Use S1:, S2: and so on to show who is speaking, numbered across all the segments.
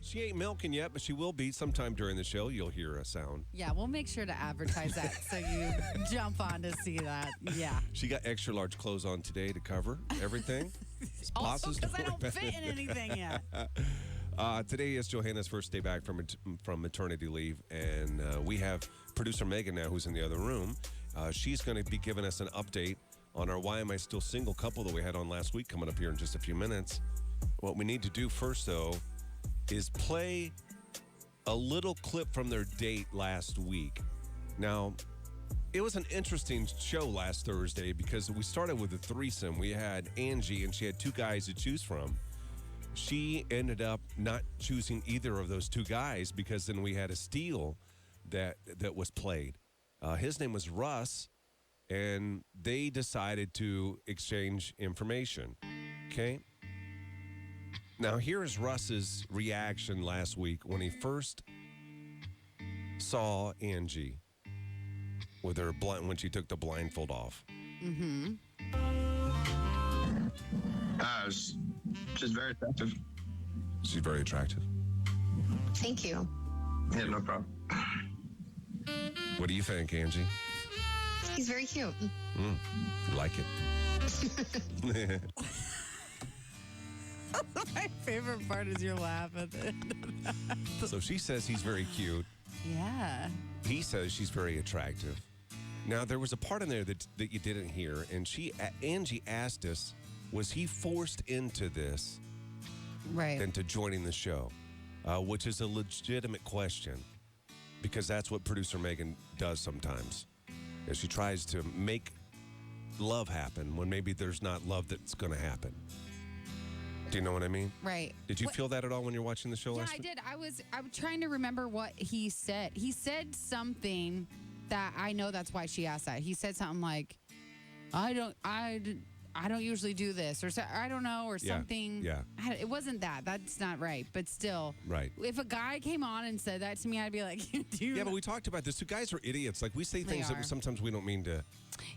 S1: She ain't milking yet, but she will be sometime during the show. You'll hear a sound.
S2: Yeah, we'll make sure to advertise that so you jump on to see that. Yeah.
S1: She got extra large clothes on today to cover everything.
S2: Also because I don't fit in anything yet.
S1: Today is Johanna's first day back from maternity leave, and we have producer Megan now, who's in the other room. She's going to be giving us an update on our Why Am I Still Single couple that we had on last week, coming up here in just a few minutes. What we need to do first, though, is play a little clip from their date last week. Now, it was an interesting show last Thursday because we started with a threesome. We had Angie, and she had two guys to choose from. She ended up not choosing either of those two guys because then we had a steal that was played. His name was Russ, and they decided to exchange information. Okay? Now, here's Russ's reaction last week when he first saw Angie with her when she took the blindfold off.
S2: Mm-hmm.
S3: She's very attractive.
S1: She's very attractive.
S4: Thank you.
S3: Yeah, no problem.
S1: What do you think, Angie?
S4: He's very cute.
S1: Like it.
S2: My favorite part is your laugh at the end of that.
S1: So she says he's very cute.
S2: Yeah.
S1: He says she's very attractive. Now, there was a part in there that you didn't hear, and Angie asked us, was he forced into this
S2: Right.
S1: into joining the show? Which is a legitimate question, because that's what producer Megan does sometimes. Is she tries to make love happen when maybe there's not love that's going to happen. Do you know what I mean?
S2: Right.
S1: Did you feel that at all when you're watching the show last week?
S2: Yeah, I did. I was trying to remember what he said. He said something that I know that's why she asked that. He said something like, I don't usually do this, or I don't know, or something.
S1: Yeah.
S2: It wasn't that. That's not right. But still,
S1: Right.
S2: If a guy came on and said that to me, I'd be like, dude.
S1: Yeah, but we talked about this. Two guys are idiots. Like, we say things that sometimes we don't mean to.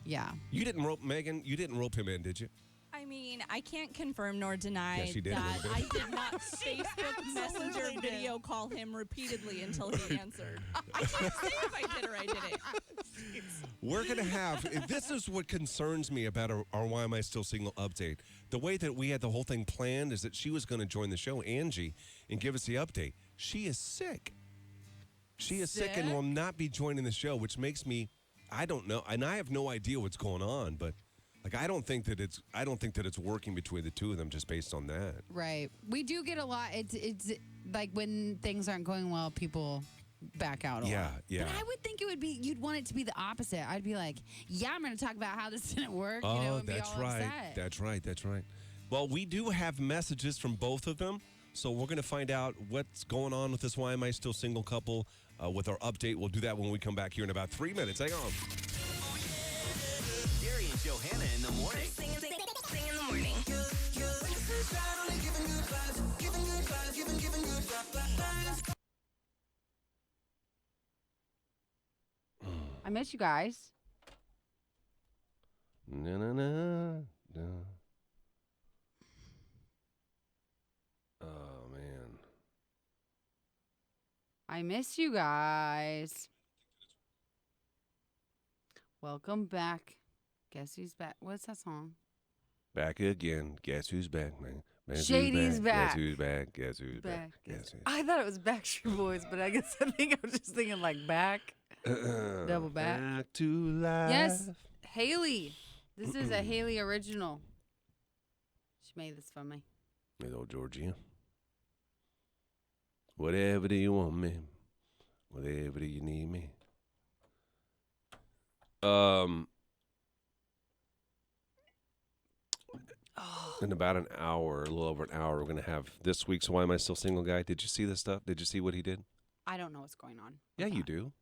S2: Yeah.
S1: You didn't rope Megan. You didn't rope him in, did you?
S5: I mean, I can't confirm nor deny
S1: Yeah, she did a
S5: that
S1: little
S5: I
S1: bit.
S5: did not Facebook Messenger video call him repeatedly until he answered. I can't say if I did or I didn't.
S1: We're going to have, this is what concerns me about our Why Am I Still Single update. The way that we had the whole thing planned is that she was going to join the show, Angie, and give us the update. She is sick. She is sick and will not be joining the show, which makes me, I don't know, and I have no idea what's going on, but like I don't think that it's working between the two of them just based on that.
S2: Right. We do get a lot. It's like when things aren't going well, people back out a lot.
S1: Yeah.
S2: But I would think it would be, you'd want it to be the opposite. I'd be like, yeah, I'm going to talk about how this didn't work.
S1: Oh,
S2: and
S1: that's
S2: be all
S1: right.
S2: upset.
S1: That's right. Well, we do have messages from both of them, so we're going to find out what's going on with this Why Am I Still Single couple with our update. We'll do that when we come back here in about 3 minutes. Hang on.
S6: Gary and Johanna in the morning.
S4: Sing in the morning.
S2: I miss you guys.
S1: Na, na, na, na. Oh, man.
S2: I miss you guys. Welcome back. Guess who's back? What's that song?
S1: Back again. Guess who's back, man? Guess
S2: Shady's back.
S1: Guess who's back? Guess who's back?
S2: Guess I thought it was Backstreet Boys, but I guess I was just thinking like back. Double back.
S1: Back to life.
S2: Yes, Haley. This is a Haley original. She made this for me.
S1: Hey, old Georgia. Whatever do you want me? Whatever do you need me? In about an hour, a little over an hour, we're going to have this week's Why Am I Still Single guy. Did you see this stuff? Did you see what he did?
S2: I don't know what's going on.
S1: Yeah, you do.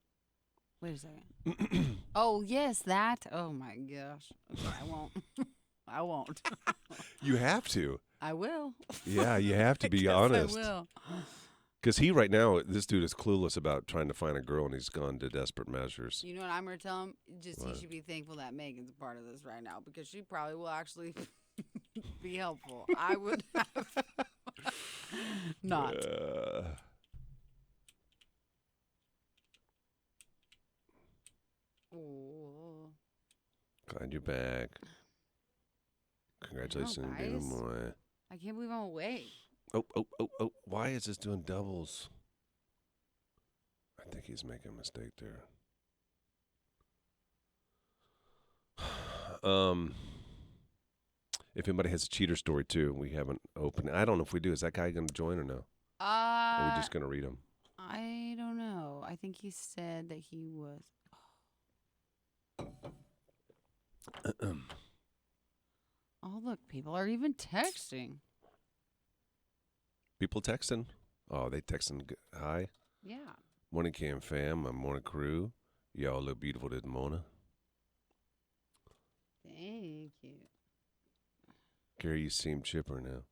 S2: Wait a second. Oh, yes, that. Oh, my gosh. Okay, I won't. I won't.
S1: You have to.
S2: I will.
S1: Yeah, you have to be honest.
S2: I will.
S1: Because right now, this dude is clueless about trying to find a girl, and he's gone to desperate measures.
S2: You know what I'm going to tell him? Just
S1: What?
S2: he should be thankful that Megan's a part of this right now because she probably will actually be helpful. I would have. Not. Ooh.
S1: Glad you're back. Congratulations,
S2: guys.
S1: baby boy.
S2: I can't believe I'm awake.
S1: Oh. Why is this doing doubles? I think he's making a mistake there. If anybody has a cheater story too, we haven't opened. I don't know if we do. Is that guy going to join or no? Or are we just going to read him?
S2: I don't know. I think he said that he was. Oh, look, people are even texting.
S1: People texting? Oh, they texting. Hi.
S2: Yeah.
S1: Morning Cam fam. My morning crew. Y'all look beautiful this morning.
S2: Thank you.
S1: Gary, you seem chipper now.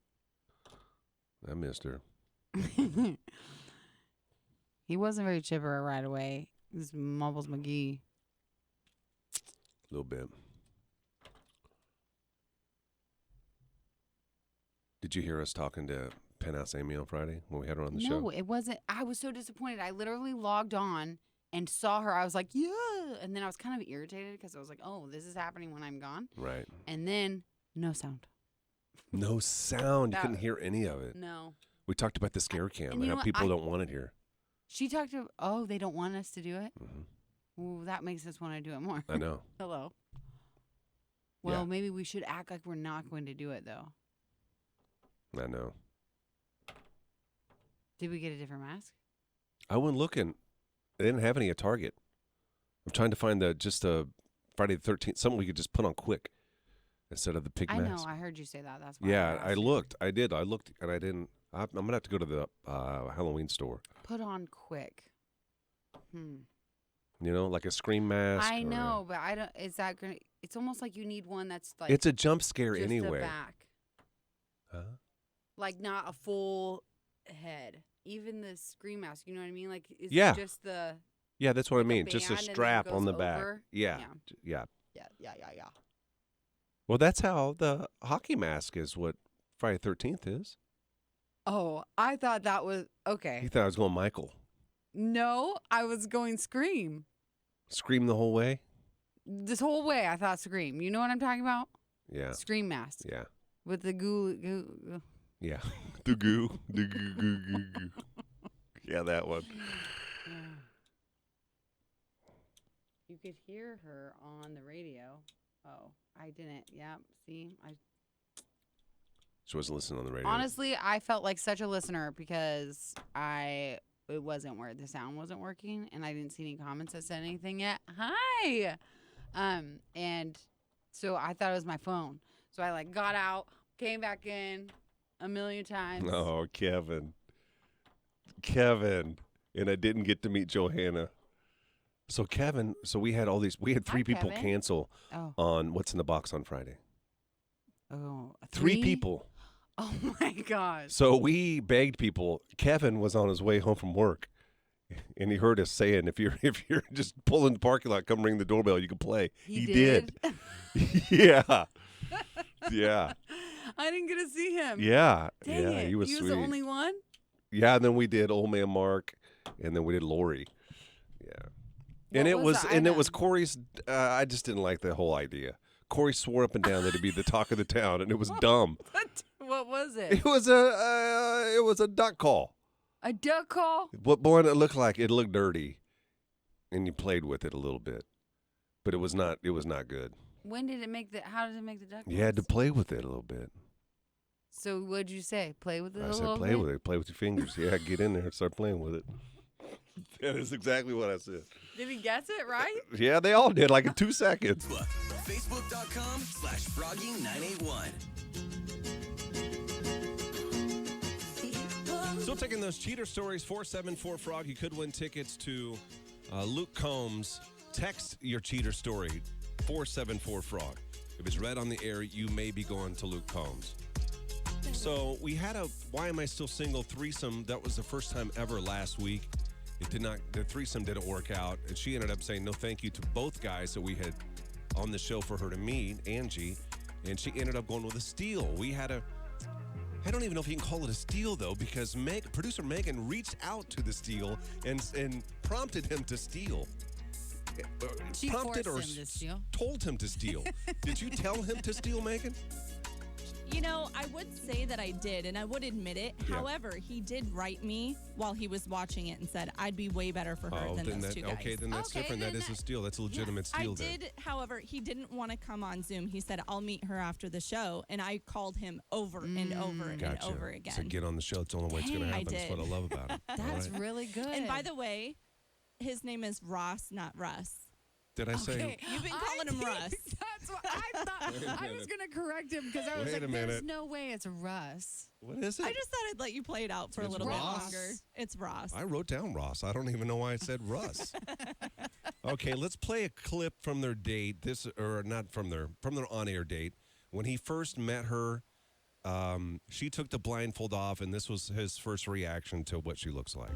S1: I missed her.
S2: He wasn't very chipper right away. He was Mumbles McGee.
S1: A little bit. Did you hear us talking to Penthouse Amy on Friday when we had her on the show?
S2: No, it wasn't. I was so disappointed. I literally logged on and saw her. I was like, yeah. And then I was kind of irritated because I was like, oh, this is happening when I'm gone.
S1: Right.
S2: And then no sound.
S1: No sound. You couldn't hear any of it.
S2: No.
S1: We talked about the scare cam and
S2: you
S1: how
S2: know what?
S1: people don't want it here.
S2: She talked to, oh, they don't want us to do it?
S1: Mm-hmm.
S2: Ooh, that makes us want to do it more.
S1: I know.
S2: Hello. Well,
S1: Yeah.
S2: maybe we should act like we're not going to do it, though.
S1: I know.
S2: Did we get a different mask?
S1: I went looking. They didn't have any at Target. I'm trying to find just a Friday the 13th, something we could just put on quick instead of the pig
S2: I
S1: mask.
S2: know. I heard you say that. That's why.
S1: Yeah, I
S2: asked you.
S1: looked. I did. I looked, and I didn't. I'm going to have to go to the Halloween store.
S2: Put on quick.
S1: You know, like a scream mask.
S2: I
S1: or
S2: know, but I don't. Is that gonna? It's almost like you need one that's like.
S1: it's a jump scare
S2: just
S1: anyway.
S2: The back.
S1: Huh?
S2: Like not a full head. Even the scream mask. You know what I mean? Like it's
S1: Yeah.
S2: just the.
S1: Yeah, that's what I
S2: like a
S1: mean. Just a
S2: band and then
S1: strap
S2: goes
S1: on the back.
S2: over.
S1: Yeah.
S2: Yeah.
S1: Yeah.
S2: Yeah.
S1: Well, that's how the hockey mask is what Friday 13th is.
S2: Oh, I thought that was okay.
S1: He thought I was going Michael.
S2: No, I was going Scream.
S1: Scream the whole way?
S2: This whole way, I thought Scream. You know what I'm talking about?
S1: Yeah.
S2: Scream mask
S1: Yeah.
S2: with the goo.
S1: Yeah. The goo. The goo. Yeah, that one.
S2: You could hear her on the radio. Oh, I didn't. Yeah, see,
S1: She wasn't listening on the radio.
S2: honestly, I felt like such a listener because it wasn't where the sound wasn't working, and I didn't see any comments that said anything yet. Hi, and so I thought it was my phone. So I like got out, came back in a million times.
S1: Oh, Kevin. And I didn't get to meet Johanna. So Kevin, we had three people
S2: Kevin.
S1: cancel
S2: Oh,
S1: on What's in the Box on Friday.
S2: oh,
S1: Three people.
S2: Oh my gosh.
S1: So we begged people. Kevin was on his way home from work, and he heard us saying, "If you're just pulling the parking lot, come ring the doorbell. You can play."
S2: He
S1: did. Yeah. Yeah.
S2: I didn't get to see him.
S1: Yeah.
S2: Dang
S1: yeah.
S2: it.
S1: He was sweet.
S2: the only one?
S1: Yeah, and then we did Old Man Mark, and then we did Lori. Yeah. And
S2: What
S1: it was
S2: the
S1: and it was
S2: item?
S1: Corey's. I just didn't like the whole idea. Corey swore up and down that it'd be the talk of the town, and it was dumb.
S2: What was it?
S1: It was a duck call.
S2: A duck call?
S1: What boy it looked like? It looked dirty, and you played with it a little bit, but it was not. It was not good.
S2: When did it make the? How did it make the duck?
S1: You had to
S2: noise?
S1: play with it a little bit.
S2: So what'd you say? Play with it
S1: I
S2: a
S1: said,
S2: little
S1: play
S2: bit?
S1: with it. Play with your fingers. Yeah, get in there and start playing with it. That is exactly what I said.
S2: Did he guess it right?
S1: Yeah, they all did, like in 2 seconds.
S6: Facebook.com/Froggy981.
S1: Still taking those cheater stories. 474 Frog. You could win tickets to Luke Combs. Text your cheater story 474 Frog. If it's read on the air, you may be going to Luke Combs. So we had a Why Am I Still Single threesome. That was the first time ever last week. The threesome didn't work out, and she ended up saying no thank you to both guys that we had on the show for her to meet, Angie, and she ended up going with a steal. We had I don't even know if you can call it a steal, though, because producer Megan reached out to the steal and prompted him to steal.
S2: She
S1: Prompted
S2: forced him to steal.
S1: Told him to steal. Did you tell him to steal, Megan?
S5: You know, I would say that I did, and I would admit it.
S1: Yeah.
S5: However, he did write me while he was watching it and said, I'd be way better for her than those two guys.
S1: Okay, then that's
S2: Okay,
S1: different. That
S2: then
S1: is a steal. That's a legitimate steal.
S5: I did, however, he didn't want to come on Zoom. He said, I'll meet her after the show. And I called him over and over and
S1: Gotcha.
S5: over again.
S1: So get on the show. It's the only way it's going to
S5: Dang, I
S1: happen. That's what I
S5: did.
S1: love about it. All
S2: That's
S1: right.
S2: really good.
S5: And by the way, his name is Ross, not Russ.
S1: Did I say?
S2: Okay.
S5: You've been calling him Russ.
S2: That's what I thought. I was going to correct him because I was
S1: Wait
S2: like,
S1: a
S2: there's
S1: minute.
S2: no way it's Russ.
S1: What is it?
S5: I just thought I'd let you play it out for a
S1: It's
S5: little
S1: Ross?
S5: bit longer. It's Ross.
S1: I wrote down Ross. I don't even know why I said Russ. Okay, let's play a clip from their date. Not from their on-air date. When he first met her, she took the blindfold off, and this was his first reaction to what she looks like.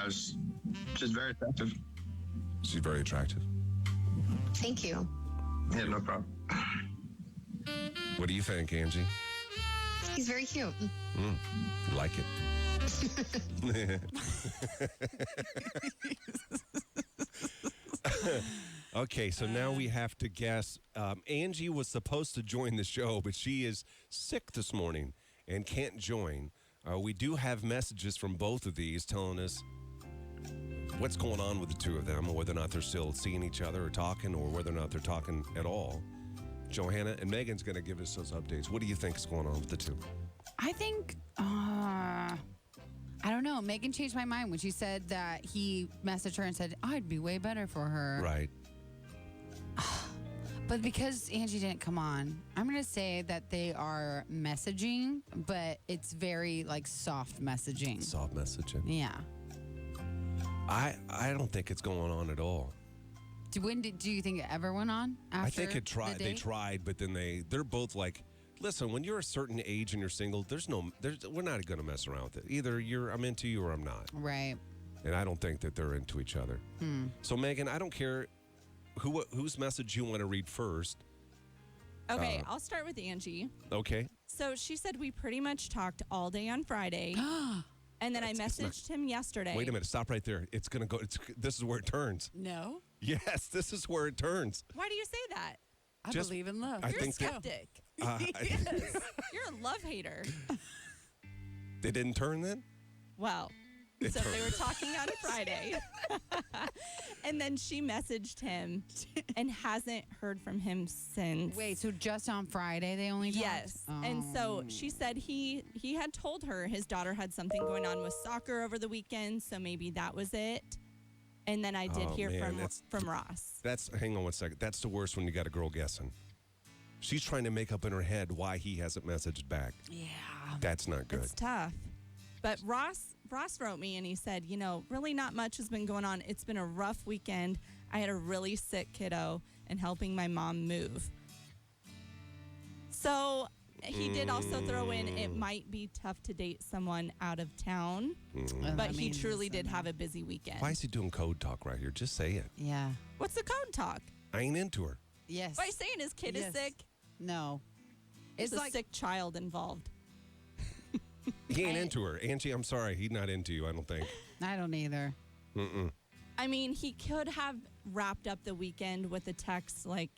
S3: She's very attractive.
S1: She's very attractive.
S4: Thank you.
S3: Yeah, no problem.
S1: What do you think, Angie?
S4: He's very cute.
S1: Like it? Okay, so now we have to guess. Angie was supposed to join the show, but she is sick this morning and can't join. We do have messages from both of these telling us what's going on with the two of them, or whether or not they're still seeing each other or talking, or whether or not they're talking at all. Johanna and Megan's going to give us those updates. What do you think is going on with the two?
S2: I think, I don't know. Megan changed my mind when she said that he messaged her and said, I'd be way better for her.
S1: Right.
S2: But because Angie didn't come on, I'm going to say that they are messaging, but it's very like soft messaging.
S1: Soft messaging.
S2: Yeah.
S1: I don't think it's going on at all.
S2: Do you think it ever went on after
S1: I think it tried.
S2: the
S1: They
S2: date?
S1: tried, but then they're both like, listen, when you're a certain age and you're single, we're not going to mess around with it. Either I'm into you or I'm not.
S2: Right.
S1: And I don't think that they're into each other. So Megan, I don't care whose message you want to read first.
S5: Okay, I'll start with Angie.
S1: Okay.
S5: So she said we pretty much talked all day on Friday. And then I messaged him yesterday.
S1: Wait a minute. Stop right there. It's going to go. This is where it turns.
S2: No.
S1: Yes, this is where it turns.
S5: Why do you say that?
S2: I
S1: Just-
S2: believe in love.
S1: I
S5: You're a
S1: think that-
S5: skeptic.
S2: Yes.
S5: You're a love hater.
S1: They didn't turn then?
S5: Well,
S1: It
S5: so they
S1: turned.
S5: were talking on Friday. And then she messaged him and hasn't heard from him since.
S2: Wait, so just on Friday they only talked?
S5: Yes. And so
S2: Oh.
S5: she said he had told her his daughter had something going on with soccer over the weekend, so maybe that was it. And then I did
S1: Oh,
S5: hear
S1: man, that's-
S5: from Ross.
S1: Hang on one second. That's the worst when you got a girl guessing. She's trying to make up in her head why he hasn't messaged back.
S2: Yeah.
S1: That's not good.
S5: It's tough. But Ross wrote me and he said, really not much has been going on. It's been a rough weekend. I had a really sick kiddo and helping my mom move. So he did also throw in it might be tough to date someone out of town, but he truly did have a busy weekend.
S1: Why is he doing code talk right here? Just say it.
S2: Yeah.
S5: What's the code talk?
S1: I ain't into her.
S2: Yes.
S5: By saying his kid
S2: Yes.
S5: is sick,
S2: No.
S5: it's
S2: It's
S5: a
S2: like
S5: sick child involved.
S1: He ain't into her. Angie, I'm sorry. He's not into you, I don't think.
S2: I don't either.
S1: Mm-mm.
S5: I mean, he could have wrapped up the weekend with a text like,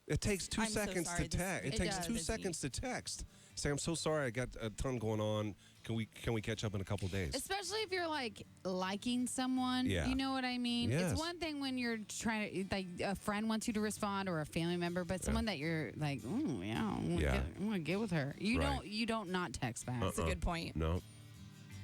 S1: It takes 2
S5: I'm so
S1: seconds
S5: sorry,
S1: to
S5: this-
S1: text. It
S2: it
S1: takes
S2: does.
S1: 2
S5: Busy.
S1: seconds to text. Say, I'm so sorry. I got a ton going on. Can we catch up in a couple days?
S2: Especially if you're like liking someone.
S1: Yeah.
S2: You know what I mean?
S1: Yes.
S2: It's one thing when you're trying to, like, a friend wants you to respond or a family member, but someone that you're like, oh, yeah, I want to get with her.
S1: Right.
S2: You don't not text back.
S5: that's a good point.
S1: No.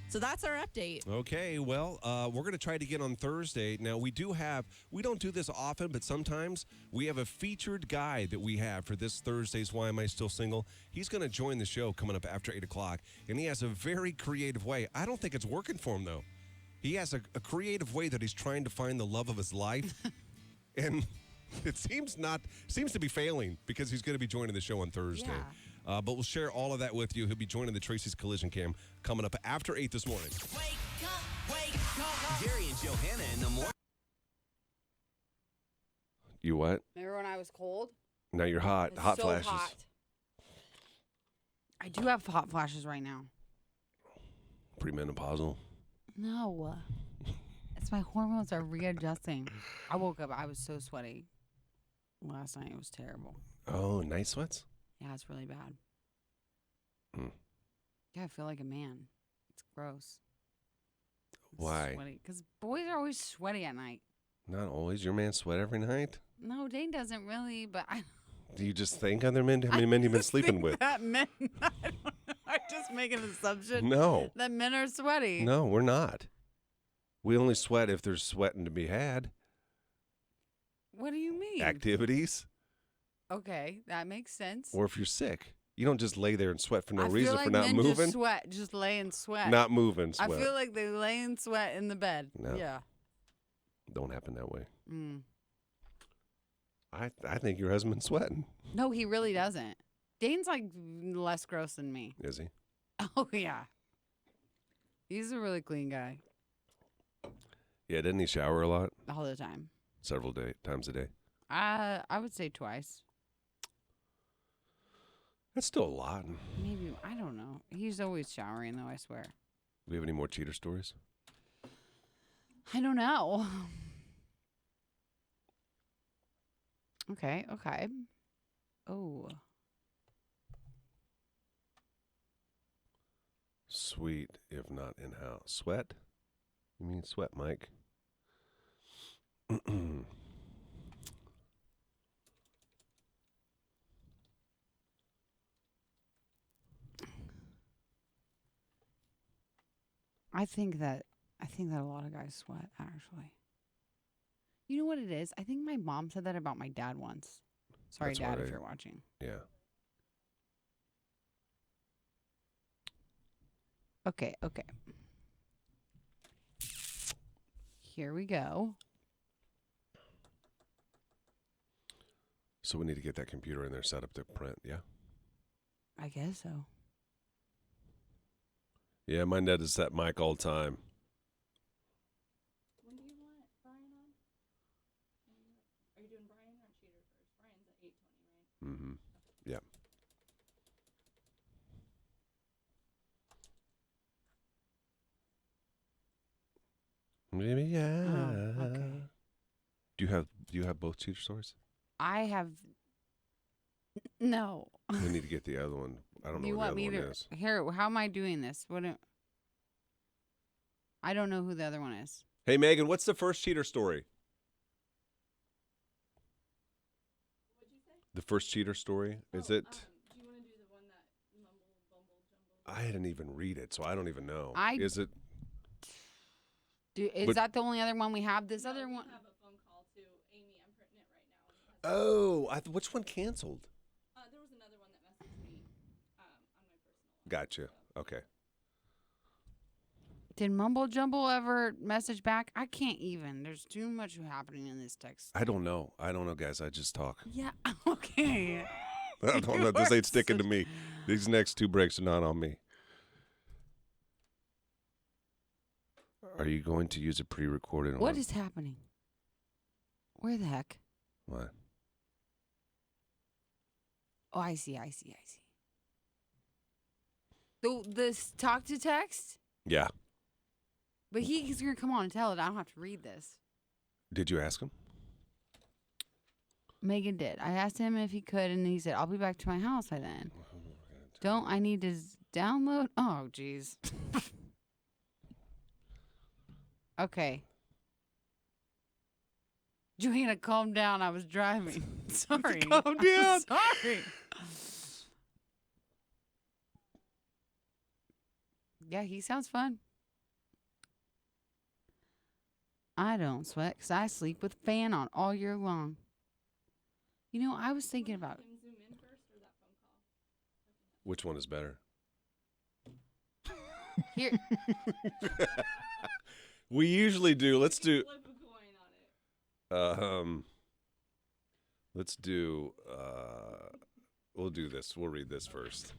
S5: So that's our update.
S1: Okay, well, we're going to try to get on Thursday. Now, we don't do this often, but sometimes we have a featured guy that we have for this Thursday's Why Am I Still Single? He's going to join the show coming up after 8 o'clock, and he has a very creative way. I don't think it's working for him, though. He has a creative way that he's trying to find the love of his life, and it seems to be failing because he's going to be joining the show on Thursday.
S2: Yeah.
S1: But we'll share all of that with you. He'll be joining the Tracy's Collision Cam coming up after 8 this morning.
S6: Wake up. Jerry and Johanna in the morning.
S1: You what?
S2: Remember when I was cold?
S1: Now you're hot. Hot flashes.
S2: I do have hot flashes right now.
S1: Premenopausal.
S2: No. It's my hormones are readjusting. I woke up. I was so sweaty last night. It was terrible.
S1: Oh, night sweats?
S2: Yeah, it's really bad.
S1: Hmm.
S2: Yeah, I feel like a man. It's gross.
S1: Why?
S2: Because boys are always sweaty at night.
S1: Not always. Your man sweat every night?
S2: No, Dane doesn't really, but I.
S1: Do you just think other men? How many men you been sleeping with?
S2: That men. I don't know. I just make an assumption.
S1: No.
S2: That men are sweaty.
S1: No, we're not. We only sweat if there's sweating to be had.
S2: What do you mean?
S1: Activities.
S2: Okay, that makes sense.
S1: Or if you're sick. You don't just lay there and sweat for no
S2: I
S1: reason
S2: feel like
S1: for not
S2: men
S1: moving.
S2: Just sweat, just lay and sweat.
S1: Not moving, sweat.
S2: I feel like they lay and sweat in the bed.
S1: No.
S2: Yeah.
S1: Don't happen that way.
S2: Mm.
S1: I think your husband's sweating.
S2: No, he really doesn't. Dane's like less gross than me.
S1: Is he?
S2: Oh yeah. He's a really clean guy.
S1: Yeah, doesn't he shower a lot?
S2: All the time.
S1: Several times a day.
S2: I would say twice.
S1: That's still a lot. Do
S2: Maybe, I don't know. He's always showering though, I swear.
S1: we have any more cheater stories?
S2: I don't know. Okay. Oh.
S1: Sweet, if not in-house. Sweat? You mean sweat, Mike?
S2: I think that a lot of guys sweat, actually. You know what it is? I think my mom said that about my dad once. Sorry,
S1: That's
S2: Dad,
S1: why
S2: if you're watching.
S1: Yeah.
S2: Okay. Here we go.
S1: So we need to get that computer in there set up to print, yeah?
S2: I guess so.
S1: Yeah, my net is set mic all the time.
S5: When do you want Brian on? Are you doing Brian or Cheater first? Brian's at 8:20, right?
S1: Mm-hmm. Yeah. Maybe, yeah.
S2: Oh, okay.
S1: Do you have both cheater stories?
S2: I have no.
S1: We need to get the other one. I don't know
S2: You
S1: what
S2: want
S1: the
S2: me
S1: other
S2: to
S1: one is.
S2: here? How am I doing this? I don't know who the other one is.
S1: Hey, Megan, what's the first cheater story?
S5: What'd you say?
S1: The first cheater story? Is it?
S5: Do you want to do the one that mumble, bumble, jumble?
S1: I didn't even read it, so I don't even know.
S2: I-
S1: Is it?
S2: Is
S1: But-
S2: that the only other one we have? This other
S5: We
S2: one.
S5: have a phone call to Amy. I'm printing it right now. And it has
S1: Oh, which one canceled?
S5: there was another one that messaged me on my personal one.
S1: Gotcha.
S5: So.
S1: Okay.
S2: Did Mumble Jumble ever message back? I can't even. There's too much happening in this text.
S1: I don't know, guys. I just talk.
S2: Yeah. Okay.
S1: I don't know. This ain't sticking to me. These next two breaks are not on me. Are you going to use a pre-recorded one?
S2: What is happening? Where the heck?
S1: What?
S2: Oh, I see. This talk to text?
S1: Yeah.
S2: But he's going to come on and tell it. I don't have to read this.
S1: Did you ask him?
S2: Megan did. I asked him if he could, and he said, I'll be back to my house by then. Don't I need to download? Oh, jeez. Okay. Joanna, calm down. I was driving. Sorry.
S1: Calm down.
S2: Sorry. Yeah, he sounds fun. I don't sweat because I sleep with fan on all year long. You know, I was thinking about...
S5: Him zoom in first or that phone call?
S1: Which one is better?
S2: Here,
S1: We usually do. Let's do.
S5: Flip a coin on it.
S1: Let's do. We'll do this. We'll read this first.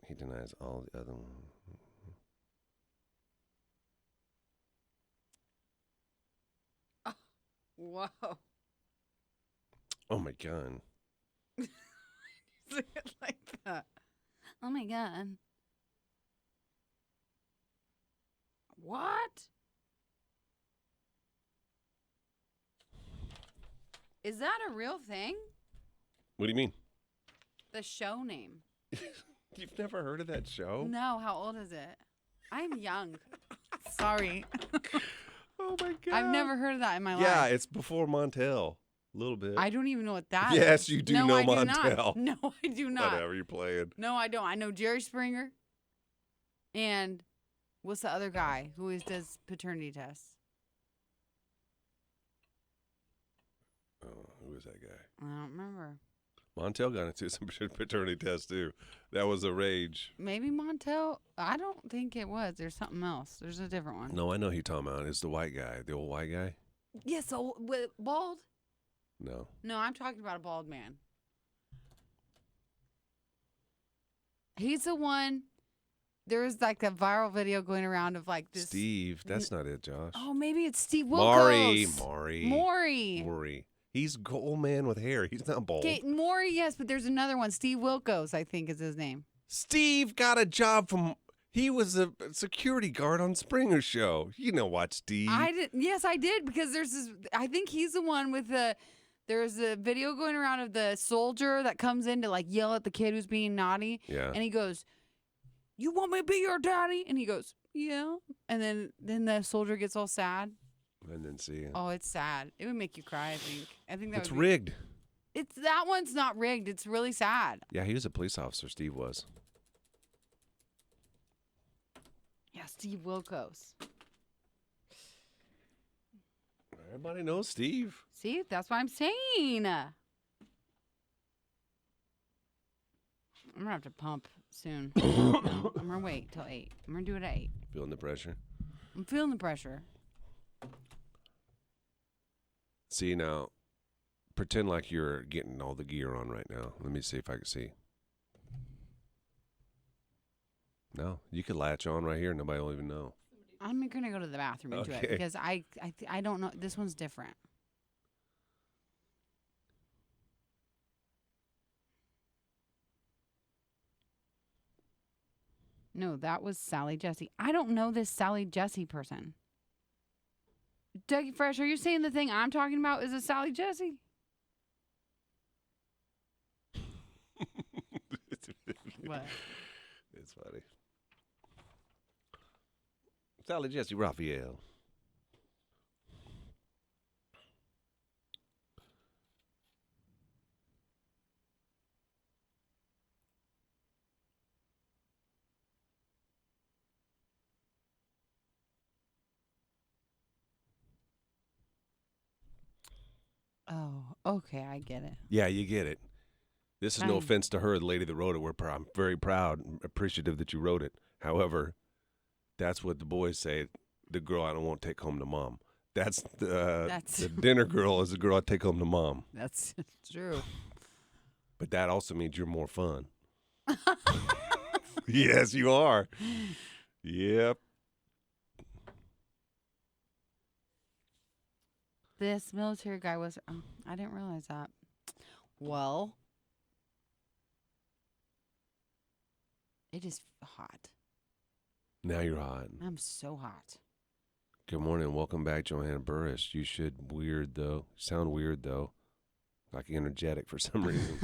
S1: He denies all the other ones.
S2: whoa.
S1: Oh my God.
S2: Like that. Oh my God. What? Is that a real thing?
S1: What do you mean?
S2: The show name.
S1: You've never heard of that show?
S2: No, how old is it? I'm young. Sorry.
S1: Oh my God.
S2: I've never heard of that in my life.
S1: Yeah, it's before Montel. A little bit.
S2: I don't even know what that is.
S1: Yes, you do
S2: no,
S1: know
S2: I
S1: Montel.
S2: Do not. No, I do not.
S1: Whatever you're playing.
S2: No, I don't. I know Jerry Springer. And what's the other guy who always does paternity tests?
S1: Oh, who was that guy?
S2: I don't remember.
S1: Montel got into some paternity tests too. That was a rage.
S2: Maybe Montel? I don't think it was. There's something else. There's a different one.
S1: No, I know who you're talking about. It's the white guy, the old white guy.
S2: Yes, so bald?
S1: No.
S2: No, I'm talking about a bald man. He's the one. There's like a viral video going around of like this.
S1: Steve. That's not it, Josh.
S2: Oh, maybe it's Steve Wilkos.
S1: Maury.
S2: Maury.
S1: He's an old man with hair. He's not bald.
S2: Okay, Maury, yes, but there's another one. Steve Wilkos, I think is his name.
S1: Steve got a job from. He was a security guard on Springer's show. You know what, Steve?
S2: I did. Yes, I did because there's this. I think he's the one with the. There's a video going around of the soldier that comes in to like yell at the kid who's being naughty.
S1: Yeah.
S2: And he goes, "You want me to be your daddy?" And he goes, "Yeah." And then the soldier gets all sad.
S1: And then see.
S2: Oh, it's sad. It would make you cry. I think that
S1: It's
S2: would be,
S1: rigged.
S2: It's that one's not rigged. It's really sad.
S1: Yeah, he was a police officer. Steve was.
S2: Yeah, Steve Wilkos.
S1: Everybody knows Steve.
S2: See, that's what I'm saying. I'm gonna have to pump soon. No, I'm gonna wait till 8. I'm gonna do it at 8.
S1: Feeling the pressure.
S2: I'm feeling the pressure.
S1: See now, pretend like you're getting all the gear on right now. Let me see if I can see. No, you could latch on right here. Nobody will even know.
S2: I'm gonna go to the bathroom and do it
S1: Okay.
S2: because I don't know. This one's different. No, that was Sally Jesse. I don't know this Sally Jesse person. Dougie Fresh, are you saying the thing I'm talking about is a Sally Jesse? What?
S1: It's funny. Sally Jesse Raphael.
S2: Oh, okay, I get it.
S1: Yeah, you get it. This is no
S2: Fine.
S1: offense to her, the lady that wrote it. I'm very proud and appreciative that you wrote it. However, that's what the boys say. The girl I don't want to take home to mom. That's the dinner girl is the girl I take home to mom.
S2: That's true.
S1: But that also means you're more fun. Yes, you are. Yep.
S2: This military guy was. Oh, I didn't realize that. Well, it is hot.
S1: Now you're hot.
S2: I'm so hot.
S1: Good morning. Welcome back, Johanna Burris. You should sound weird, though. Like energetic for some reason.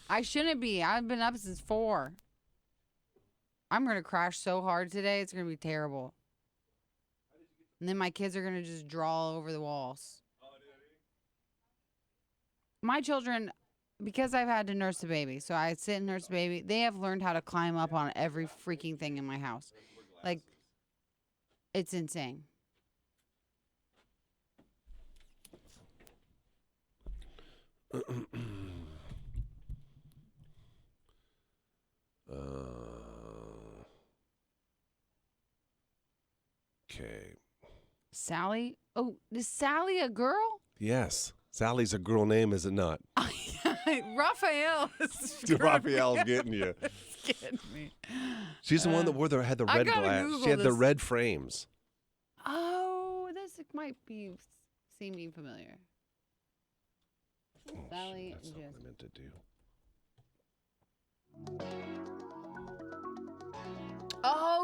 S2: I shouldn't be. I've been up since 4. I'm going to crash so hard today. It's going to be terrible. And then my kids are going to just draw all over the walls. My children, because I've had to nurse the baby, so I sit and nurse the baby, they have learned how to climb up on every freaking thing in my house. Like, it's insane.
S1: Okay.
S2: Sally? Oh, is Sally a girl?
S1: Yes. Sally's a girl name, is it not?
S2: Raphael.
S1: Raphael's getting you.
S2: It's getting me.
S1: She's the one that had the
S2: I
S1: red
S2: gotta
S1: glass.
S2: Google
S1: She had the
S2: this.
S1: red frames.
S2: Oh, this might be seeming familiar. Sally
S1: That's not what I
S2: just.
S1: meant to do.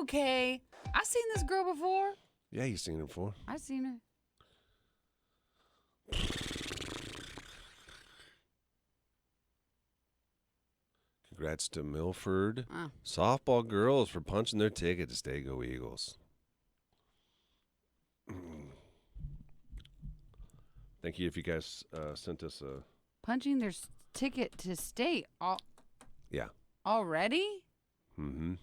S2: Okay. I've seen this girl before.
S1: Yeah, you've seen it before.
S2: I've seen her.
S1: Congrats to Milford
S2: Oh.
S1: softball girls for punching their ticket to stay Go Eagles. Thank you if you guys sent us a...
S2: Punching their ticket to state
S1: Yeah.
S2: already?
S1: Mm-hmm.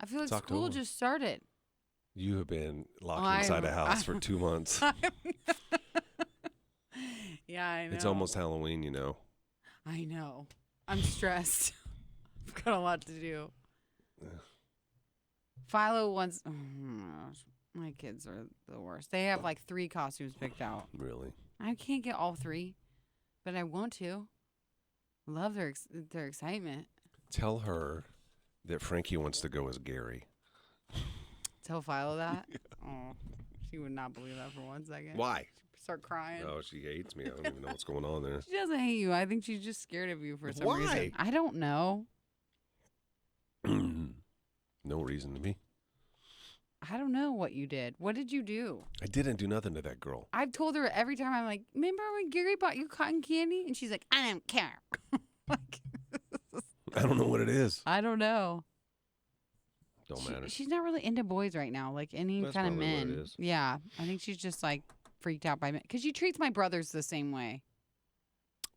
S2: I feel like
S1: It's
S2: school
S1: October.
S2: just started.
S1: You have been locked
S2: I'm-
S1: inside a house for 2 months.
S2: Yeah, I know.
S1: It's almost Halloween, you know.
S2: I know. I'm stressed. I've got a lot to do. Philo wants. Oh my gosh. My kids are the worst. They have like 3 costumes picked out.
S1: Really.
S2: I can't get all 3, but I want to. Love their excitement.
S1: Tell her that Frankie wants to go as Gary.
S2: Tell Philo that. Oh, she would not believe that for 1 second.
S1: Why?
S2: Start crying.
S1: Oh, she hates me. I don't even know what's going on there.
S2: She doesn't hate you. I think she's just scared of you for some
S1: Why?
S2: reason. I don't know.
S1: No reason to be.
S2: I don't know what you did. What did you do?
S1: I didn't do nothing to that girl.
S2: I've told her every time. I'm like, remember when Gary bought you cotton candy? And she's like, I don't care. Like,
S1: I don't know what it is.
S2: I don't know.
S1: Don't matter.
S2: She's not really into boys right now, like any
S1: That's
S2: kind of
S1: probably what
S2: men.
S1: it is.
S2: Yeah, I think she's just like freaked out by men because she treats my brothers the same way.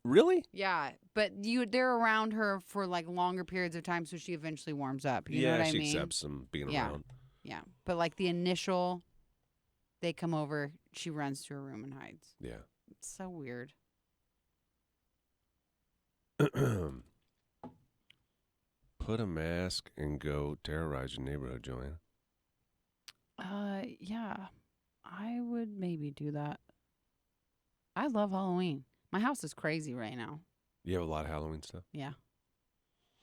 S1: Really?
S2: Yeah, but they're around her for like longer periods of time, so she eventually warms up. You know what I
S1: she
S2: mean?
S1: accepts them being
S2: Yeah.
S1: around.
S2: Yeah, but like the initial, they come over, she runs to her room and hides.
S1: Yeah.
S2: It's so weird.
S1: Put a mask and go terrorize your neighborhood, Joanne.
S2: Yeah, I would maybe do that. I love Halloween. My house is crazy right now.
S1: You have a lot of Halloween stuff?
S2: Yeah.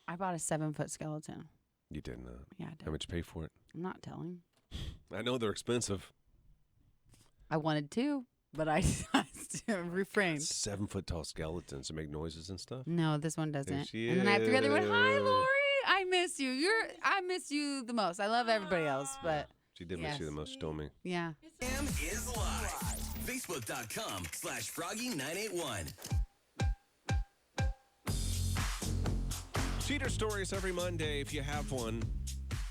S2: I bought a 7-foot skeleton.
S1: You did not.
S2: Yeah, I did.
S1: How much you pay for it?
S2: I'm not telling.
S1: I know they're expensive.
S2: I wanted to, but I refrained.
S1: 7-foot tall skeletons to make noises and stuff.
S2: No, this one doesn't.
S1: she
S2: And then I have the other one. Hi,
S1: is.
S2: Lori. I miss you. I miss you the most. I love everybody else, but
S1: She did miss you the most, she told me.
S2: yeah.
S6: Cam is live. Facebook.com/Froggy981.
S1: Cheater stories every Monday. If you have one,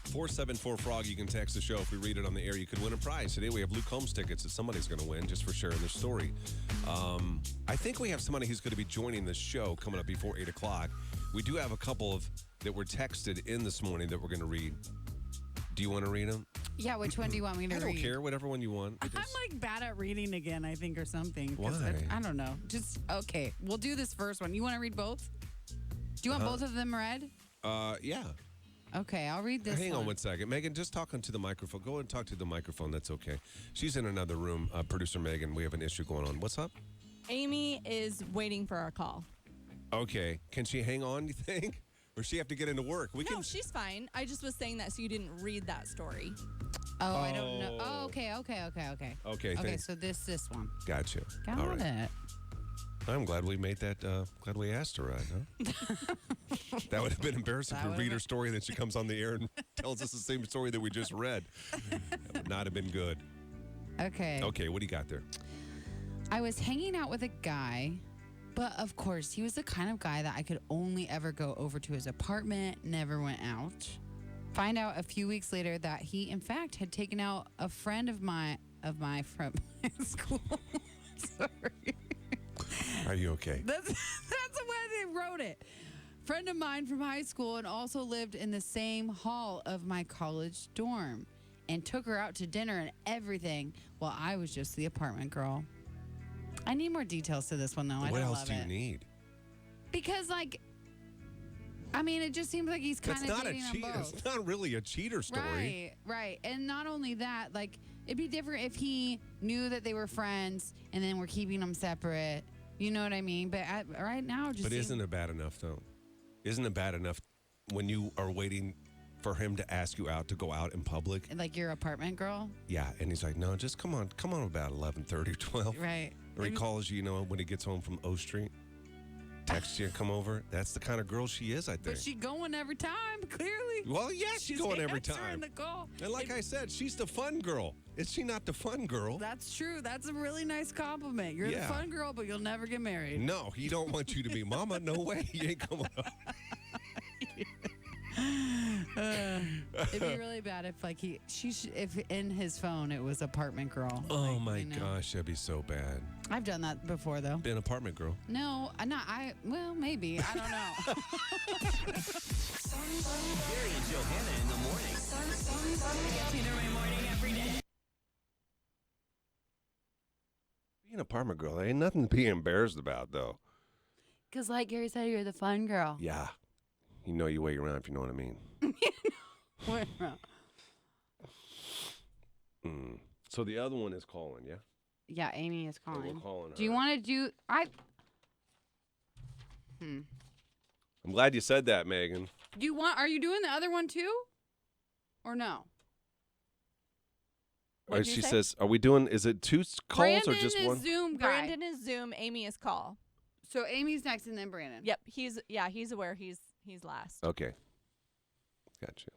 S1: 474-FROG, you can text the show. If we read it on the air, you could win a prize. Today we have Luke Combs tickets that somebody's going to win just for sharing their story. I think we have somebody who's going to be joining the show coming up before 8 o'clock. We do have a couple of that were texted in this morning that we're going to read. Do you want to read them?
S2: Yeah, which one do you want me to
S1: I
S2: read?
S1: don't care. Whatever one you want.
S2: I'm like bad at reading again, I think, or something. 'cause
S1: Why?
S2: I don't know. Just, okay. We'll do this first one. You want to read both? Do you want both of them read?
S1: Yeah.
S2: Okay, I'll read this
S1: Hang
S2: one.
S1: on 1 second. Megan, just talk into the microphone. Go and talk to the microphone. That's okay. She's in another room. Producer Megan, we have an issue going on. What's up?
S5: Amy is waiting for our call.
S1: Okay. Can she hang on, you think? Or does she have to get into work? We
S5: No,
S1: can.
S5: she's fine. I just was saying that so you didn't read that story.
S2: Oh, I don't know.
S1: Oh.
S2: Oh, okay.
S1: Okay,
S2: Okay,
S1: thanks.
S2: so this one.
S1: Gotcha.
S2: Got
S1: All right.
S2: it.
S1: I'm glad we made that. Glad we asked her right, huh? That would have been embarrassing
S2: That
S1: to
S2: would
S1: read
S2: have
S1: her story and then she comes on the air and tells us the same story that we just read. That would not have been good.
S2: Okay.
S1: Okay, what do you got there?
S2: I was hanging out with a guy, but of course, he was the kind of guy that I could only ever go over to his apartment, never went out. Find out a few weeks later that he, in fact, had taken out a friend of my from high school. Sorry.
S1: Are you okay?
S2: That's the way they wrote it. Friend of mine from high school and also lived in the same hall of my college dorm and took her out to dinner and everything while I was just the apartment girl. I need more details to this one though. I
S1: What
S2: don't
S1: else
S2: love
S1: do you
S2: it.
S1: need?
S2: Because like, I mean, it just seems like he's kind
S1: That's
S2: of
S1: not a
S2: dating them
S1: cheat.
S2: both.
S1: It's not really a cheater story.
S2: Right. And not only that, like, it'd be different if he knew that they were friends and then we're keeping them separate. You know what I mean? But right now, it just
S1: But
S2: seems-
S1: isn't it bad enough though? Isn't it bad enough when you are waiting for him to ask you out to go out in public?
S2: like your apartment girl,
S1: Yeah, and he's like, no, just come on about 11:30, 12.
S2: right?
S1: Or he calls you, when he gets home from O Street. text you and come over. That's the kind of girl she is, I think.
S2: But she going every time, clearly.
S1: Well, yeah, she's going every
S2: answering
S1: time.
S2: the call.
S1: And like I said, she's the fun girl. Is she not the fun girl?
S2: That's true. That's a really nice compliment. You're
S1: Yeah.
S2: the fun girl, but you'll never get married.
S1: No, he don't want you to be mama. No way. He ain't coming up.
S2: It'd be really bad if if in his phone it was apartment girl.
S1: Oh
S2: Like,
S1: my
S2: you know.
S1: gosh, that'd be so bad.
S2: I've done that before though.
S1: Been apartment girl.
S2: No, not I. Well, maybe I don't know.
S6: Gary and Johanna in the morning. Get you every morning, every day.
S1: Being an apartment girl, there ain't nothing to be embarrassed about, though.
S2: Because like Gary said, you're the fun girl.
S1: Yeah. You know your way around, if you know what I mean. So the other one is calling, yeah?
S2: Yeah, Amy is
S1: So
S2: calling.
S1: we're calling
S2: Do you
S1: her.
S2: want to do?
S1: I'm glad you said that, Megan.
S2: Do you want? Are you doing the other one too, or no?
S5: What'd you
S1: She
S5: say?
S1: says, are we doing, is it two calls
S2: Brandon
S1: or just
S2: is
S1: one?
S2: Zoom guy.
S5: Brandon is Zoom. Amy is call.
S2: So Amy's next, and then Brandon.
S5: Yep. He's aware. He's last.
S1: Okay. Gotcha.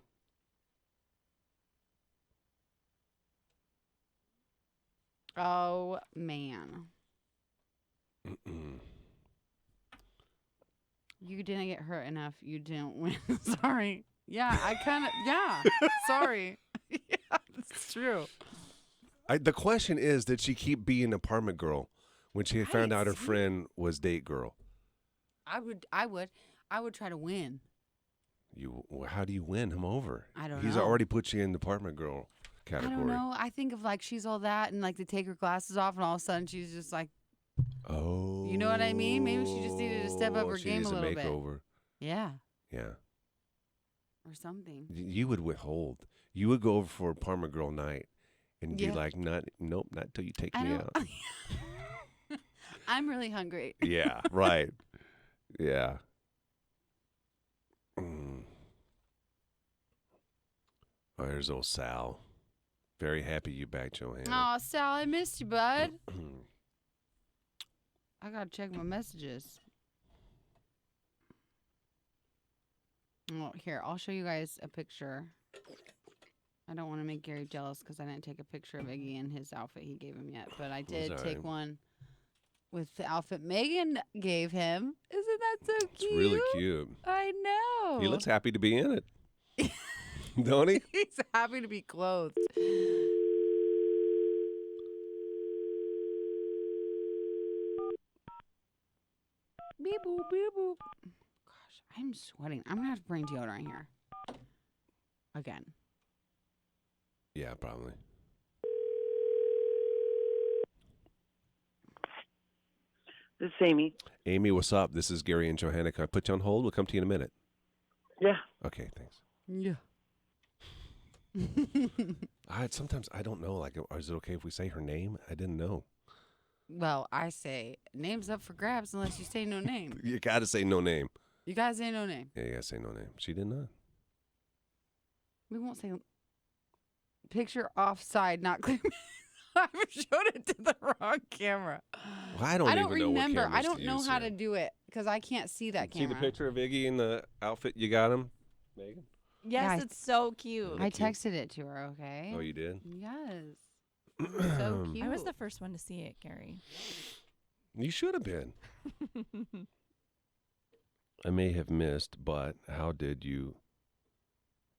S2: Oh man,
S1: Mm-mm.
S2: you didn't get hurt enough. You didn't win. Sorry. Yeah, I kind of. Yeah. Sorry. Yeah, it's true.
S1: The question is, did she keep being apartment girl when she found out her friend was date girl?
S2: I would try to win.
S1: How do you win him over?
S2: I don't
S1: He's
S2: know.
S1: already put you in the apartment girl category.
S2: I don't know. I think of like she's all that, and like they take her glasses off, and all of a sudden she's just like,
S1: Oh.
S2: you know what I mean? Maybe she just needed to step up her
S1: she
S2: game
S1: needs
S2: a little bit.
S1: makeover.
S2: Yeah,
S1: Yeah.
S2: or something.
S1: You would withhold. You would go over for apartment girl night and be
S2: Yeah.
S1: like, nope, not till you take
S2: I
S1: me
S2: don't.
S1: out.
S2: I'm really hungry.
S1: Yeah, right. Yeah. Oh, there's old Sal. Very happy you back, Johanna.
S2: Oh, Sal, I missed you, bud. I gotta check my messages. Well, here, I'll show you guys a picture. I don't want to make Gary jealous because I didn't take a picture of Iggy in his outfit he gave him yet, but I did
S1: all
S2: take
S1: right.
S2: one with the outfit Megan gave him. Isn't that so
S1: It's
S2: cute?
S1: really cute.
S2: I know.
S1: He looks happy to be in it. Don't he?
S2: He's happy to be clothed. Beep boop, beep boop. Gosh, I'm sweating. I'm gonna have to bring deodorant here. Again.
S1: Yeah, probably.
S7: This is Amy.
S1: Amy, what's up? This is Gary and Johanna. Can I put you on hold? We'll come to you in a minute.
S7: Yeah.
S1: Okay, thanks.
S2: Yeah.
S1: Sometimes I don't know. Like, is it okay if we say her name? I didn't know.
S2: Well, I say name's up for grabs unless you say no name.
S1: You got to say no name.
S2: You guys say no name.
S1: Yeah, you got to say no name. She did not.
S2: We won't say picture offside, not clear. I showed it to the wrong camera.
S1: Well, I don't even know what
S2: remember. I
S1: cameras
S2: don't
S1: to
S2: know
S1: use
S2: how
S1: here.
S2: to do it because I can't see that
S1: See
S2: camera.
S1: the picture of Iggy in the outfit you got him, Megan?
S5: Yes,
S2: Guys,
S5: it's so cute.
S2: I
S1: cute.
S2: texted it to her. Okay.
S1: Oh, you did?
S2: Yes. So cute.
S5: I was the first one to see it, Gary.
S1: You should have been. I may have missed, but how did you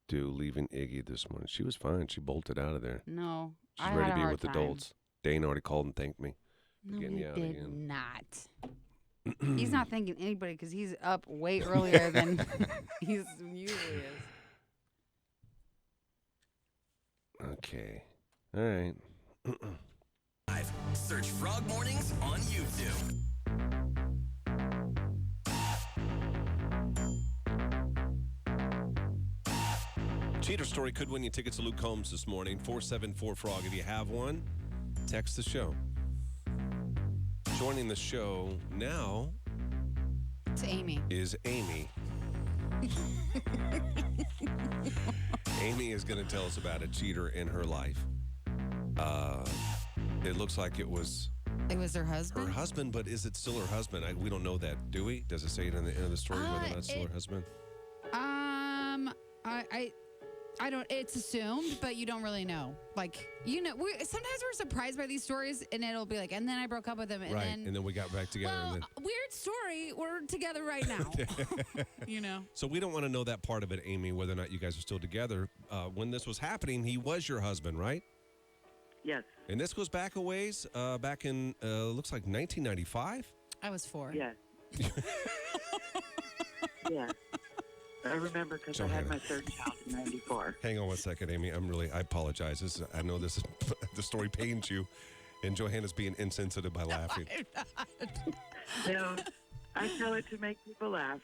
S1: do leaving Iggy this morning? She was fine. She bolted out of there.
S2: No.
S1: She's
S2: I
S1: ready
S2: had
S1: to
S2: a
S1: be
S2: hard
S1: with
S2: time.
S1: adults. Dane already called and thanked me.
S2: No,
S1: Getting
S2: he
S1: you out
S2: did
S1: again.
S2: not. He's not thanking anybody because he's up way earlier than he usually is.
S1: Okay. All right.
S6: Search Frog Mornings on YouTube.
S1: Cheater story could win you tickets to Luke Combs this morning. 474-FROG. If you have one, text the show. Joining the show now
S2: It's Amy.
S1: is Amy. Amy is going to tell us about a cheater in her life. It looks like it was
S2: It was her
S1: her
S2: husband?
S1: husband, but is it still her husband? We don't know that, do we? Does it say it in the end of the story whether or not it's still her husband?
S2: I don't. It's assumed, but you don't really know. Like, sometimes we're surprised by these stories, and it'll be like, and then I broke up with him, and
S1: Right,
S2: then,
S1: and then we got back together.
S2: well,
S1: and then...
S2: weird story. We're together right now.
S1: So we don't want to know that part of it, Amy, whether or not you guys are still together. When this was happening, he was your husband, right?
S7: Yes.
S1: And this goes back a ways, back in, looks like 1995?
S2: I was 4.
S7: Yes. Yes. I remember because I had my third child in 94.
S1: Hang on one second, Amy. I apologize. I know the story pains you, and Johanna's being insensitive by laughing.
S7: No, I tell it to make people laugh.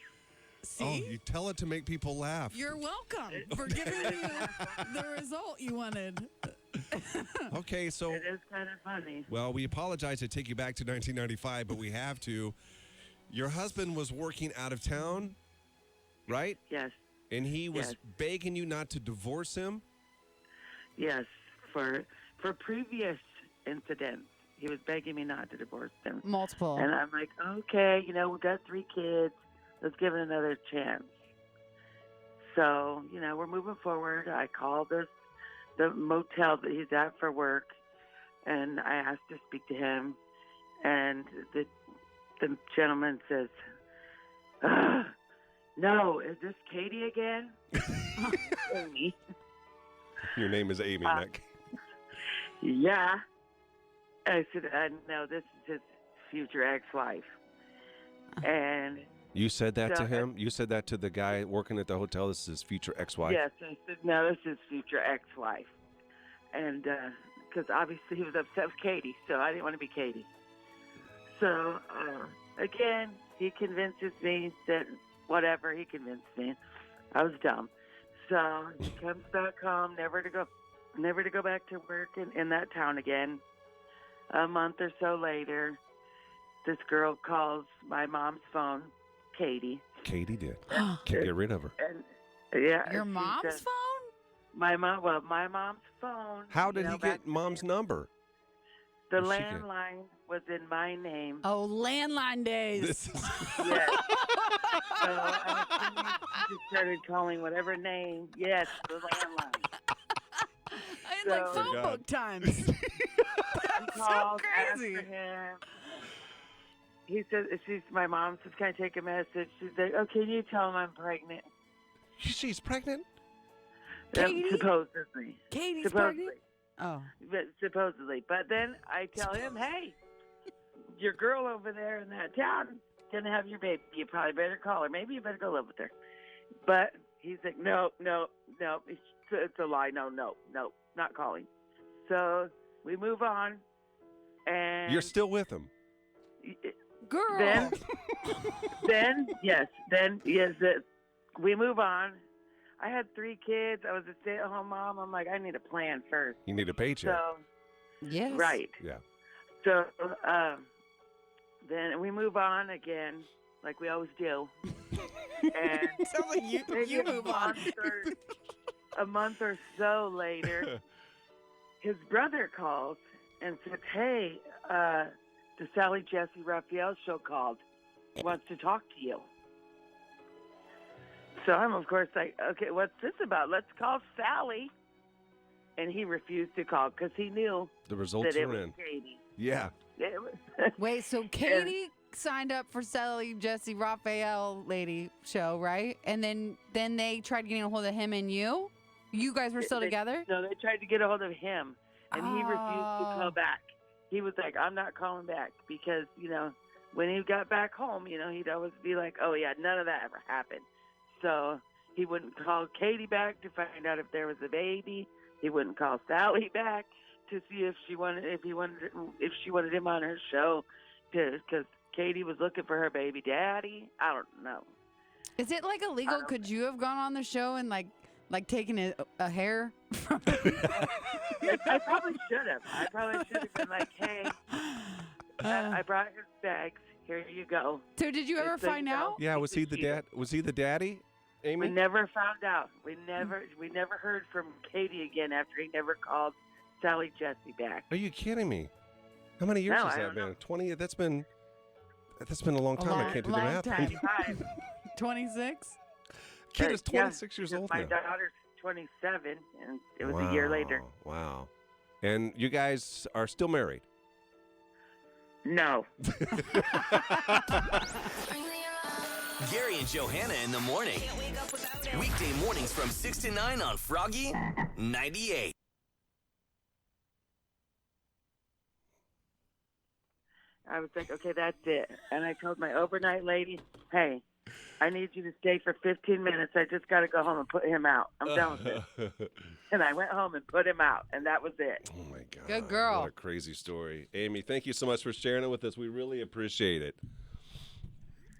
S2: See?
S1: Oh, you tell it to make people laugh.
S2: You're welcome for giving me the result you wanted.
S1: Okay, so...
S7: It is kind of funny.
S1: Well, we apologize to take you back to 1995, but we have to. Your husband was working out of town, right?
S7: Yes.
S1: And he was
S7: Yes.
S1: begging you not to divorce him?
S7: Yes. For previous incidents, he was begging me not to divorce him.
S2: Multiple.
S7: And I'm like, okay, we've got 3 kids. Let's give it another chance. So, we're moving forward. I called the motel that he's at for work, and I asked to speak to him. And the gentleman says, no, is this Katie again? Amy.
S1: Your name is Amy, not...
S7: Yeah. I said, no, this is his future ex-wife. And
S1: You said that
S7: So,
S1: to him? You said that to the guy working at the hotel? This is his future ex-wife?
S7: yes, I said, no, this is future ex-wife. And because obviously he was upset with Katie, so I didn't want to be Katie. So, again, he convinces me that whatever, he convinced me. I was dumb. So he comes back home, never to go back to work in that town again. A month or so later, this girl calls my mom's phone, Katie.
S1: Katie did. Can't get rid of her.
S7: And yeah,
S2: Your
S7: she
S2: mom's
S7: said-
S2: phone?
S7: My mom's phone.
S1: How did he
S7: back
S1: get mom's number?
S7: The
S1: Where'd she get-
S7: landline was in my name.
S2: Oh, landline days.
S1: This is...
S7: Yes. So I'm assuming she just started calling whatever name. Yes, the landline.
S2: I had like
S7: So-
S2: phone
S1: God.
S2: book times.
S7: She
S2: That's so
S7: called,
S2: crazy.
S7: asked for him. He said, my mom says, can I take a message? She's like, oh, can you tell him I'm pregnant?
S1: She's pregnant?
S2: Katie?
S7: Supposedly.
S2: Katie's
S7: Supposedly.
S2: pregnant? Oh.
S7: But supposedly. But then I tell him, hey, your girl over there in that town is going to have your baby. You probably better call her. Maybe you better go live with her. But he's like, no. It's a lie. No, not calling. So we move on. And
S1: You're still with him?
S2: Girl.
S7: Then we move on. I had 3 kids. I was a stay-at-home mom. I'm like, I need a plan first.
S1: You need a paycheck.
S7: So,
S2: Yes.
S7: right.
S1: Yeah.
S7: So then we move on again, like we always do. And
S2: Sounds like you
S7: maybe
S2: move on.
S7: a month or so later, his brother calls and says, hey, the Sally Jesse Raphael show called. Wants to talk to you. So I'm, of course, like, okay, what's this about? Let's call Sally. And he refused to call because he knew
S1: The results
S7: that it
S1: are
S7: was
S1: in.
S7: Katie.
S1: Yeah.
S7: It was
S2: Wait, so Katie signed up for Sally Jesse Raphael lady show, right? And then they tried getting a hold of him and you? You guys were still
S7: They-
S2: together?
S7: No, they tried to get a hold of him, and he refused to
S2: Oh.
S7: call back. He was like, I'm not calling back because, when he got back home, he'd always be like, oh, yeah, none of that ever happened. So he wouldn't call Katie back to find out if there was a baby. He wouldn't call Sally back to see if she wanted him on her show because Katie was looking for her baby daddy. I don't know.
S2: Is it like illegal? Could you have gone on the show and like taken a hair from
S7: I probably should have. I probably should have been like, hey, I brought your bags. Here you go.
S2: So did you ever
S7: So,
S2: find out?
S1: Yeah, was he the dad? Was he the daddy, Amy?
S7: We never found out. We never heard from Katie again after he never called Sally Jesse back.
S1: Are you kidding me? How many years
S7: No,
S1: has
S7: I
S1: that
S7: don't
S1: been?
S7: know.
S1: 20? That's been a long time. I can't do the
S2: long
S1: math.
S2: time. 26?
S1: Kid is
S7: Yeah,
S1: 26 years
S7: because
S1: old
S7: my
S1: now.
S7: daughter's 27, and it was a year later.
S1: Wow. And you guys are still married?
S7: No.
S6: Gary and Johanna in the morning. Weekday mornings from 6 to 9 on Froggy 98.
S7: I was like, okay, that's it. And I told my overnight lady, hey, I need you to stay for 15 minutes. I just got to go home and put him out. I'm done with it. And I went home and put him out, and that was it.
S1: Oh, my God.
S2: Good girl.
S1: What a crazy story. Amy, thank you so much for sharing it with us. We really appreciate it.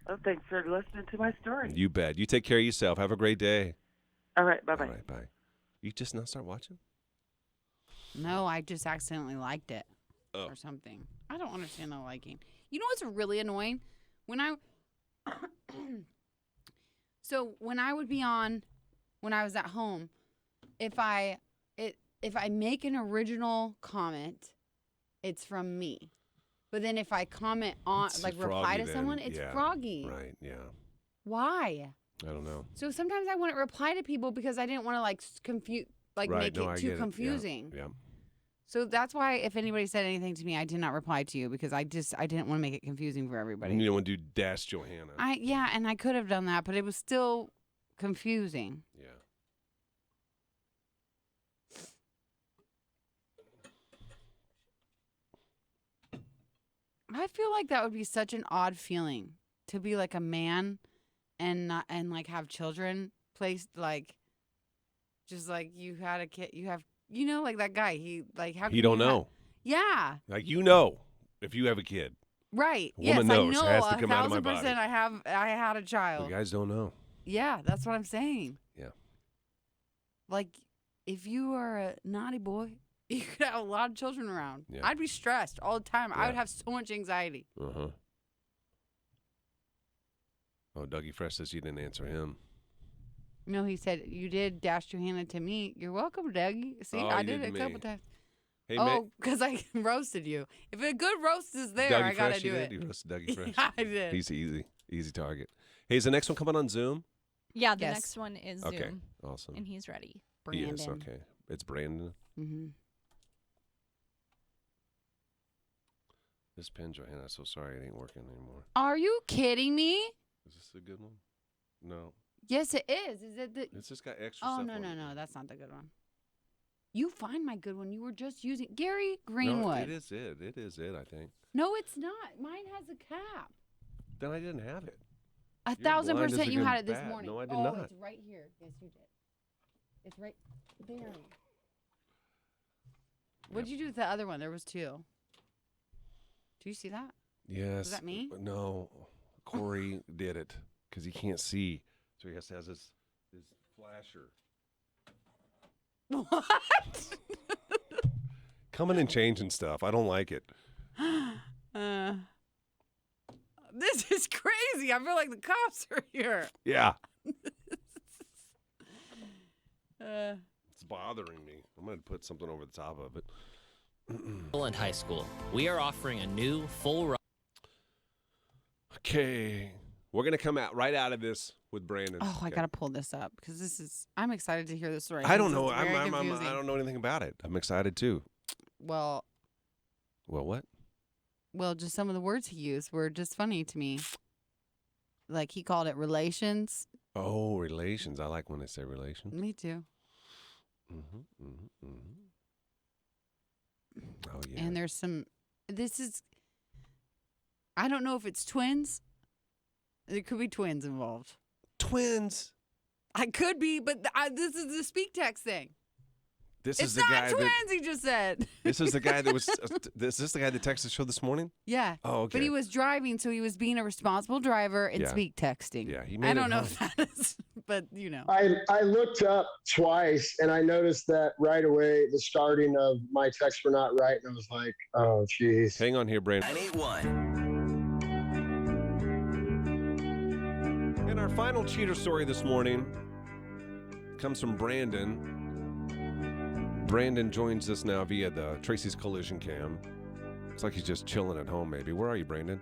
S7: Oh, thanks for listening to my story.
S1: You bet. You take care of yourself. Have a great day.
S7: All right, bye-bye.
S1: All right, bye. You just now start watching?
S2: No, I just accidentally liked it or something. I don't understand the liking. You know what's really annoying? When I when I would be on when I was at home, if I make an original comment, it's from me. But then if I comment on
S1: It's
S2: reply
S1: Froggy
S2: to
S1: then.
S2: someone, it's
S1: Yeah.
S2: Froggy.
S1: Right, yeah.
S2: Why?
S1: I don't know.
S2: So sometimes I wouldn't reply to people because I didn't want to confuse
S1: Right,
S2: make
S1: no, I
S2: it
S1: get
S2: too
S1: it. Yeah,
S2: confusing.
S1: Yeah.
S2: So that's why if anybody said anything to me, I did not reply to you because I didn't want to make it confusing for everybody.
S1: And you don't want to do Dash Johanna.
S2: And I could have done that, but it was still confusing.
S1: Yeah.
S2: I feel like that would be such an odd feeling to be like a man and not like have children placed just like you had a kid, you have like that guy. He like how
S1: He
S2: can
S1: don't
S2: you
S1: know.
S2: Yeah.
S1: Like if you have a kid.
S2: Right.
S1: A woman
S2: yes,
S1: knows.
S2: I know.
S1: Has to come out of my
S2: 1,000% I had a child.
S1: You guys don't know.
S2: Yeah, that's what I'm saying.
S1: Yeah.
S2: Like, if you are a naughty boy, you could have a lot of children around.
S1: Yeah.
S2: I'd be stressed all the time. I
S1: Yeah.
S2: would have so much anxiety.
S1: Uh-huh. Oh, Dougie Fresh says you didn't answer him.
S2: No, he said, you did dash Johanna to me. You're welcome, Dougie. See,
S1: Oh,
S2: I
S1: you
S2: did
S1: did
S2: it
S1: to
S2: a couple
S1: me.
S2: times.
S1: Hey,
S2: Oh, because I roasted you. If a good roast is there,
S1: Dougie
S2: I got to
S1: Fresh,
S2: do
S1: you
S2: it.
S1: did? You roasted Dougie Fresh?
S2: Yeah, I did.
S1: He's easy target. Hey, is the next one coming on Zoom?
S5: Yeah, the
S2: Yes.
S5: next one is Zoom.
S1: Okay, awesome.
S5: And he's ready.
S2: Brandon.
S1: Yes, okay. It's Brandon.
S2: Mm-hmm.
S1: This pen, Johanna, so sorry it ain't working anymore.
S2: Are you kidding me?
S1: Is this a good one? No.
S2: Yes, it is. Is it the...
S1: It's just got extra
S2: Oh,
S1: stuff
S2: no,
S1: on
S2: no,
S1: it.
S2: no. That's not the good one. You find my good one. You were just using Gary
S1: No,
S2: Greenwood.
S1: it is it. It is it, I think.
S2: No, it's not. Mine has a cap.
S1: Then I didn't have it.
S2: 1,000%
S1: blind as
S2: you
S1: a
S2: had it this
S1: bat.
S2: morning.
S1: No, I did
S2: oh,
S1: not.
S2: it's right here. Yes, you did. It's right there. What'd you do with the other one? There was two. Do you see that?
S1: Yes.
S2: Was that me?
S1: No. Corey did it because he can't see. So he has his flasher.
S2: What?
S1: Coming and changing stuff. I don't like it.
S2: This is crazy. I feel like the cops are here.
S1: Yeah.
S2: Uh,
S1: It's bothering me. I'm going to put something over the top of it.
S8: And high school. We are offering a new full
S1: Okay. We're going to come out right out of this with Brandon.
S2: oh, I
S1: Okay.
S2: got to pull this up because I'm excited to hear this story.
S1: I don't
S2: because
S1: know.
S2: it's very
S1: I
S2: confusing.
S1: don't know anything about it. I'm excited too.
S2: Well,
S1: Well, what?
S2: just some of the words he used were just funny to me. Like he called it relations.
S1: Oh, relations. I like when they say relations.
S2: Me too.
S1: Mm-hmm, mm-hmm, mm-hmm. Oh, yeah.
S2: And there's some. This is. I don't know if it's twins. There could be twins involved.
S1: Twins.
S2: I could be, but this is the speak text thing.
S1: This
S2: It's
S1: is the
S2: not
S1: guy
S2: twins.
S1: that.
S2: He just said.
S1: This is the guy that was. Is this the guy that texted the show this morning?
S2: Yeah.
S1: Oh, okay.
S2: But he was driving, so he was being a responsible driver and
S1: Yeah.
S2: speak texting.
S1: Yeah, he made
S2: I
S1: it
S2: don't know
S1: home.
S2: if that is, but you know.
S9: I looked up twice and I noticed that right away the starting of my texts were not right, and I was like, oh, geez.
S1: Hang on here, Brandon.
S6: 981.
S1: And our final cheater story this morning comes from Brandon. Brandon joins us now via the Tracy's Collision Cam. Looks like he's just chilling at home, maybe. Where are you, Brandon?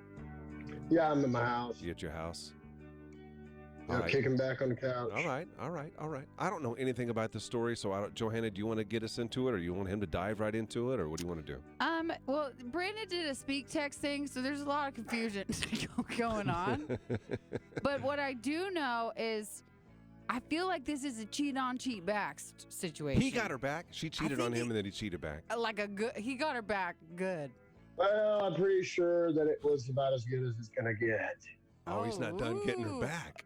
S9: Yeah, I'm in my house.
S1: You at your house?
S9: I'm kicking back on the couch.
S1: All right. I don't know anything about this story, so Johanna, do you want to get us into it, or you want him to dive right into it, or what do you want to do?
S2: Well, Brandon did a speak text thing, so there's a lot of confusion going on. But what I do know is I feel like this is a cheat on, cheat back situation.
S1: He got her back. She cheated on him, and then he cheated back.
S2: He got her back good.
S9: Well, I'm pretty sure that it was about as good as it's going to get.
S1: Oh, he's not done getting her back.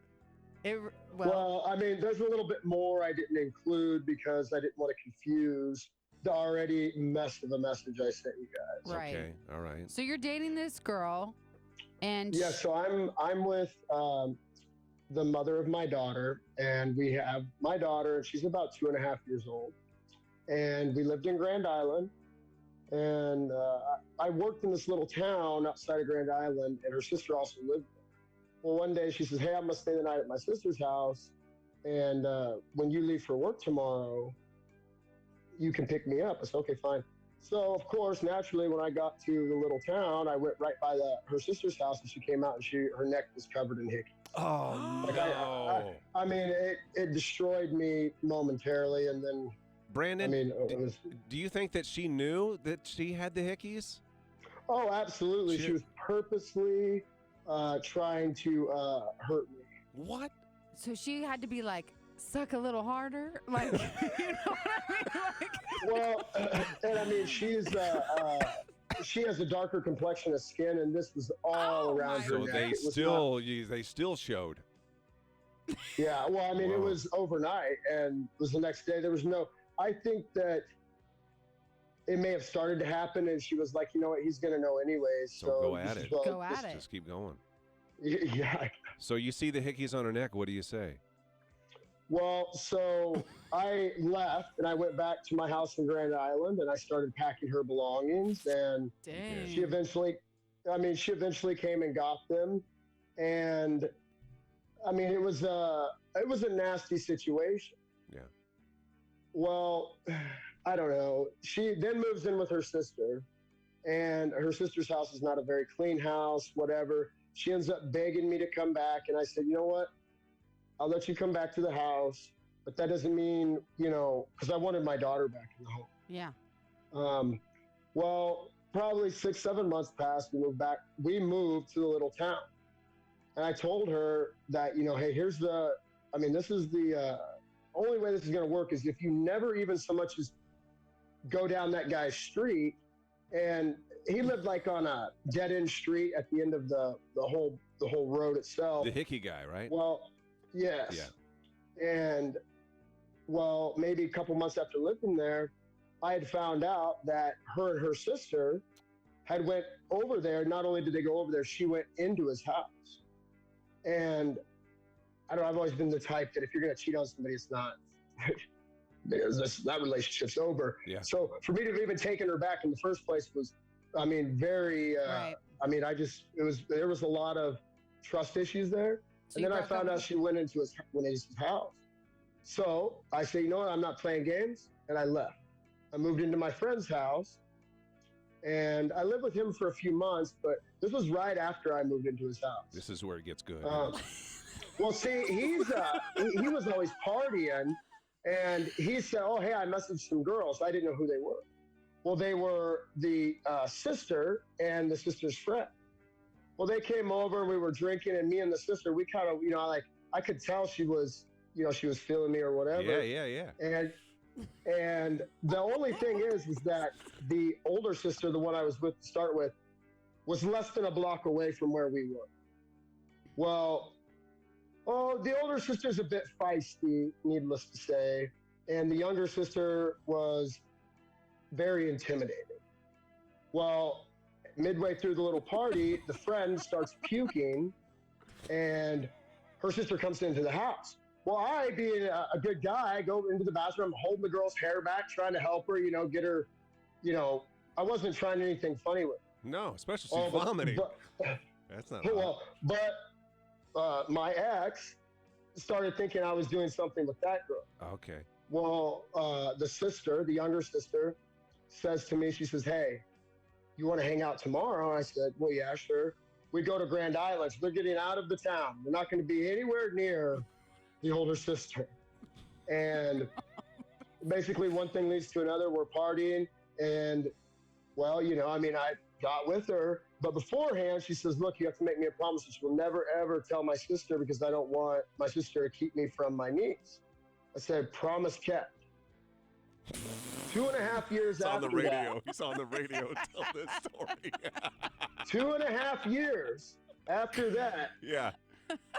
S9: Well, I mean, there's a little bit more I didn't include because I didn't want to confuse the already mess of a message I sent you guys.
S2: Right.
S1: Okay, all right.
S2: So you're dating this girl, and
S9: yeah. So I'm with the mother of my daughter, and we have my daughter, and she's about 2.5 years old, and we lived in Grand Island, and I worked in this little town outside of Grand Island, and her sister also lived there. Well, one day she says, "Hey, I'm gonna stay the night at my sister's house, and when you leave for work tomorrow, you can pick me up." I said, "Okay, fine." So, of course, naturally, when I got to the little town, I went right by her sister's house, and she came out, and her neck was covered in hickeys.
S1: Oh,
S9: Like
S1: no.
S9: I mean, it destroyed me momentarily, and then
S1: Brandon,
S9: I mean,
S1: do you think that she knew that she had the hickeys?
S9: Oh, absolutely. She was purposely trying to hurt me.
S1: What?
S2: So she had to be like, suck a little harder? Like, you know what I mean? Like,
S9: well, and I mean, she has a darker complexion of skin, and this was all around her
S1: So
S9: neck.
S1: they still showed.
S9: Yeah, well, I mean,
S1: Whoa.
S9: it was overnight, and it was the next day. There was no. I think that it may have started to happen, and she was like, you know what, he's going to know anyways.
S1: So go at it.
S2: Go at it.
S1: Just keep going.
S9: Yeah.
S1: So you see the hickeys on her neck. What do you say?
S9: Well, so I left, and I went back to my house in Grand Island, and I started packing her belongings, and
S2: dang.
S9: she eventually came and got them, and I mean, it was a nasty situation.
S1: Yeah.
S9: Well, I don't know. She then moves in with her sister, and her sister's house is not a very clean house, whatever. She ends up begging me to come back, and I said, you know what? I'll let you come back to the house, but that doesn't mean, because I wanted my daughter back in the home.
S2: Yeah.
S9: Well, probably 6-7 months passed. We moved to the little town. And I told her that, hey, this is the only way this is going to work is if you never even so much as go down that guy's street. And he lived like on a dead end street at the end of the whole road itself.
S1: The hickey guy, right?
S9: Well, yes.
S1: Yeah.
S9: And maybe a couple months after living there, I had found out that her and her sister had went over there. Not only did they go over there, she went into his house. And I don't know, I've always been the type that if you're going to cheat on somebody, it's not, that relationship's over.
S1: Yeah.
S9: So for me to have even taken her back in the first place was, very,
S2: Right.
S9: there was a lot of trust issues there.
S2: So
S9: And then I found out she went into his house. So I said, you know what, I'm not playing games. And I left. I moved into my friend's house. And I lived with him for a few months, but this was right after I moved into his house.
S1: This is where it gets good.
S9: Well, see, he was always partying, and he said, oh, hey, I messaged some girls. I didn't know who they were. Well, they were the sister and the sister's friend. Well, they came over, we were drinking, and me and the sister, we kind of, I could tell she was feeling me or whatever.
S1: Yeah.
S9: And the only thing is that the older sister, the one I was with to start with, was less than a block away from where we were. Well, the older sister's a bit feisty, needless to say, and the younger sister was very intimidating. Well, midway through the little party, the friend starts puking, and her sister comes into the house. Well, I, being a good guy, go into the bathroom, holding the girl's hair back, trying to help her, get her, I wasn't trying anything funny with her.
S1: No, especially she's vomiting. That's not
S9: well, but my ex started thinking I was doing something with that girl.
S1: Okay.
S9: Well, the younger sister, says to me, she says, hey, you want to hang out tomorrow? I said, well, yeah, sure. We go to Grand Island. So they're getting out of the town. They're not going to be anywhere near the older sister. And basically one thing leads to another. We're partying. And, well, I got with her. But beforehand, she says, look, you have to make me a promise that you will never, ever tell my sister because I don't want my sister to keep me from my niece. I said, promise kept. 2.5 years
S1: He's on
S9: after
S1: the radio.
S9: that.
S1: He's on the radio. Tell this story.
S9: 2.5 years after that,
S1: Yeah.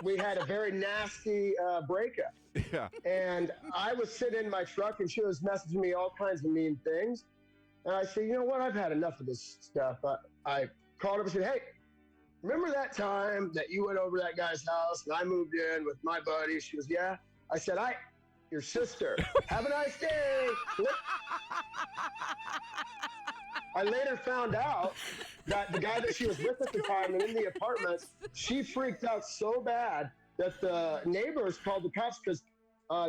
S9: we had a very nasty breakup.
S1: Yeah.
S9: And I was sitting in my truck and she was messaging me all kinds of mean things. And I said, you know what? I've had enough of this stuff. I called her and said, hey, remember that time that you went over to that guy's house and I moved in with my buddy? She goes, yeah. I said, your sister. Have a nice day. I later found out that the guy that she was with at the time and in the apartment, she freaked out so bad that the neighbors called the cops because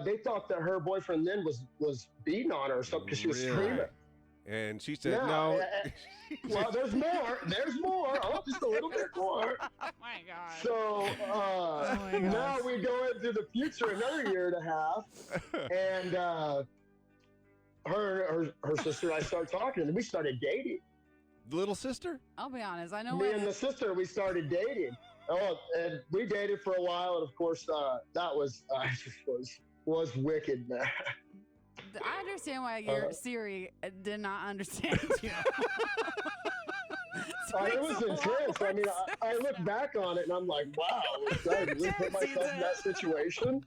S9: they thought that her boyfriend then was beating on her or something because she was
S1: Really?
S9: screaming.
S1: And she said,
S9: Yeah,
S1: no.
S9: well, there's more. There's more. Oh, just a little bit more.
S2: Oh my God.
S9: So
S2: my
S9: now
S2: gosh.
S9: we go into the future another year and a half, and her sister and I started talking, and we started dating.
S1: Little sister?
S2: I'll be honest. I know
S9: Me and the sister, we started dating. Oh, and we dated for a while, and of course, that was was wicked, man.
S2: I understand why your Siri did not understand you.
S9: It was intense. I mean, I look back on it and I'm like, wow, did I really put myself in that situation?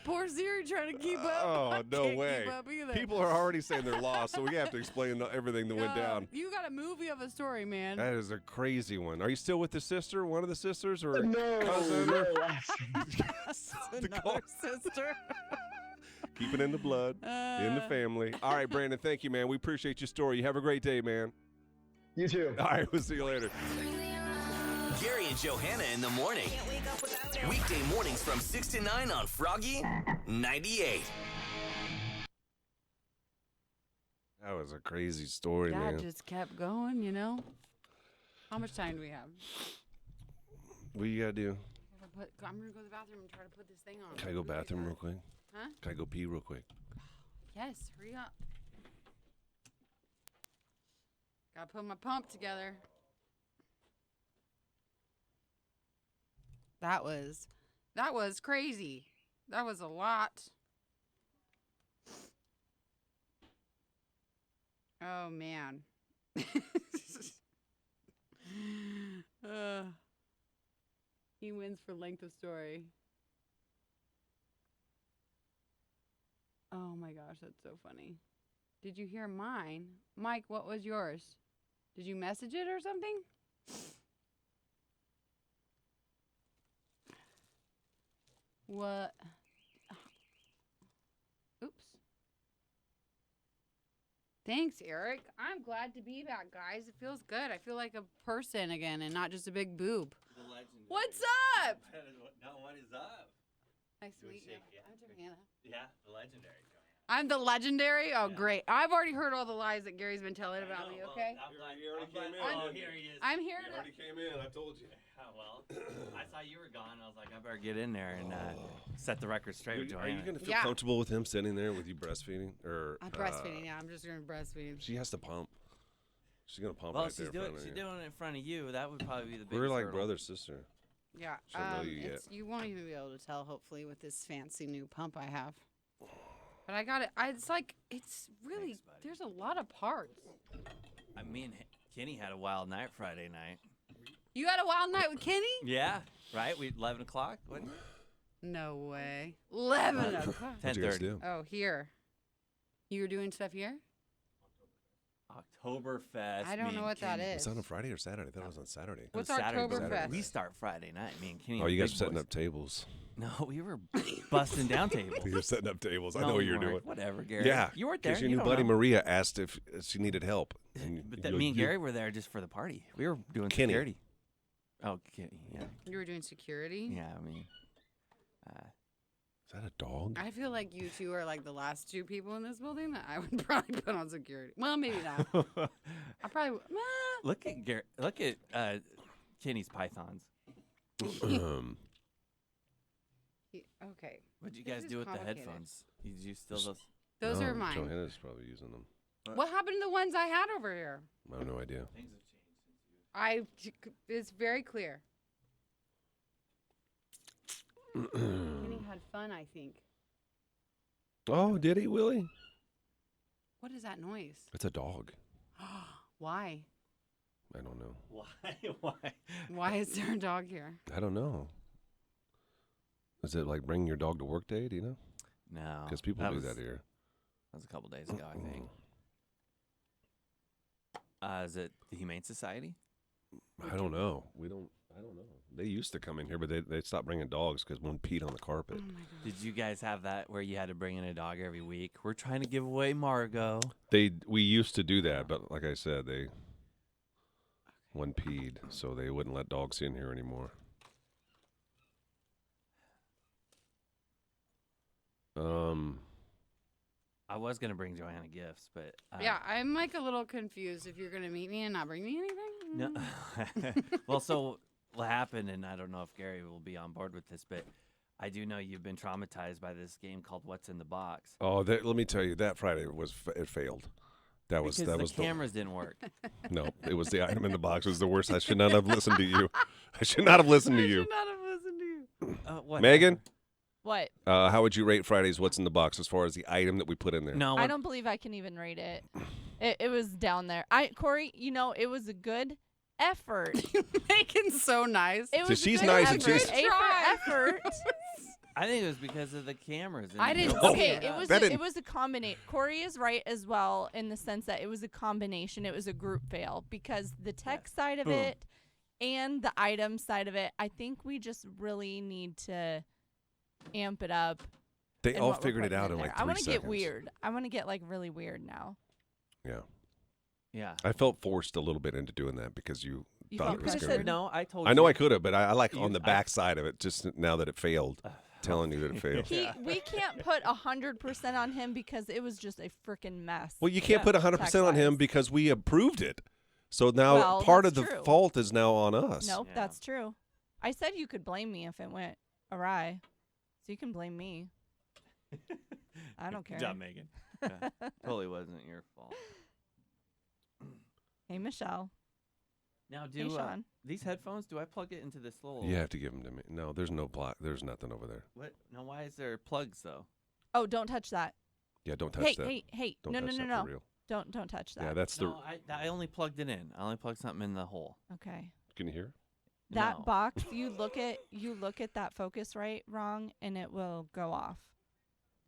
S2: Poor Siri trying to keep up.
S1: Oh,
S2: I
S1: no
S2: can't
S1: way.
S2: Keep up either.
S1: People are already saying they're lost, so we have to explain everything that went down.
S2: You got a movie of a story, man.
S1: That is a crazy one. Are you still with the sister, one of the sisters, or
S9: No,
S1: cousin?
S9: no.
S2: Another sister.
S1: Keep it in the blood, in the family. All right, Brandon, thank you, man. We appreciate your story. You have a great day, man.
S9: You too.
S1: All right, we'll see you later.
S6: Gary and Johanna in the morning. Weekday mornings from 6 to 9 on Froggy 98.
S1: That was a crazy story,
S2: That
S1: man.
S2: just kept going, you know. How much time do we have?
S1: What you gotta do?
S2: I'm gonna go to the bathroom and try to put this thing on.
S1: Can I go bathroom real quick?
S2: Huh?
S1: Can I go pee real quick?
S2: Yes, hurry up. Gotta put my pump together. That was crazy. That was a lot. Oh man. He wins for length of story. Oh my gosh, that's so funny. Did you hear mine? Mike, what was yours? Did you message it or something? What? Oops. Thanks, Eric. I'm glad to be back, guys. It feels good. I feel like a person again and not just a big boob.
S10: The legendary.
S2: What's up?
S10: No, what is up?
S2: Nice to meet you.
S10: shake, yeah.
S2: I'm Johanna.
S10: Yeah, the legendary.
S2: I'm the legendary? Oh,
S10: Yeah.
S2: great. I've already heard all the lies that Gary's been telling about me, okay?
S1: You already came in.
S10: Oh, here he is.
S2: I'm here
S1: You
S2: to...
S1: already came in. I told you.
S10: Well, I saw you were gone. I was like, I better get in there and set the record straight with
S1: Are
S10: Joanna.
S1: you gonna feel
S2: Yeah.
S1: comfortable with him sitting there with you breastfeeding, or
S2: I'm breastfeeding, yeah. I'm just going to breastfeed.
S1: She has to pump. She's gonna pump
S10: Well,
S1: right
S10: she's
S1: there.
S10: doing
S1: in front of
S10: she's
S1: you.
S10: doing it in front of you. That would probably be the biggest
S1: We're like
S10: hurdle.
S1: brother sister.
S2: Yeah.
S1: She don't know you yet.
S2: You won't even be able to tell, hopefully, with this fancy new pump I have. But I got it. It's like, it's really,
S10: Thanks, buddy.
S2: there's a lot of parts.
S10: I mean, Kenny had a wild night Friday night.
S2: You had a wild night with Kenny?
S10: Yeah, right? 11 o'clock, wasn't it?
S2: No way. 11 o'clock.
S1: What'd you guys
S10: 10:30.
S1: do?
S2: Oh, here. You were doing stuff here?
S10: Oktoberfest.
S2: I don't
S10: me
S2: know
S10: and
S2: what that
S10: Kenny-
S2: is.
S1: Was that on Friday or Saturday? I thought it was on Saturday.
S10: It was
S2: What's
S10: Saturday, but
S2: Oktoberfest?
S10: We start Friday night. Me and Kenny.
S1: Oh,
S10: and
S1: you
S10: the
S1: guys
S10: big
S1: were setting
S10: boys.
S1: up tables.
S10: No, we were busting down tables.
S1: You were setting up tables. I
S10: No,
S1: know what
S10: we
S1: you're doing.
S10: weren't. Whatever, Gary.
S1: Yeah,
S10: You weren't there.
S1: Because your
S10: You
S1: new
S10: don't
S1: buddy
S10: know.
S1: Maria asked if she needed help. And
S10: But
S1: you-
S10: me and
S1: you-
S10: Gary were there just for the party. We were doing
S1: Kenny.
S10: security. Oh, Kenny. Yeah.
S2: You were doing security?
S10: Yeah, I mean,
S1: Is that a dog?
S2: I feel like you two are like the last two people in this building that I would probably put on security. Well, maybe not. I probably
S10: Look at Look at Kenny's pythons.
S2: Okay.
S10: What'd you
S2: This
S10: guys
S2: is
S10: do with the
S2: complicated.
S10: headphones? Did you steal those?
S2: Those are mine.
S1: Johanna's probably using them.
S2: What happened to the ones I had over here?
S1: I have no idea.
S10: Things have changed since you.
S2: It's very clear. Kenny had fun, I think.
S1: Oh, did he, Willie?
S2: What is that noise?
S1: It's a dog.
S2: Why?
S1: I don't know.
S10: Why?
S2: Why is there a dog here?
S1: I don't know. Is it like bringing your dog to work day? Do you know?
S10: No.
S1: Because people do that here.
S10: That was a couple days ago, I think. Is it the Humane Society?
S1: I don't know. I don't know. They used to come in here, but they stopped bringing dogs because one peed on the carpet.
S2: Oh my God.
S10: Did you guys have that where you had to bring in a dog every week? We're trying to give away Margot.
S1: We used to do that, but like I said, one peed, so they wouldn't let dogs in here anymore.
S10: I was gonna bring Johanna gifts, but
S2: Yeah, I'm like a little confused if you're gonna meet me and not bring me anything.
S10: no. Well, so what happened, and I don't know if Gary will be on board with this, but I do know you've been traumatized by this game called What's in the Box.
S1: Oh, let me tell you, that Friday it failed.
S10: Because the cameras didn't work.
S1: No, it was the item in the box was the worst. I should not have listened to you. I should not have listened to you.
S2: I should not have listened to you.
S10: What?
S1: Megan,
S5: What?
S1: how would you rate Friday's What's in the Box as far as the item that we put in there?
S10: No,
S5: I don't believe I can even rate it. It was down there. Corey, it was a good effort.
S2: Megan's so nice.
S5: It was
S1: she's
S5: a good
S1: nice
S5: effort.
S1: and she's-
S5: effort.
S10: I think it was because of the cameras.
S2: I didn't
S1: No.
S2: see
S5: Okay,
S2: it.
S5: it was a combination. Corey is right as well in the sense that it was a combination. It was a group fail because the tech side of
S10: Boom.
S5: it and the item side of it, I think we just really need to amp it up.
S1: They
S5: in
S1: all
S5: what we're
S1: figured it
S5: putting
S1: out in
S5: there.
S1: like 3
S5: I want to
S1: seconds.
S5: get weird. I want to get like really weird now.
S1: Yeah.
S10: Yeah.
S1: I felt forced a little bit into doing that because you
S5: You
S1: thought
S5: felt
S1: it was
S10: I
S1: going
S10: said
S1: to.
S10: no. I told
S1: I
S10: you.
S1: know I could have, but I like on the
S10: I-
S1: back side of it, just now that it failed, telling you that it failed.
S5: We can't put 100% on him because it was just a freaking mess.
S1: Well, you can't put 100% on him
S5: Tech-wise.
S1: because we approved it. So now
S5: Well,
S1: part of
S5: that's
S1: the
S5: true.
S1: fault is now on us.
S5: Nope,
S10: Yeah.
S5: that's true. I said you could blame me if it went awry, so you can blame me. I don't care.
S10: Good job, Megan. Yeah. Totally wasn't your fault.
S5: Hey, Michelle.
S10: Now,
S5: Hey, Sean.
S10: these headphones? Do I plug it into this little?
S1: You have to give them to me. No, there's no block. There's nothing over there.
S10: What? No. Why is there plugs though?
S5: Oh, don't touch that.
S1: Yeah, don't touch
S5: Hey,
S1: that.
S5: hey.
S1: Don't
S5: No,
S1: touch that
S5: no.
S1: for real.
S5: Don't touch that.
S1: Yeah, that's
S10: No, I only plugged it in. I only plugged something in the hole.
S5: Okay.
S1: Can you hear?
S5: That
S10: No.
S5: box, you look at that focus right wrong, and it will go off.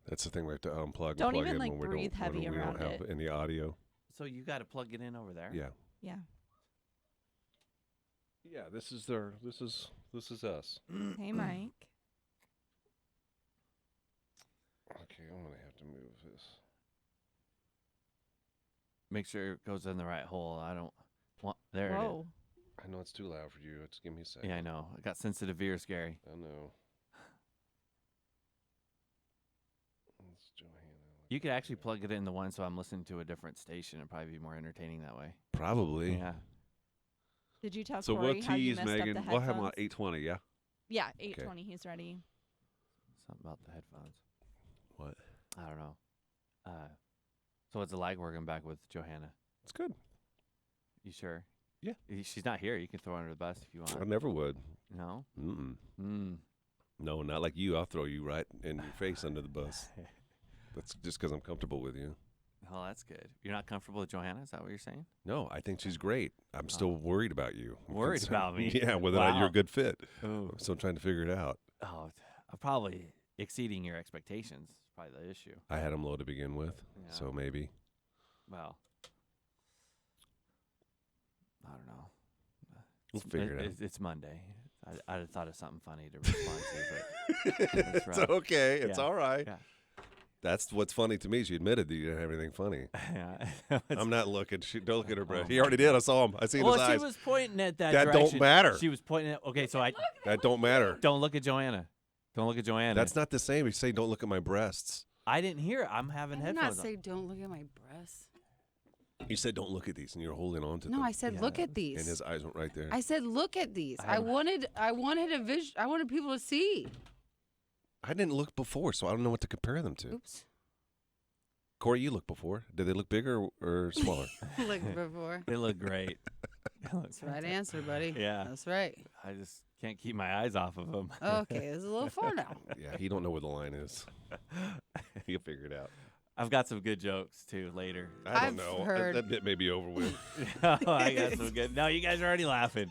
S1: That's the thing we have to unplug
S5: Don't
S1: and plug
S5: even,
S1: in
S5: like,
S1: when we
S5: breathe
S1: don't,
S5: heavy
S1: when we
S5: around
S1: don't have
S5: it.
S1: any audio.
S10: So you got to plug it in over there.
S1: Yeah.
S5: Yeah.
S1: Yeah, this is us.
S5: Hey, Mike.
S1: Okay, I'm gonna have to move this.
S10: Make sure it goes in the right hole. I don't want there.
S5: Whoa.
S1: I know it's too loud for you. Just give me a
S10: It is.
S1: second.
S10: Yeah, I know. I got sensitive ears, Gary.
S1: I know. It's Johanna.
S10: You could actually plug it in the one so I'm listening to a different station. It'd probably be more entertaining that way.
S1: Probably.
S10: Yeah.
S5: Did you tell
S11: So
S5: Corey
S11: what
S5: how you
S11: tease,
S5: messed
S11: Megan?
S5: up the
S11: We'll have
S5: headphones?
S11: them on 820, yeah?
S5: Yeah, 820. He's ready.
S10: Something about the headphones.
S1: What?
S10: I don't know. So what's the lag working back with Johanna?
S1: It's good.
S10: You sure?
S1: Yeah.
S10: She's not here. You can throw her under the bus if you want.
S1: I never would.
S10: No?
S1: Mm-mm.
S10: Mm.
S1: No, not like you. I'll throw you right in your face under the bus. That's just because I'm comfortable with you.
S10: Oh, that's good. You're not comfortable with Johanna? Is that what you're saying?
S1: No, I think she's great. I'm still worried about you. I'm
S10: Worried
S1: concerned-
S10: about me?
S1: Yeah, whether or not you're a
S10: Wow.
S1: good fit.
S10: Ooh.
S1: I'm still trying to figure it out.
S10: Oh, I'm probably exceeding your expectations. Is probably the issue.
S1: I had him low to begin with,
S10: Yeah.
S1: so maybe.
S10: Well, I don't know.
S1: We'll figure it out.
S10: It's Monday. I'd have thought of something funny to respond to, but that's
S1: It's
S10: rough.
S1: okay. It's
S10: Yeah.
S1: all right.
S10: Yeah.
S1: That's what's funny to me. She admitted that you didn't have anything funny.
S10: Yeah.
S1: I'm not looking. Don't look at her, Brett.
S10: Oh
S1: He already did. I saw him. I seen
S10: Well,
S1: his
S10: she
S1: eyes.
S10: was pointing at that
S1: That don't
S10: direction.
S1: matter.
S10: She was pointing at. Okay, so I
S1: That don't matter.
S10: don't look at Joanna. Don't look at Joanna.
S1: That's not the same. You say, don't look at my breasts.
S10: I didn't hear it. I'm having
S2: I did
S10: headphones
S2: not say don't look at my breasts.
S1: You said, don't look at these, and you're holding on to them.
S2: No, I said look at these.
S1: And his eyes went right there.
S2: I said look at these. I wanted a vision. I wanted people to see.
S1: I didn't look before, so I don't know what to compare them to.
S2: Oops.
S1: Corey, you looked before. Did they look bigger or smaller?
S2: Looked before.
S10: They look great.
S2: That's the right answer, buddy.
S10: Yeah.
S2: That's right.
S10: I just can't keep my eyes off of them.
S2: Okay, this is a little far now.
S1: Yeah, he don't know where the line is. He'll figure it out.
S10: I've got some good jokes, too, later.
S1: I
S2: I've
S1: don't know.
S2: heard-
S1: That bit may be over with.
S10: Oh, I got some good. No, you guys are already laughing.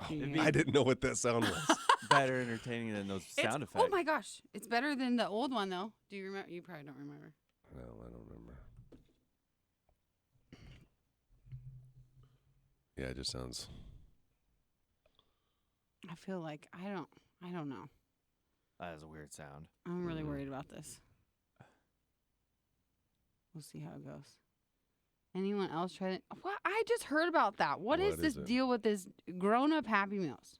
S1: I didn't know what that sound was.
S10: Better entertaining than those sound effects.
S2: Oh my gosh, it's better than the old one though. Do you remember? You probably don't remember.
S1: No, I don't remember. Yeah, it just sounds.
S2: I feel like I don't know.
S10: That is a weird sound.
S2: I'm really worried about this. We'll see how it goes. Anyone else try to? What? I just heard about that. What is this
S1: it?
S2: deal with this grown-up Happy Meals?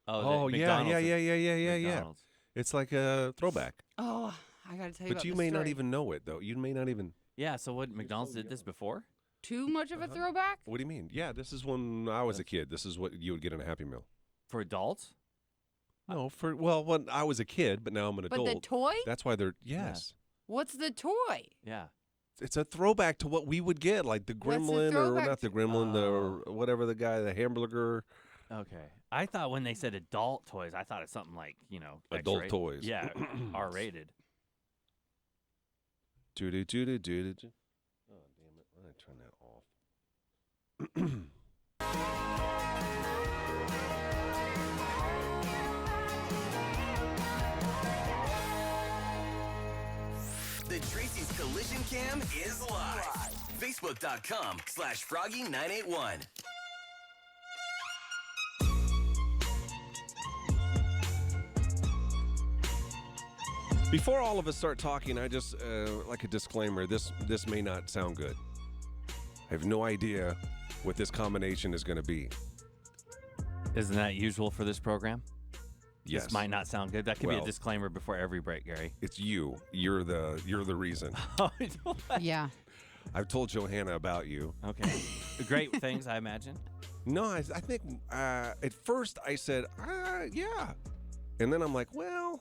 S1: Oh,
S10: the
S1: yeah.
S10: McDonald's.
S1: It's like a throwback.
S2: Oh, I gotta tell you.
S1: But
S2: about
S1: you
S2: this
S1: may not
S2: story.
S1: even know it, though. You may not even.
S10: Yeah, so what, McDonald's did this before?
S2: Too much of a throwback?
S1: What do you mean? Yeah, this is when I was a kid. This is what you would get in a Happy Meal.
S10: For adults?
S1: No, when I was a kid, but now I'm an
S2: But
S1: adult.
S2: the toy?
S1: That's why they're yes.
S2: What's the toy?
S10: Yeah.
S1: It's a throwback to what we would get, like the
S2: What's the
S1: Gremlin, or
S2: throwback
S1: not the Gremlin, or whatever the guy, the hamburger.
S10: Okay. I thought when they said adult toys, I thought it's something like,
S1: Adult
S10: X-rated.
S1: toys.
S10: Yeah, R-rated.
S1: Oh, damn it. I'm going to turn that off.
S6: The Tracy's Collision Cam is live. Facebook.com/Froggy981.
S1: Before all of us start talking, I just, like a disclaimer, this may not sound good. I have no idea what this combination is going to be.
S10: Isn't that usual for this program?
S1: Yes.
S10: This might not sound good. That could be a
S1: Well-
S10: disclaimer before every break, Gary.
S1: It's you. You're the reason.
S2: Yeah.
S1: I've told Johanna about you.
S10: Okay. Great things, I imagine.
S1: No, I think at first I said, yeah. And then I'm like, well,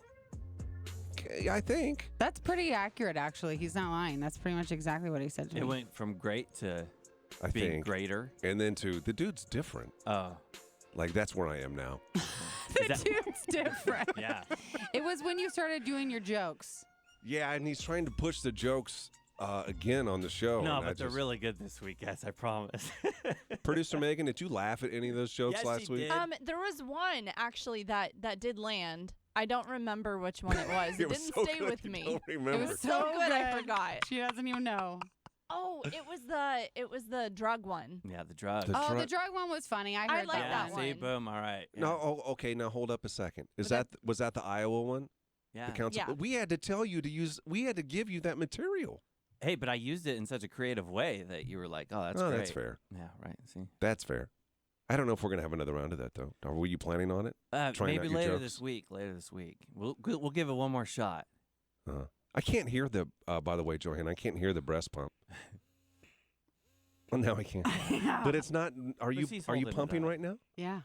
S1: okay, I think.
S2: That's pretty accurate, actually. He's not lying. That's pretty much exactly what he said to me.
S10: It went from great to
S1: I
S10: being
S1: think.
S10: greater.
S1: And then to the dude's different.
S10: Oh.
S1: Like, that's where I am now.
S2: The dude's different.
S10: Yeah.
S2: It was when you started doing your jokes.
S1: Yeah, and he's trying to push the jokes again on the show.
S10: No,
S1: and
S10: but they're really good this week, guys. I promise.
S1: Producer Megan, did you laugh at any of those jokes
S10: Yes,
S1: last
S10: she
S1: week?
S10: did.
S5: There was one actually that did land. I don't remember which one it was.
S1: It was
S5: didn't
S1: so
S5: stay
S1: good,
S5: with
S1: you
S5: me.
S1: don't remember.
S5: It was so good, I forgot.
S2: She doesn't even know.
S5: Oh, it was the drug one.
S10: Yeah, the drug.
S1: The
S2: Oh,
S1: drug-
S2: the drug one was funny. I heard
S5: like
S2: that
S5: that
S2: one.
S10: See,
S5: one.
S10: boom. All right. Yeah.
S1: No, okay, now hold up a second. Was
S2: But
S1: that the Iowa one?
S10: Yeah.
S1: The council.
S5: Yeah.
S1: We had to tell you to use. We had to give you that material.
S10: Hey, but I used it in such a creative way that you were like, "Oh, that's great."
S1: That's fair.
S10: Yeah. Right. See.
S1: That's fair. I don't know if we're gonna have another round of that though. Were you planning on it? Trying
S10: Maybe
S1: out your
S10: later
S1: jokes?
S10: this week. Later this week, we'll give it one more shot.
S1: I can't hear the. By the way, Johanna, I can't hear the breast pump. Well, now I can't. But it's not. Are you
S10: she's
S1: are you
S10: holding it
S1: pumping
S10: up.
S1: right now?
S2: Yeah.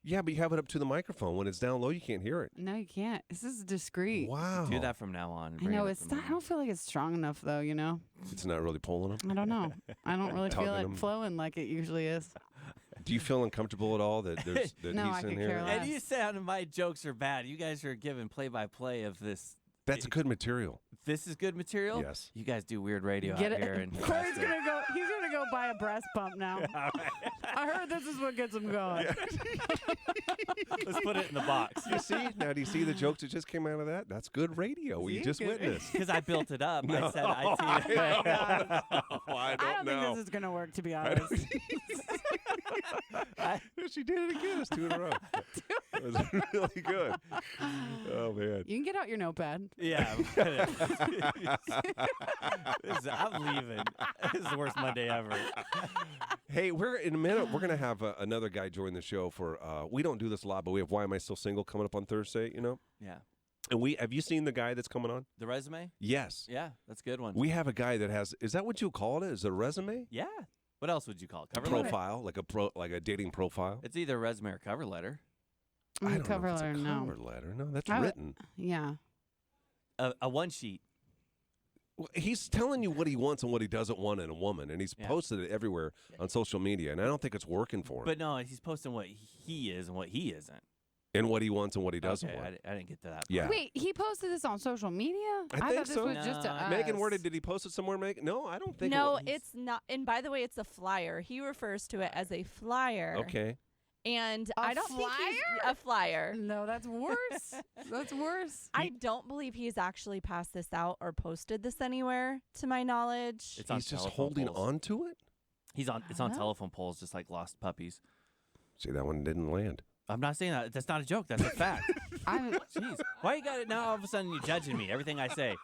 S1: Yeah, but you have it up to the microphone. When it's down low, you can't hear it.
S2: No, you can't. This is discreet.
S1: Wow.
S10: Do that from now on.
S2: I know it's not. I don't feel like it's strong enough, though. You know.
S1: It's not really pulling them.
S2: I don't know. I don't really feel
S1: Tugging
S2: it
S1: 'em.
S2: flowing like it usually is.
S1: Do you feel uncomfortable at all that there's that
S2: No,
S1: he's
S2: I
S1: in
S2: could
S1: here?
S2: care less.
S10: And you sound my jokes are bad. You guys are giving play-by-play of this.
S1: That's good material.
S10: This is good material.
S1: Yes.
S10: You guys do weird radio
S2: Get
S10: out
S2: it?
S10: here. And
S2: Corey's gonna go. He's gonna go buy a breast pump now. I heard this is what gets him going.
S10: Let's put it in the box.
S1: You see? Now, do you see the jokes that just came out of that? That's good radio. We
S2: See?
S1: just
S2: Good
S1: witnessed.
S10: Because I built it up.
S1: No,
S10: I said I'd see it.
S1: I
S2: I don't think this is gonna work, to be honest.
S1: She did it again. It's 2 in a row. It was really good. Oh, man.
S2: You can get out your notepad.
S10: Yeah. I'm leaving. This is the worst Monday ever.
S1: Hey, we're in a minute. We're going to have another guy join the show for, we don't do this a lot, but we have Why Am I Still Single coming up on Thursday, you know?
S10: Yeah.
S1: And have you seen the guy that's coming on?
S10: The resume?
S1: Yes.
S10: Yeah, that's a good one.
S1: We have a guy that has, is that what you call it? Is it a resume?
S10: Yeah. What else would you call it?
S1: A
S10: Cover letter?
S1: profile, like a dating profile?
S10: It's either a resume or cover letter.
S1: I don't
S2: cover
S1: know if it's
S2: letter,
S1: a
S2: no.
S1: cover letter. No, that's
S2: I would-
S1: written.
S2: Yeah.
S10: A one sheet.
S1: Well, he's telling you what he wants and what he doesn't want in a woman, and he's posted it everywhere on social media, and I don't think it's working for him.
S10: But no, he's posting what he is and what he isn't.
S1: And what he wants and what he doesn't
S10: Okay,
S1: want.
S10: I didn't get to that part.
S1: Yeah.
S2: Wait, he posted this on social media?
S1: I
S2: thought
S1: think
S2: this
S1: so.
S2: was just to
S10: No,
S2: us.
S1: Megan, did he post it somewhere, Megan? No, I don't think
S5: No,
S1: it was.
S5: it's not. And by the way, it's a flyer. He refers to it as a flyer.
S1: Okay.
S5: And
S2: A
S5: I don't think he's
S2: flyer?
S5: a flyer.
S2: No, that's worse. That's worse.
S5: I don't believe he's actually passed this out or posted this anywhere, to my knowledge.
S10: It's on
S1: He's just
S10: telephone
S1: holding
S10: poles.
S1: on to it?
S10: It's on
S2: Huh?
S10: telephone poles, just like lost puppies.
S1: See, that one didn't land.
S10: I'm not saying that. That's not a joke. That's a fact.
S2: I'm,
S10: Jeez, why you got it now? All of a sudden, you're judging me. Everything I say,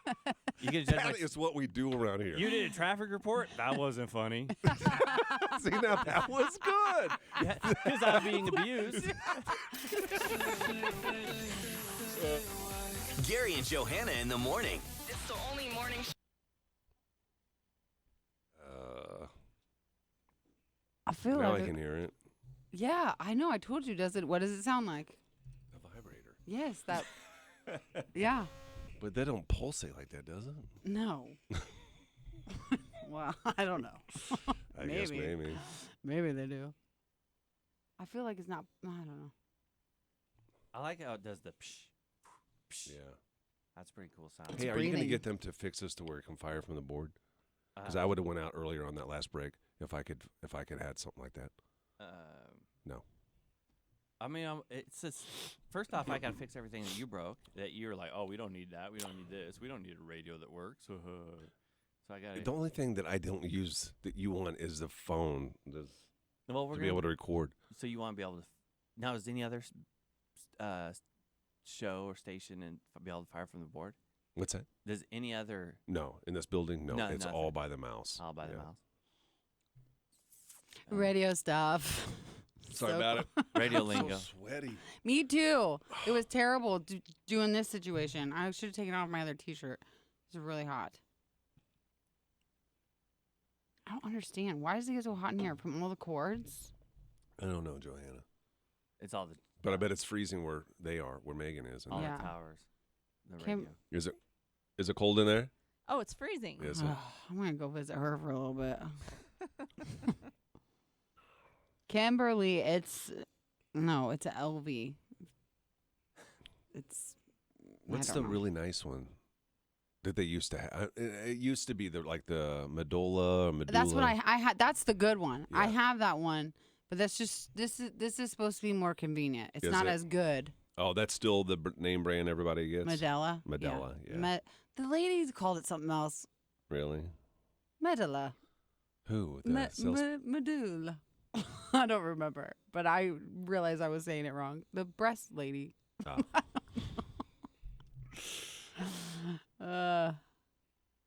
S10: you get judged.
S1: That is what we do around here.
S10: You did a traffic report. That wasn't funny.
S1: See, now that was good.
S10: Because I'm being abused.
S6: Gary and Johanna in the morning.
S4: It's the only morning
S2: I feel
S1: Now
S2: like
S1: I can hear it.
S2: Yeah, I know. I told you. What does it sound like?
S1: A vibrator.
S2: Yes, that. Yeah.
S1: But they don't pulsate like that, does it?
S2: No. Well, I don't know.
S1: I guess maybe.
S2: Maybe they do. I feel like it's not. I don't know.
S10: I like how it does the psh, psh.
S1: Yeah.
S10: That's a pretty cool sound.
S1: Hey, are you going to
S2: breathing.
S1: get them to fix this to where it can fire from the board? Because I would have went out earlier on that last break if I could add something like that. No.
S10: I mean, it's just, first off, I got to fix everything that you broke. That you're like, oh, we don't need that. We don't need this. We don't need a radio that works. So I got
S1: The only thing that I don't use that you want is the phone to be able to record.
S10: So you want to be able to. Now, is any other show or station and be able to fire from the board?
S1: What's that?
S10: Does any other?
S1: No, in this building, no. It's
S10: nothing.
S1: all by the mouse.
S10: All by the mouse.
S2: Radio stuff.
S1: Sorry
S2: So
S1: about it.
S10: Radio lingo.
S1: So sweaty.
S2: Me too. It was terrible doing this situation. I should have taken off my other T-shirt. It's really hot. I don't understand. Why does it get so hot in here? From all the cords?
S1: I don't know, Johanna.
S10: It's all the.
S1: But I bet it's freezing where they are, where Megan is.
S10: All
S2: Yeah.
S10: the towers. The
S2: Cam-
S10: radio.
S1: Is it cold in there?
S5: Oh, it's freezing.
S1: Is it?
S2: I'm going to go visit her for a little bit. Kimberly, it's a LV. It's.
S1: What's
S2: I
S1: the
S2: don't know.
S1: really nice one that they used to have? It used to be the medulla or medulla.
S2: That's what I had. That's the good one. I
S1: Yeah.
S2: have that one, but that's just this is supposed to be more convenient. It's
S1: Is
S2: not
S1: it?
S2: as good.
S1: Oh, that's still the name brand everybody gets?
S2: Medela.
S1: Medela, yeah.
S2: The ladies called it something else.
S1: Really?
S2: Medela.
S1: Who? The sales-
S2: Medulla. I don't remember, but I realized I was saying it wrong. The breast lady.
S1: Oh.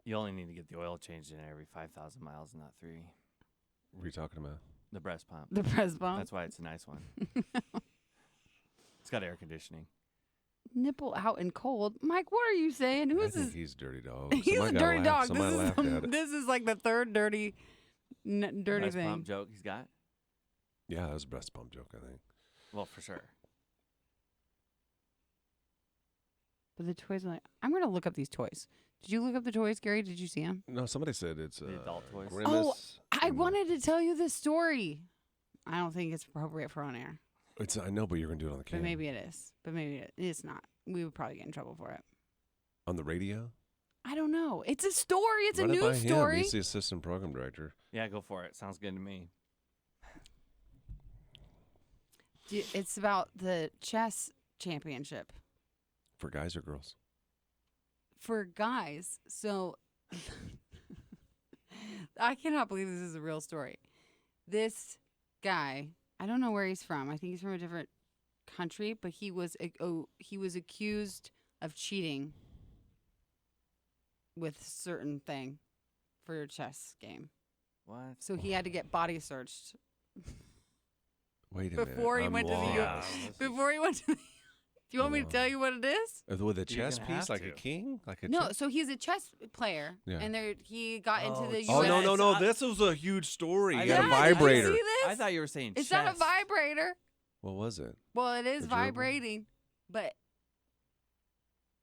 S10: You only need to get the oil changed in every 5,000 miles, not 3.
S1: What are you talking about?
S10: The breast pump.
S2: The breast pump.
S10: That's why it's a nice one. It's got air conditioning.
S2: Nipple out and cold. Mike, what are you saying?
S1: I
S2: Who's
S1: think
S2: this?
S1: he's a dirty dog.
S2: He's
S1: Somebody
S2: a
S1: gotta
S2: dirty
S1: laugh.
S2: dog.
S1: Somebody laughed at it.
S2: This is like the third dirty
S10: Breast
S2: thing.
S10: pump joke he's got.
S1: Yeah, that was a breast pump joke, I think.
S10: Well, for sure.
S2: But the toys are like, I'm going to look up these toys. Did you look up the toys, Gary? Did you see them?
S1: No, somebody said it's
S10: The adult toys.
S1: Grimace.
S2: I wanted to tell you this story. I don't think it's appropriate for on air.
S1: I know, but you're going to do it on the
S2: But
S1: camera.
S2: maybe it is. But maybe it's not. We would probably get in trouble for it.
S1: On the radio?
S2: I don't know. It's a story. It's
S1: Run
S2: a
S1: it by
S2: news
S1: him.
S2: story.
S1: He's the assistant program director.
S10: Yeah, go for it. Sounds good to me.
S2: It's about the chess championship
S1: For guys or girls?
S2: for guys. So I cannot believe this is a real story. This guy. I don't know where he's from. I think he's from a different country, but he was accused of cheating with certain thing for your chess game.
S10: What?
S2: So he had to get body searched
S1: Wait a minute.
S2: before he
S1: I'm
S2: went
S1: lost.
S2: to the before he went to the Do you want me to tell you what it is?
S1: With a
S10: You're
S1: chess
S10: gonna
S1: piece,
S10: have
S1: like
S10: to.
S1: a king? Like a
S2: No,
S1: chess?
S2: so he's a chess player,
S1: Yeah.
S2: and he got into the
S1: Oh,
S2: US.
S1: no. This was a huge story.
S10: I
S1: You got a
S10: thought-
S1: vibrator.
S2: See this?
S10: I thought you were saying
S2: It's
S10: chess.
S2: not a vibrator.
S1: What was it?
S2: Well, it is
S1: The gerbil?
S2: vibrating, but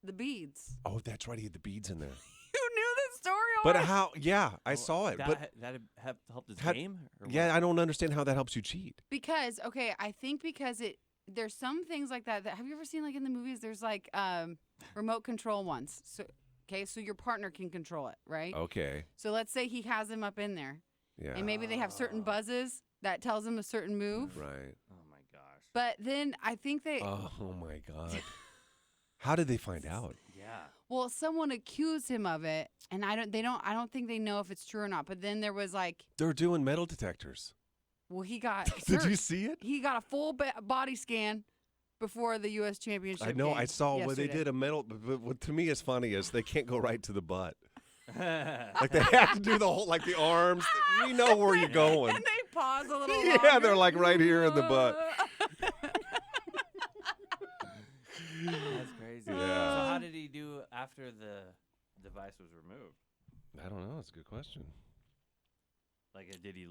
S2: the beads.
S1: Oh, that's right. He had the beads in there.
S2: You knew this story
S1: But
S2: already?
S1: how? Yeah, I saw it.
S10: That,
S1: But
S10: that helped his
S1: How-
S10: game? Or
S1: yeah,
S10: what?
S1: I don't understand how that helps you cheat.
S2: Because I think because there's some things like that have you ever seen like in the movies? There's like remote control ones. So your partner can control it, right?
S1: Okay.
S2: So let's say he has him up in there,
S1: Yeah.
S2: and maybe they have certain buzzes that tells him a certain move.
S1: Right.
S10: Oh my gosh.
S2: But then I think
S1: Oh my God. How did they find out?
S10: Yeah.
S2: well, someone accused him of it, and I don't think they know if it's true or not. But then there was like,
S1: They're doing metal detectors.
S2: well, he got
S1: Did you
S2: searched.
S1: see it?
S2: He got a full body scan before the U.S. Championship.
S1: I know. I
S2: game
S1: saw where they
S2: yesterday.
S1: did a metal. But what to me is funny is they can't go right to the butt. Like they have to do the whole, like the arms. We know where you're going.
S2: And they pause a little
S1: Yeah,
S2: longer.
S1: they're like right here in the butt.
S10: That's crazy.
S1: Yeah.
S10: So how did he do after the device was removed?
S1: I don't know. That's a good question.
S10: Like, did he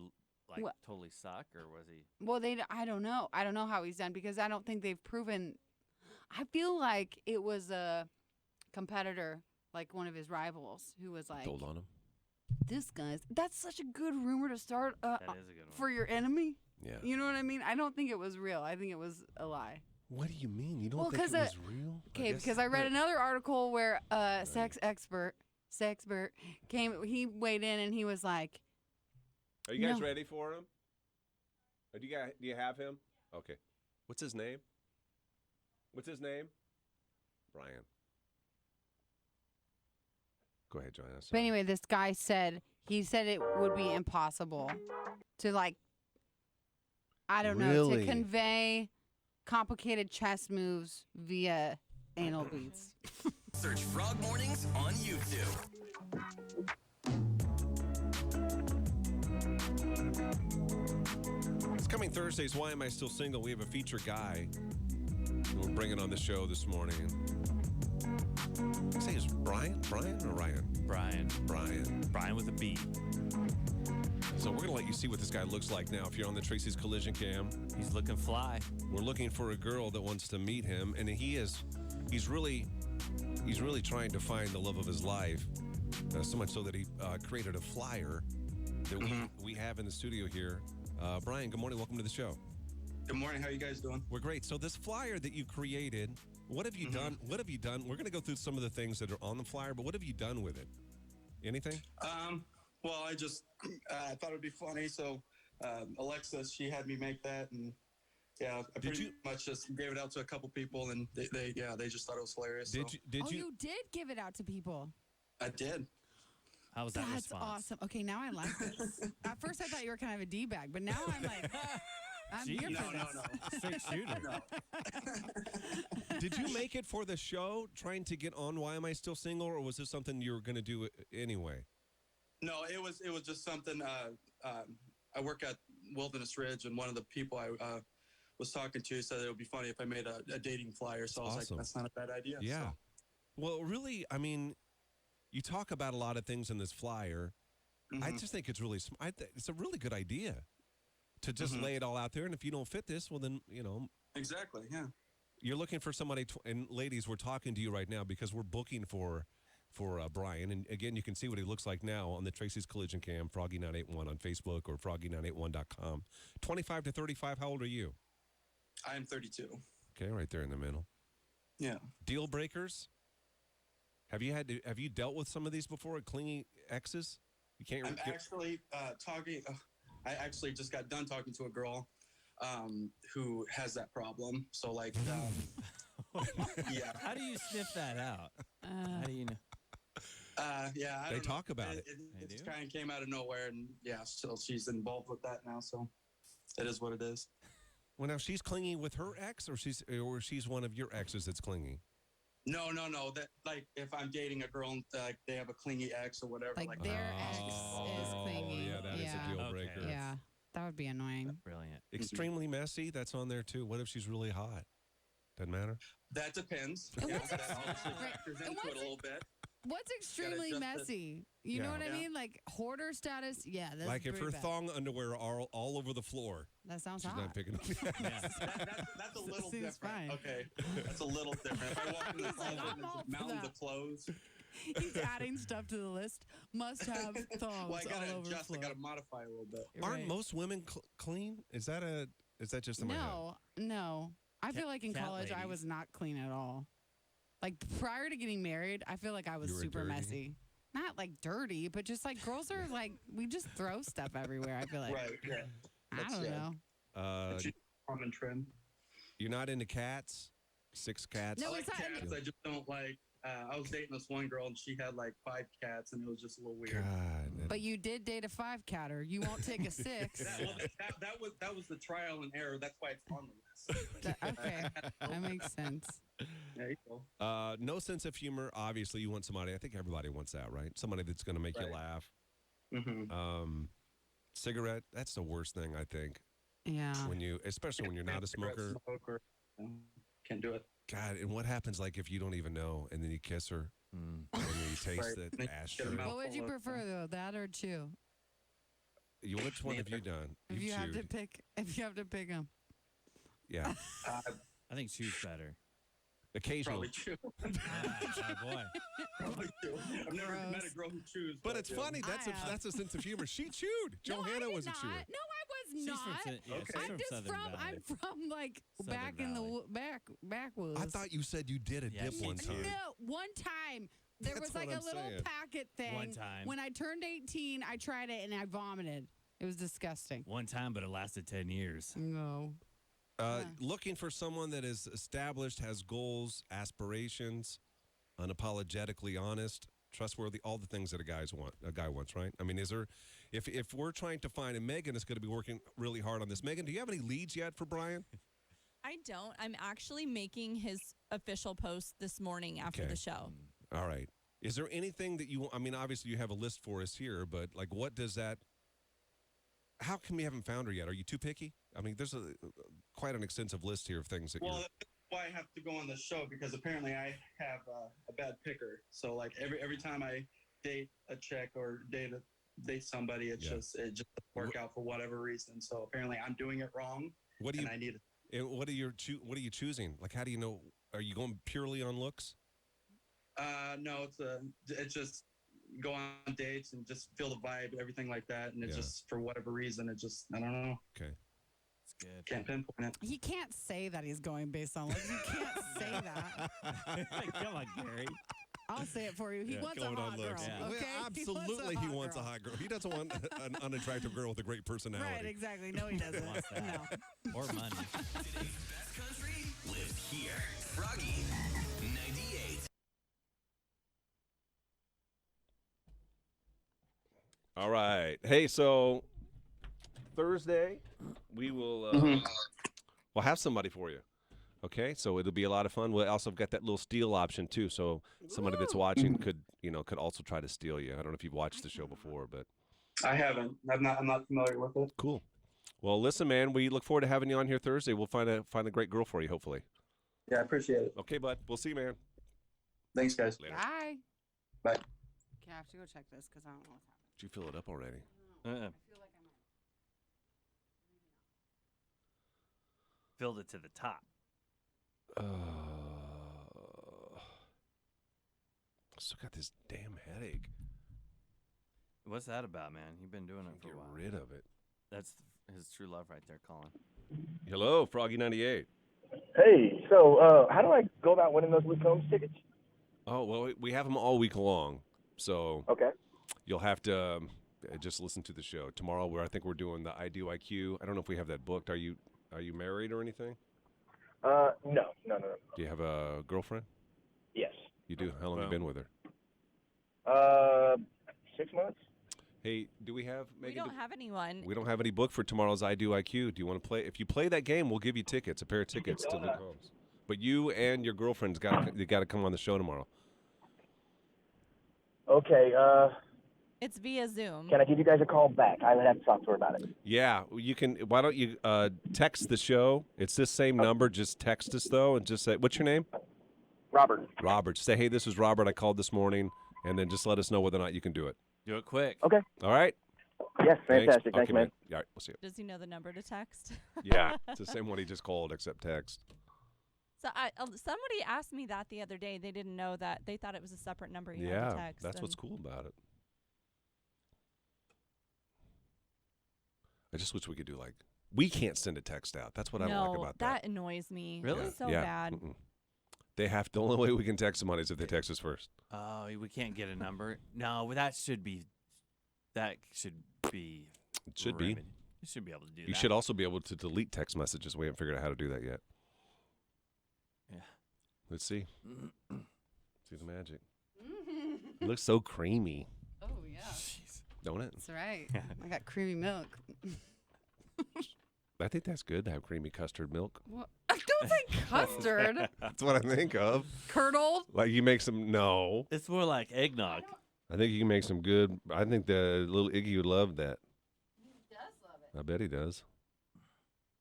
S10: like
S2: What?
S10: totally suck, or was he?
S2: Well, I don't know. I don't know how he's done because I don't think they've proven. I feel like it was a competitor, like one of his rivals, who was like,
S1: Told on him.
S2: "This guy's." That's such a good rumor to start
S10: That is a good one.
S2: for your enemy.
S1: Yeah.
S2: You know what I mean? I don't think it was real. I think it was a lie.
S1: What do you mean? You don't
S2: Well,
S1: think it
S2: 'cause,
S1: was real?
S2: Okay, because I read another article where a sex expert came. He weighed in and he was like,
S1: Are you guys
S2: No.
S1: ready for him? Do you have him? Okay. What's his name? Brian. Go ahead, Joanna.
S2: But
S1: Sorry.
S2: anyway, this guy said it would be impossible to like, I don't know,
S1: Really?
S2: to convey complicated chess moves via anal beads.
S6: Search Frog Mornings on YouTube.
S1: It's coming Thursdays. Why am I still single? We have a featured guy who we're bringing on the show this morning. I say it's Brian or Ryan?
S10: Brian with a B.
S1: So we're going to let you see what this guy looks like now. If you're on the Tracy's Collision Cam,
S10: He's looking fly.
S1: we're looking for a girl that wants to meet him, and he's really trying to find the love of his life. So much so that he created a flyer that we have in the studio here. Brian, good morning. Welcome to the show.
S3: Good morning. How you guys doing?
S1: We're great. So this flyer that you created, what have you done? What have you done? We're going to go through some of the things that are on the flyer, but what have you done with it? Anything?
S3: Well, I just thought it would be funny. So Alexis, she had me make that, and yeah, I pretty much just gave it out to a couple people, and they just thought it was hilarious.
S1: Did
S3: so.
S1: you?
S2: did give it out to people.
S3: I did.
S11: How was that
S2: That's
S11: response?
S2: awesome. Okay, now I like this. At first, I thought you were kind of a D-bag, but now I'm like, I'm here for this.
S11: Straight shooter.
S1: Did you make it for the show, trying to get on Why Am I Still Single, or was this something you were going to do anyway?
S3: No, it was just something. I work at Wilderness Ridge, and one of the people I was talking to said it would be funny if I made a dating flyer. So I was
S1: Awesome.
S3: like, that's not a bad idea.
S1: Yeah.
S3: So.
S1: Well, really, I mean, you talk about a lot of things in this flyer. I just think it's really it's a really good idea to just lay it all out there. And if you don't fit this, well, then,
S3: Exactly, yeah.
S1: You're looking for somebody, and ladies, we're talking to you right now because we're booking for Brian. And again, you can see what he looks like now on the Tracy's Collision Cam, Froggy981 on Facebook or Froggy981.com. 25 to 35, how old are you?
S3: I am 32.
S1: Okay, right there in the middle.
S3: Yeah.
S1: Deal breakers? Have you dealt with some of these before, clingy exes? You can't.
S3: I'm actually talking. I actually just got done talking to a girl who has that problem. So like, yeah.
S11: How do you sniff that out?
S10: How do you know?
S3: Yeah. I
S1: They
S3: don't
S1: talk
S3: know.
S1: about it.
S3: It kind of came out of nowhere, and yeah, so she's involved with that now. So it is what it is.
S1: Well, now she's clingy with her ex, or she's one of your exes that's clingy.
S3: No. That like if I'm dating a girl and they have a clingy ex or whatever,
S2: Like their ex is clingy.
S1: Yeah, that is a deal breaker.
S2: Yeah, that would be annoying.
S10: Brilliant.
S1: Extremely messy. That's on there too. What if she's really hot? Doesn't matter.
S3: That depends.
S2: And
S3: Yeah,
S2: what's
S3: that obviously factors into it a little bit.
S2: What's extremely
S3: adjust it.
S2: messy? You know what I mean? Like hoarder status. Yeah, that's
S1: Like if
S2: pretty
S1: her
S2: bad.
S1: thong underwear are all over the floor.
S2: That sounds
S1: She's
S2: hot.
S1: not picking up.
S3: That's a little
S2: Seems
S3: different.
S2: fine.
S3: Okay, that's a little different. If I walk in the
S2: He's like,
S3: closet
S2: I'm
S3: and
S2: all
S3: there's
S2: for
S3: mountains
S2: that.
S3: of clothes,
S2: He's adding stuff to the list. Must have thongs
S3: well, I gotta
S2: all over
S3: adjust.
S2: the
S3: I
S2: floor.
S3: gotta modify a little bit.
S1: Aren't
S2: Right.
S1: most women clean? Is that just in my head?
S2: No. I feel like in
S11: cat
S2: college I
S11: ladies.
S2: was not clean at all. Like prior to getting married, I feel like I was
S1: You were
S2: super
S1: dirty?
S2: messy. Not like dirty, but just like girls are like we just throw stuff everywhere. I feel like
S3: Right. Yeah.
S2: I don't know.
S3: That's common trend.
S1: You're not into cats? 6 cats?
S2: No,
S3: I like
S2: it's not.
S3: cats. I just don't like. I was dating this one girl and she had like 5 cats and it was just a little weird.
S1: God.
S2: But you did date a 5-catter. You won't take a 6.
S3: that was the trial and error. That's why it's on the list.
S2: Okay, that makes sense.
S3: There you go.
S1: No sense of humor. Obviously, you want somebody. I think everybody wants that, right? Somebody that's going to make you
S3: Right.
S1: laugh.
S3: Mm-hmm.
S1: Cigarette. That's the worst thing, I think.
S2: Yeah.
S1: Especially when you're not a smoker.
S3: Can't do it.
S1: God, and what happens like if you don't even know and then you kiss her and you taste
S3: Right.
S1: the
S3: And then you
S1: ashtray?
S3: get a
S2: What would you
S3: mouthful of-
S2: prefer though, that or chew?
S1: Which one have you done?
S2: If you have to
S1: chewed.
S2: pick, them.
S1: Yeah.
S11: I think chew's better.
S1: Occasionally.
S3: Probably chew.
S11: Oh, boy.
S3: Probably chew. I've never met a girl who chews.
S1: But it's
S3: yeah.
S1: funny. That's a sense of humor. She chewed. Johanna was a chewer.
S2: No, I was
S11: She's
S2: not.
S11: she's
S2: I'm
S11: from
S2: just
S11: Southern
S2: from.
S11: Valley.
S2: I'm from like
S11: Southern
S2: back in the
S11: Valley.
S2: backwoods.
S1: I thought you said you did a
S11: Yeah,
S1: dip
S11: she
S1: one
S11: did.
S1: time.
S2: No, one time. There
S1: That's
S2: was like
S1: what
S2: a
S1: I'm
S2: little
S1: saying.
S2: packet thing.
S11: One time.
S2: When I turned 18, I tried it and I vomited. It was disgusting.
S11: One time, but it lasted 10 years.
S2: No.
S1: Looking for someone that is established, has goals, aspirations, unapologetically honest, trustworthy, all the things that a guy wants, right? I mean, is there, if we're trying to find, and Megan is going to be working really hard on this. Megan, do you have any leads yet for Brian?
S5: I don't. I'm actually making his official post this morning after
S1: Okay.
S5: the show.
S1: All right. Is there anything that you, I mean, obviously you have a list for us here, but like what does that, how come you haven't found her yet? Are you too picky? I mean, there's quite an extensive list here of things that
S3: Well,
S1: you're.
S3: that's why I have to go on the show because apparently I have a bad picker. So like every time I date a chick or date somebody, it just doesn't work out for whatever reason. So apparently I'm doing it wrong.
S1: What do you?
S3: And I need it.
S1: And what are you choosing? Like, how do you know? Are you going purely on looks?
S3: No, it's just go on dates and just feel the vibe, everything like that. And it just for whatever reason, it just I don't know.
S1: Okay.
S11: It's good.
S3: Can't pinpoint it.
S2: He can't say that he's going based on looks. You can't say that.
S11: Come on, Gary.
S2: I'll say it for you. He wants a
S1: Going
S2: hot
S1: on
S2: girl.
S1: looks.
S11: Yeah.
S2: Okay?
S1: Well, absolutely, he wants a hot girl. He doesn't want an unattractive girl with a great personality.
S2: Right, exactly. No, he doesn't.
S11: Wants that.
S2: No.
S11: Or money.
S6: Today's best country lives here. Froggy 98.
S1: All right. Hey, so Thursday we will we'll have somebody for you. Okay, so it'll be a lot of fun. We'll also got that little steal option too. So somebody that's watching could also try to steal you. I don't know if you've watched the show before, but
S3: I haven't. I'm not familiar with it.
S1: cool. Well, listen, man, we look forward to having you on here Thursday. We'll find a great girl for you, hopefully.
S3: Yeah, I appreciate it.
S1: Okay, bud. We'll see you, man.
S3: Thanks, guys.
S1: Later.
S2: Bye.
S3: Bye.
S2: Okay, I have to go check this because I don't know what's happening.
S1: Did you fill it up already?
S2: I feel like I might.
S10: Filled it to the top.
S1: Still got this damn headache.
S10: What's that about, man? You've been doing it for
S1: Get
S10: a while.
S1: rid of it.
S10: That's his true love right there, Colin.
S1: Hello, Froggy 98.
S12: Hey, so how do I go about winning those Luke Combs tickets?
S1: Oh, well, we have them all week long, so
S12: Okay.
S1: you'll have to just listen to the show tomorrow. Where I think we're doing the I Do IQ. I don't know if we have that booked. Are you married or anything?
S12: No.
S1: Do you have a girlfriend?
S12: Yes.
S1: You do. How long have you been with her?
S12: 6 months.
S1: Hey, do we have
S5: We
S1: Megan?
S5: don't have anyone.
S1: We don't have any book for tomorrow's I Do IQ. Do you want to play? If you play that game, we'll give you tickets, a pair of tickets to Luke Holmes. But you and your girlfriend's got to come on the show tomorrow.
S12: Okay,
S5: It's via Zoom.
S12: can I give you guys a call back? I would have to talk to her about it.
S1: Yeah, you can. Why don't you text the show? It's this same number. Just text us though, and just say, "What's your name?"
S12: Robert.
S1: Robert. Say, "Hey, this is Robert. I called this morning," and then just let us know whether or not you can do it.
S10: Do it quick.
S12: Okay.
S1: All right.
S12: Yes, fantastic.
S1: Okay,
S12: Thanks, man.
S1: All right, we'll see you.
S5: Does he know the number to text?
S1: Yeah, it's the same one he just called, except text.
S5: So somebody asked me that the other day. They didn't know that. They thought it was a separate number you had
S1: Yeah,
S5: to text.
S1: that's what's cool about it. I just wish we could do like we can't send a text out. That's what I don't like about that.
S5: That annoys me.
S10: Really?
S5: It's so bad.
S1: Mm-mm. They have the only way we can text somebody is if they text us first.
S10: Oh, we can't get a number. No, that should be. It should be.
S1: It should be.
S10: You should be able to do that.
S1: You should also be able to delete text messages. We haven't figured out how to do that yet.
S10: Yeah.
S1: Let's see. See the magic. It looks so creamy.
S2: Oh, yeah.
S1: Jeez. Don't it?
S2: That's right. I got creamy milk.
S1: I think that's good to have creamy custard milk.
S2: What? Don't say custard.
S1: That's what I think of.
S2: Curdled?
S1: Like you make some, no.
S10: It's more like eggnog.
S1: I think you can make some good, I think the little Iggy would love that.
S2: He does love it.
S1: I bet he does.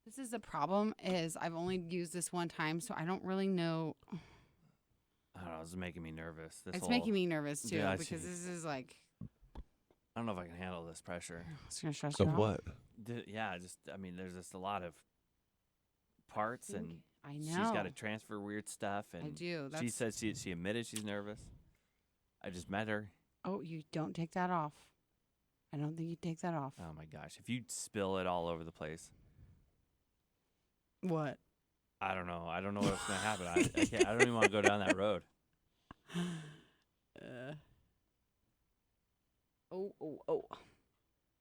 S2: This is the problem is I've only used this one time, so I don't really know.
S10: I don't know. It's making me nervous.
S2: It's making me nervous, too,
S10: Yeah,
S2: because this is like.
S10: I don't know if I can handle this pressure.
S2: It's going to stress
S1: Of
S2: you out.
S1: what?
S10: There's just a lot of parts, and
S2: I know.
S10: she's got to transfer weird stuff. And
S2: I do.
S10: She says she admitted she's nervous. I just met her.
S2: Oh, you don't take that off. I don't think you take that off.
S10: Oh my gosh! If you spill it all over the place,
S2: What?
S10: I don't know. I don't know what's gonna happen. I can't. I don't even want to go down that road.
S2: Oh.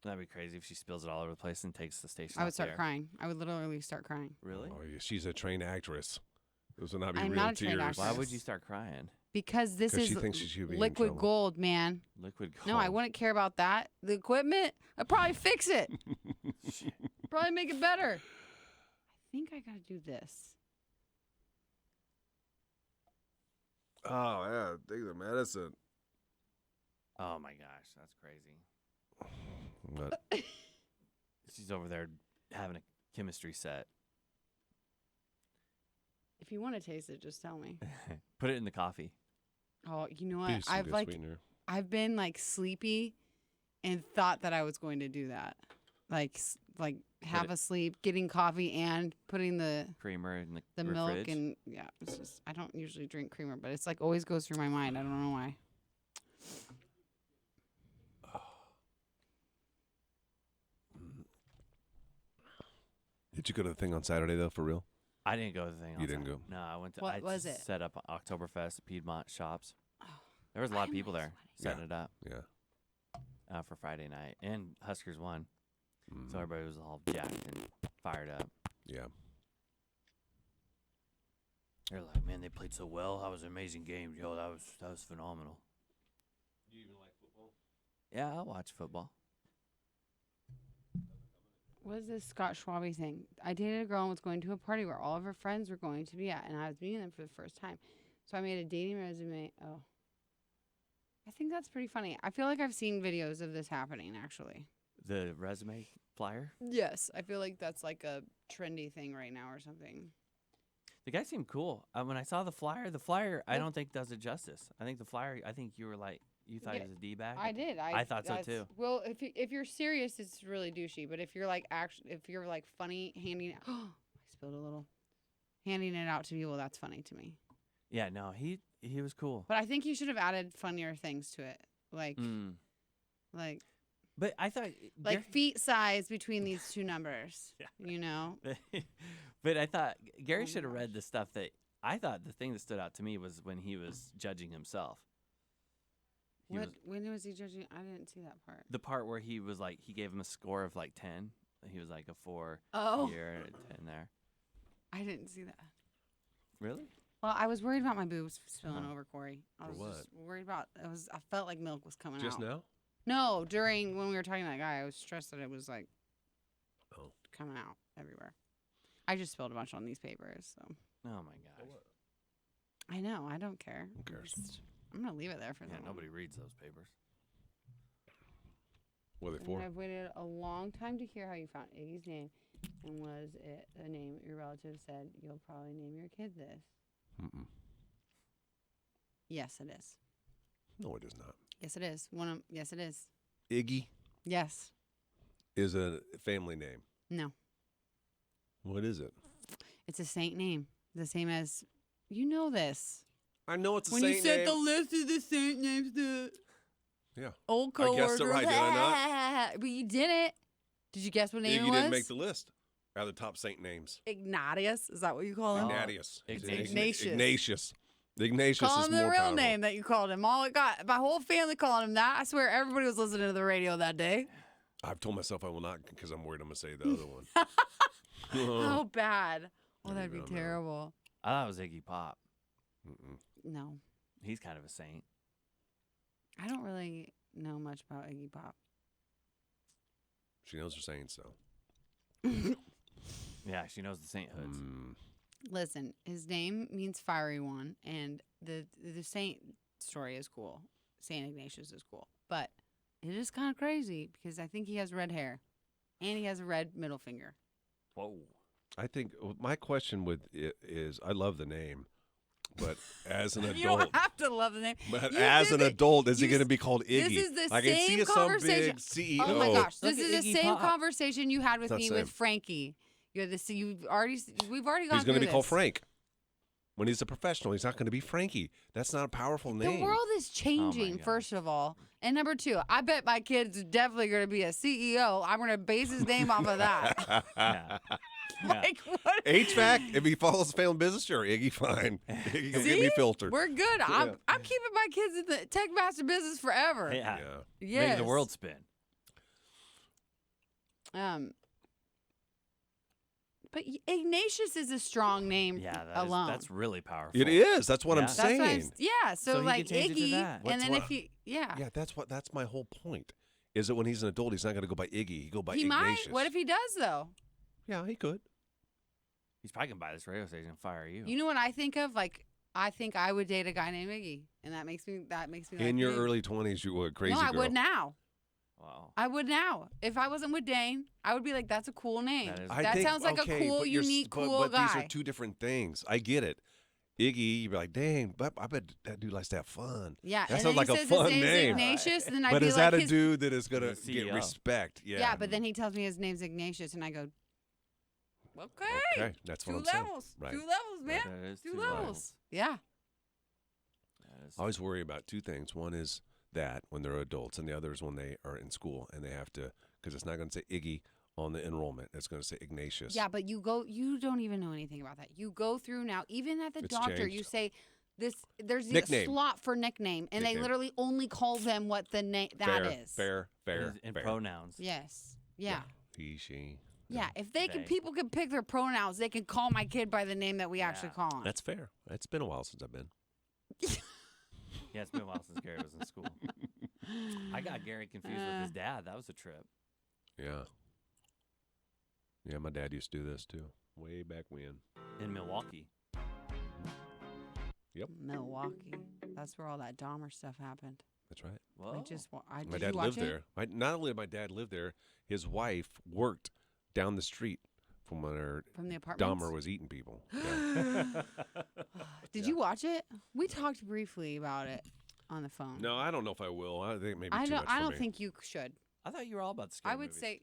S10: That'd be crazy if she spills it all over the place and takes the station.
S2: I would
S10: off the
S2: start
S10: air.
S2: crying. I would literally start crying.
S10: Really?
S1: Oh, yeah, she's a trained actress. Those will not be
S2: I'm
S1: real
S2: not a trained
S1: tears.
S10: Why
S2: actress.
S10: would you start crying?
S2: Because this
S1: 'Cause
S2: is
S1: she thinks she should be in
S2: liquid
S1: trouble.
S2: gold, man.
S10: Liquid gold.
S2: No, I wouldn't care about that. The equipment, I'd probably fix it. Probably make it better. I think I got to do this.
S1: Oh, yeah. Take the medicine.
S10: Oh my gosh, that's crazy.
S1: But
S10: She's over there having a chemistry set.
S2: If you want to taste it, just tell me.
S10: Put it in the coffee.
S2: Oh, you know
S1: do
S2: what?
S1: some good sweetener.
S2: I've been like sleepy and thought that I was going to do that. Like have a sleep, getting coffee and putting the
S10: Creamer in
S2: the
S10: the
S2: milk
S10: fridge.
S2: and yeah, it's just I don't usually drink creamer, but it's like always goes through my mind. I don't know why.
S1: Did you go to the thing on Saturday, though, for real?
S10: I didn't go to the thing.
S1: You didn't go?
S10: No, I went to.
S2: What
S10: I
S2: was it?
S10: Set up Oktoberfest at Piedmont Shops.
S2: Oh,
S10: There was a lot of people there setting it up
S1: Yeah.
S10: for Friday night, and Huskers won,
S1: Mhm.
S10: so everybody was all jacked and fired up.
S1: Yeah.
S10: They're like, man, they played so well. That was an amazing game, yo. That was phenomenal.
S1: Do you even like football?
S10: Yeah, I'll watch football.
S2: What is this Scott Schwabe thing? I dated a girl and was going to a party where all of her friends were going to be at, and I was meeting them for the first time. So I made a dating resume. Oh. I think that's pretty funny. I feel like I've seen videos of this happening, actually.
S10: The resume flyer.
S2: Yes. I feel like that's like a trendy thing right now or something.
S10: The guy seemed cool. When I saw the flyer, I don't think does it justice. I think the flyer. I think you were like, you thought he was a d-bag.
S2: I did.
S10: I thought so
S2: that's-
S10: too.
S2: Well, if you're serious, it's really douchey. But if you're like if you're like funny, handing it, I spilled a little, handing it out to people, that's funny to me.
S10: Yeah, no, he was cool.
S2: But I think you should have added funnier things to it, like
S10: But I thought
S2: like feet size between these two numbers.
S10: Yeah.
S2: You know.
S10: But I thought Gary
S2: Oh my
S10: should have read the stuff that I thought the thing that stood out to me was when he was judging himself.
S2: When was he judging? I didn't see that part.
S10: The part where he was like, he gave him a score of like 10. He was like a 4
S2: Oh.
S10: here and a 10 there.
S2: I didn't see that.
S10: Really?
S2: Well, I was worried about my boobs spilling
S10: Oh.
S2: over, Corey. I
S1: For
S2: was
S1: what?
S2: just worried about. I felt like milk was coming
S1: Just
S2: out.
S1: now?
S2: No, during when we were talking to that guy, I was stressed that it was like
S1: Oh.
S2: coming out everywhere. I just spilled a bunch on these papers, so.
S10: Oh my gosh.
S2: I know. I don't care.
S1: Who cares?
S2: I'm gonna leave it there for
S10: Yeah,
S2: that.
S10: nobody reads those papers.
S1: What are they for?
S2: I've waited a long time to hear how you found Iggy's name, and was it a name your relative said you'll probably name your kid this?
S1: Mm-mm.
S2: Yes, it is.
S1: No, it is not.
S2: Yes, it is. Yes, it is.
S1: Iggy
S2: Yes.
S1: is a family name.
S2: No.
S1: What is it?
S2: It's a saint name, the same as you know this.
S1: I know it's a
S2: When
S1: saint
S2: you said
S1: name.
S2: the list of the saint names, the
S1: Yeah.
S2: old
S1: I
S2: coworker.
S1: guessed it right, did I not?
S2: But you didn't. Did you guess what name
S1: Iggy
S2: it was?
S1: didn't make the list. Out of the top saint names.
S2: Ignatius. Is that what you call him?
S1: Ignatius.
S2: Ignatius.
S1: Ignatius. Ignatius
S2: Call
S1: is
S2: him the
S1: more
S2: real
S1: powerful.
S2: name that you called him. All it got, my whole family calling him that. I swear everybody was listening to the radio that day.
S1: I've told myself I will not because I'm worried I'm going to say the other one.
S2: How bad. Oh, that'd be
S1: No.
S2: terrible.
S10: I thought it was Iggy Pop.
S1: Mm-mm.
S2: No.
S10: He's kind of a saint.
S2: I don't really know much about Iggy Pop.
S1: She knows her saints, though.
S10: Yeah, she knows the sainthoods.
S2: Listen, his name means fiery one, and the saint story is cool. Saint Ignatius is cool, but it is kind of crazy because I think he has red hair, and he has a red middle finger.
S10: Whoa.
S1: I think my question with it is I love the name, but as an adult.
S2: You don't have to love the name.
S1: But
S2: You
S1: as
S2: did
S1: an
S2: it.
S1: adult, is he
S2: You
S1: going to
S2: s-
S1: be called Iggy?
S2: This is the
S1: I can
S2: same
S1: see some
S2: conversation.
S1: big CEO.
S2: Oh my gosh,
S10: Look
S2: this
S10: at
S2: is the
S10: Iggy
S2: same
S10: Pop.
S2: conversation you had with
S1: It's
S2: me
S1: not
S2: with
S1: same.
S2: Frankie. We've already gone
S1: He's
S2: through
S1: going to be called
S2: this.
S1: Frank. When he's a professional, he's not going to be Frankie. That's not a powerful name.
S2: The world is changing, first of all. And number two, I bet my kid's definitely going to be a CEO. I'm going to base his name off of that.
S10: Yeah.
S2: Like, what?
S1: HVAC, if he follows the family business, sure, Iggy, fine. Iggy can
S2: See?
S1: get me filtered.
S2: We're good. I'm keeping my kids in the tech master business forever.
S10: Yeah.
S2: Yes.
S10: Make the world spin.
S2: But Ignatius is a strong name alone.
S10: That's really powerful.
S1: It is. That's what I'm
S2: That's what
S1: saying.
S2: so
S10: he
S2: like
S10: can change it to
S2: Iggy,
S10: that.
S2: and then
S1: what-
S2: if you, yeah.
S1: Yeah, that's my whole point. Is that when he's an adult, he's not going to go by Iggy. He go by
S2: He
S1: Ignatius.
S2: might. What if he does though?
S1: Yeah, he could.
S10: He's probably going to buy this radio station and fire you.
S2: You know what I think of? Like, I think I would date a guy named Iggy, and that makes me like
S1: In your
S2: me.
S1: early 20s, you were a crazy
S2: No, I
S1: girl.
S2: would now.
S10: Wow.
S2: I would now. If I wasn't with Dane, I would be like, that's a cool name.
S1: I think-
S2: sounds like
S1: okay,
S2: a cool,
S1: but you're s-
S2: unique,
S1: but-
S2: cool
S1: but
S2: guy.
S1: these are two different things. I get it. Iggy, you'd be like, dang, but I bet that dude likes to have fun.
S2: Yeah,
S1: that
S2: and
S1: sounds
S2: then
S1: like
S2: he
S1: a
S2: says
S1: fun
S2: his name's
S1: name.
S2: Ignatius, and then I'd
S1: But
S2: be
S1: is
S2: like
S1: that a
S2: his-
S1: dude that is going
S10: The
S1: to get
S10: CEO.
S1: respect? Yeah.
S2: Yeah, but then he tells me his name's Ignatius, and I go, okay,
S1: Okay, that's
S2: two
S1: what I'm saying.
S2: levels,
S1: Right.
S2: two levels, man,
S10: That is
S2: two
S10: two
S2: levels.
S10: levels.
S2: Yeah.
S1: I always worry about two things. One is that when they're adults, and the other is when they are in school and they have to, because it's not going to say Iggy on the enrollment. It's going to say Ignatius.
S2: Yeah, but you don't even know anything about that. You go through now, even at the
S1: It's
S2: doctor, you
S1: changed.
S2: say there's a
S1: Nickname.
S2: slot for nickname, and they
S1: Nickname.
S2: literally only call them what the name that is.
S1: Fair.
S10: And
S1: fair.
S10: pronouns.
S2: Yes. Yeah.
S1: He, she.
S2: Yeah. If they can,
S10: They.
S2: people can pick their pronouns. They can call my kid by the name that we actually call him.
S1: That's fair. It's been a while since I've been.
S10: Yeah, it's been a while since Gary was in school. I got Gary confused with his dad. That was a trip.
S1: Yeah. Yeah, my dad used to do this too. Way back when.
S10: In Milwaukee.
S1: Yep.
S2: Milwaukee. That's where all that Dahmer stuff happened.
S1: That's right.
S10: Whoa.
S2: Did
S1: My dad
S2: you watch
S1: lived
S2: it?
S1: there. Not only did my dad live there, his wife worked down the street from where
S2: From the apartments?
S1: Dahmer was eating people. Yeah.
S2: Did you watch it? We talked briefly about it on the phone.
S1: No, I don't know if I will. I think maybe
S2: I
S1: too
S2: don't.
S1: much for
S2: I don't
S1: me.
S2: think you should.
S10: I thought you were all about the scary
S2: I would
S10: movies.
S2: say.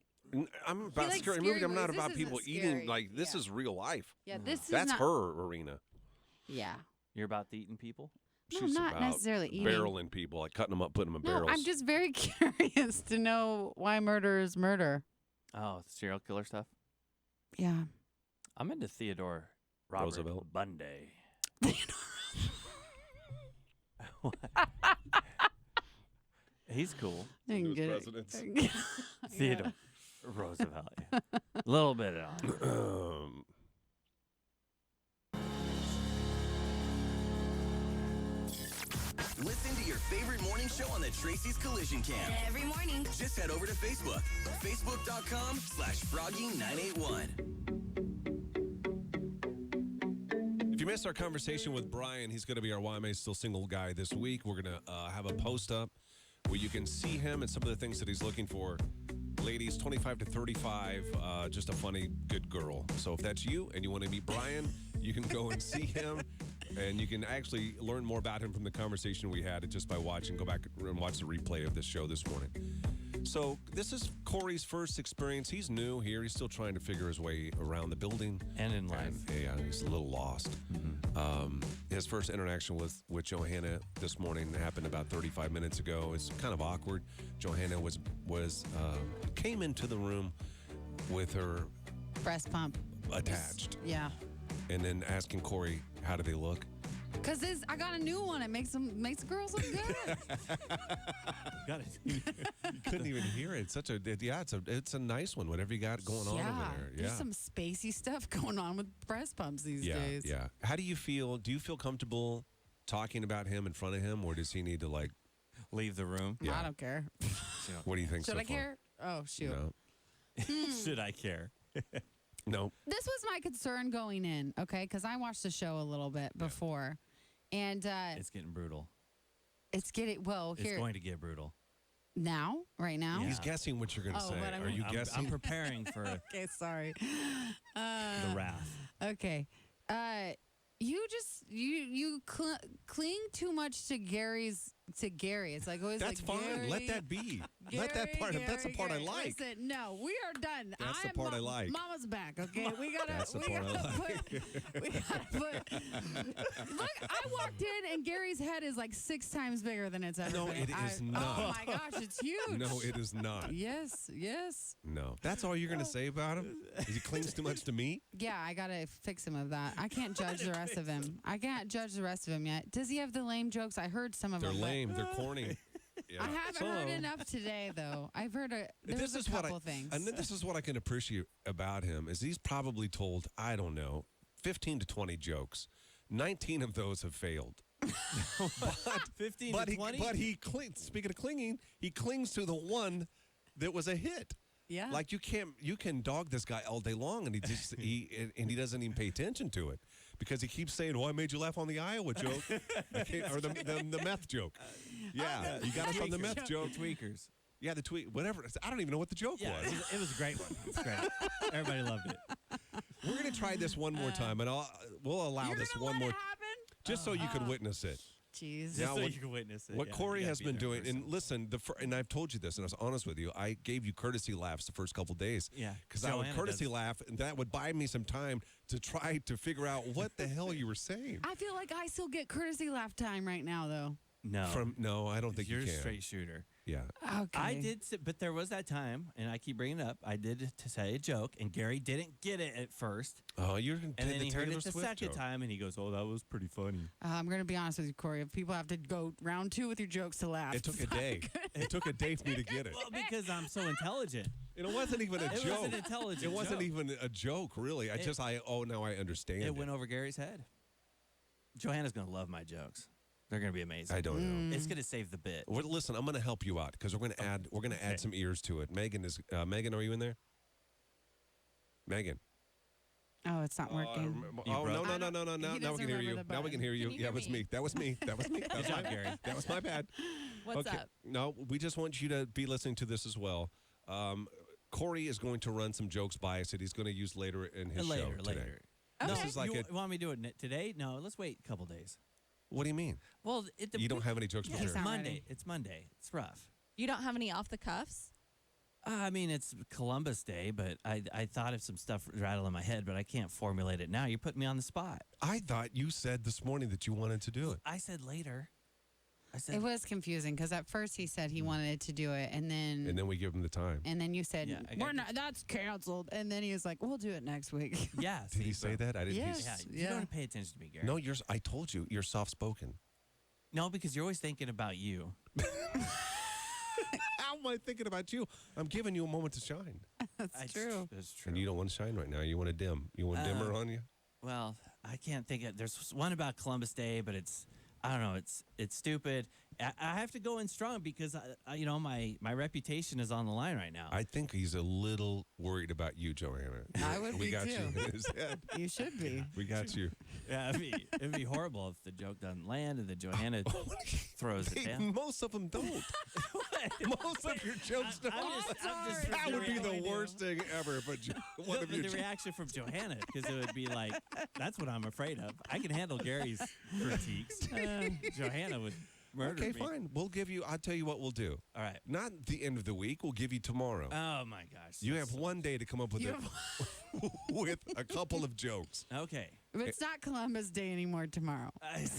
S1: I'm about
S2: likes
S1: scary
S2: scary
S1: movies. I'm not
S2: movies. This
S1: about
S2: isn't
S1: people
S2: scary.
S1: eating. Like this
S2: Yeah.
S1: is real life.
S2: Yeah, this is
S1: That's
S2: not.
S1: her arena.
S2: Yeah.
S10: You're about the eating people?
S2: No,
S1: She's
S2: not
S1: about
S2: necessarily eating.
S1: barreling people, like cutting them up, putting them in
S2: No,
S1: barrels.
S2: I'm just very curious to know why murder is murder.
S10: Oh, serial killer stuff?
S2: Yeah.
S10: I'm into Theodore Robert
S1: Roosevelt.
S10: Bundy. He's cool.
S2: I can
S1: Those
S2: get
S1: presidents.
S2: it.
S10: Theodore Roosevelt. A little bit on.
S6: Listen to your favorite morning show on the Tracy's Collision Cam.
S13: Every morning.
S6: Just head over to Facebook. Facebook.com/Froggy981.
S1: If you missed our conversation with Brian, he's going to be our Why Am I Still Single guy this week. We're going to have a post up where you can see him and some of the things that he's looking for. Ladies, 25 to 35, just a funny, good girl. So if that's you and you want to meet Brian, you can go and see him. And you can actually learn more about him from the conversation we had just by watching. Go back and watch the replay of this show this morning. So this is Corey's first experience. He's new here. He's still trying to figure his way around the building.
S10: And in life.
S1: Yeah, he's a little lost. His first interaction with Johanna this morning happened about 35 minutes ago. It's kind of awkward. Johanna came into the room with her
S2: breast pump
S1: attached.
S2: Yeah.
S1: And then asking Corey, how do they look?
S2: Because I got a new one. It makes the girls look good.
S1: You couldn't even hear it. It's a nice one. Whatever you got going on over there. Yeah.
S2: There's some spacey stuff going on with breast pumps these days.
S1: Yeah. How do you feel? Do you feel comfortable talking about him in front of him, or does he need to
S10: leave the room?
S1: Yeah.
S2: I don't care.
S1: What do you think?
S2: Should
S1: so
S2: I
S1: far?
S2: care? Oh shoot.
S1: No.
S10: Should I care?
S1: No.
S2: This was my concern going in, okay? Because I watched the show a little bit before, and
S10: it's getting brutal.
S2: It's going
S10: to get brutal.
S2: Right now.
S10: Yeah.
S1: He's guessing what you're going to say. Are you guessing?
S10: I'm preparing for
S2: Okay, sorry.
S10: the wrath.
S2: Okay. You cling too much to Gary. It's like always.
S1: That's
S2: like,
S1: fine.
S2: Gary,
S1: Let that be.
S2: Gary,
S1: Let that part. That's the part I like.
S2: Listen, no, we are done.
S1: That's the part I like.
S2: Mama's back. Okay, we gotta.
S1: That's the
S2: we
S1: part I
S2: gotta
S1: like.
S2: put. We gotta put. Look, I walked in and Gary's head is like 6 times bigger than it's ever
S1: No,
S2: been.
S1: it is not.
S2: Oh my gosh, it's huge.
S1: No, it is not.
S2: Yes.
S1: No. That's all you're going to say about him? He clings too much to me?
S2: Yeah, I gotta fix him of that. I can't judge the rest of him. I can't judge the rest of him yet. Does he have the lame jokes? I heard some of
S1: They're
S2: them.
S1: lame. They're corny. Yeah.
S2: I haven't heard enough today, though. I've heard there's a couple things.
S1: And then this is what I can appreciate about him is he's probably told, I don't know, 15 to 20 jokes. 19 of those have failed.
S10: 15 to 20?
S1: But he clings. Speaking of clinging, he clings to the one that was a hit.
S2: Yeah.
S1: Like you can dog this guy all day long, and he doesn't even pay attention to it because he keeps saying, "Oh, I made you laugh on the Iowa joke, or the meth joke." Yeah, you got us on the meth joke.
S10: Tweakers.
S1: Yeah, the tweet, whatever. I don't even know what the joke was.
S11: It was a great one. It's great. Everybody loved it.
S1: We're gonna try this one more time, and we'll allow this one more, just so you can witness it.
S2: Jeez.
S10: Just so you can witness it.
S1: What
S10: Yeah,
S1: Corey
S10: you gotta
S1: has
S10: be
S1: been
S10: there in
S1: doing, and
S10: person.
S1: listen, and I've told you this, and I was honest with you, I gave you courtesy laughs the first couple days.
S10: Yeah,
S1: Because I would
S10: Joanna
S1: courtesy
S10: does.
S1: laugh, and that would buy me some time to try to figure out what the hell you were saying.
S2: I feel like I still get courtesy laugh time right now, though.
S10: No.
S1: I don't think
S10: you're
S1: you can.
S10: a straight shooter.
S1: Yeah.
S2: Okay.
S10: I did, but there was that time, and I keep bringing it up. I did to say a joke, and Gary didn't get it at first.
S1: Oh, you're
S10: and then he heard it the second time, and he goes, "Oh, that was pretty funny."
S2: I'm going to be honest with you, Corey. If people have to go round 2 with your jokes to laugh,
S1: It took a day. It took a day for me to get it.
S10: Well, because I'm so intelligent.
S1: And it wasn't even a
S10: It
S1: joke.
S10: was an intelligent
S1: It wasn't
S10: joke.
S1: even a joke, really. Now I understand.
S10: It went over Gary's head. Johanna's going to love my jokes. They're going to be amazing.
S1: I don't know.
S10: It's going to save the bit.
S1: Well, listen, I'm going to help you out because we're going to add some ears to it. Megan, are you in there? Megan.
S2: Oh, it's not working.
S1: No. Now we
S2: doesn't
S1: can hear you.
S2: remember the
S1: Now we can hear you.
S5: Can you
S1: Yeah,
S5: hear
S1: it was
S5: me?
S1: me. That was me. That was me. That was
S10: Good job,
S1: my
S10: Gary.
S1: That was my bad.
S5: What's up?
S1: No, we just want you to be listening to this as well. Corey is going to run some jokes by us that he's going to use later in his show today.
S10: Later.
S2: Okay.
S1: This is like
S10: you want me to do it today? No, let's wait a couple days.
S1: What do you mean?
S10: Well,
S1: You don't have any jokes
S2: Yeah,
S1: prepared?
S2: he's not
S10: Monday.
S2: ready.
S10: It's Monday. It's rough.
S5: You don't have any off the cuffs?
S10: I mean, it's Columbus Day, but I thought of some stuff rattling in my head, but I can't formulate it now. You're putting me on the spot.
S1: I thought you said this morning that you wanted to do it.
S10: I said later. I said
S2: It was confusing because at first he said he wanted to do it, and then
S1: we give him the time.
S2: you said
S10: Yeah, I
S2: we're
S10: got-
S2: not. That's canceled. And then he was like, "We'll do it next week."
S10: Yeah.
S1: Did he say that? I didn't.
S2: Yes.
S10: Yeah.
S2: Yeah.
S10: You don't pay attention to me, Gary.
S1: No, I told you, you're soft spoken.
S10: No, because you're always thinking about you.
S1: How am I thinking about you? I'm giving you a moment to shine.
S2: That's true.
S10: That's true.
S1: And you don't want to shine right now. You want to dim. You want dimmer on you?
S10: Well, I can't think of. There's one about Columbus Day, but it's.
S11: I don't know. It's stupid. I have to go in strong because my reputation is on the line right now.
S1: I think he's a little worried about you, Johanna.
S2: I would
S1: we
S2: be
S1: got
S2: too.
S1: you in his head.
S2: You should be.
S1: We got you.
S11: Yeah, it'd be horrible if the joke doesn't land and the Johanna throws it down.
S1: Most of them don't. Most of your jokes don't. That would be the worst thing ever. But one of your
S11: the reaction from Johanna, because it would be like, that's what I'm afraid of. I can handle Gary's critiques. Johanna would murder me.
S1: Okay, fine. We'll give you. I'll tell you what we'll do.
S11: All right.
S1: Not the end of the week. We'll give you tomorrow.
S11: Oh my gosh.
S1: You have one day to come up with with a couple of jokes.
S11: Okay.
S2: But it's not Columbus Day anymore tomorrow.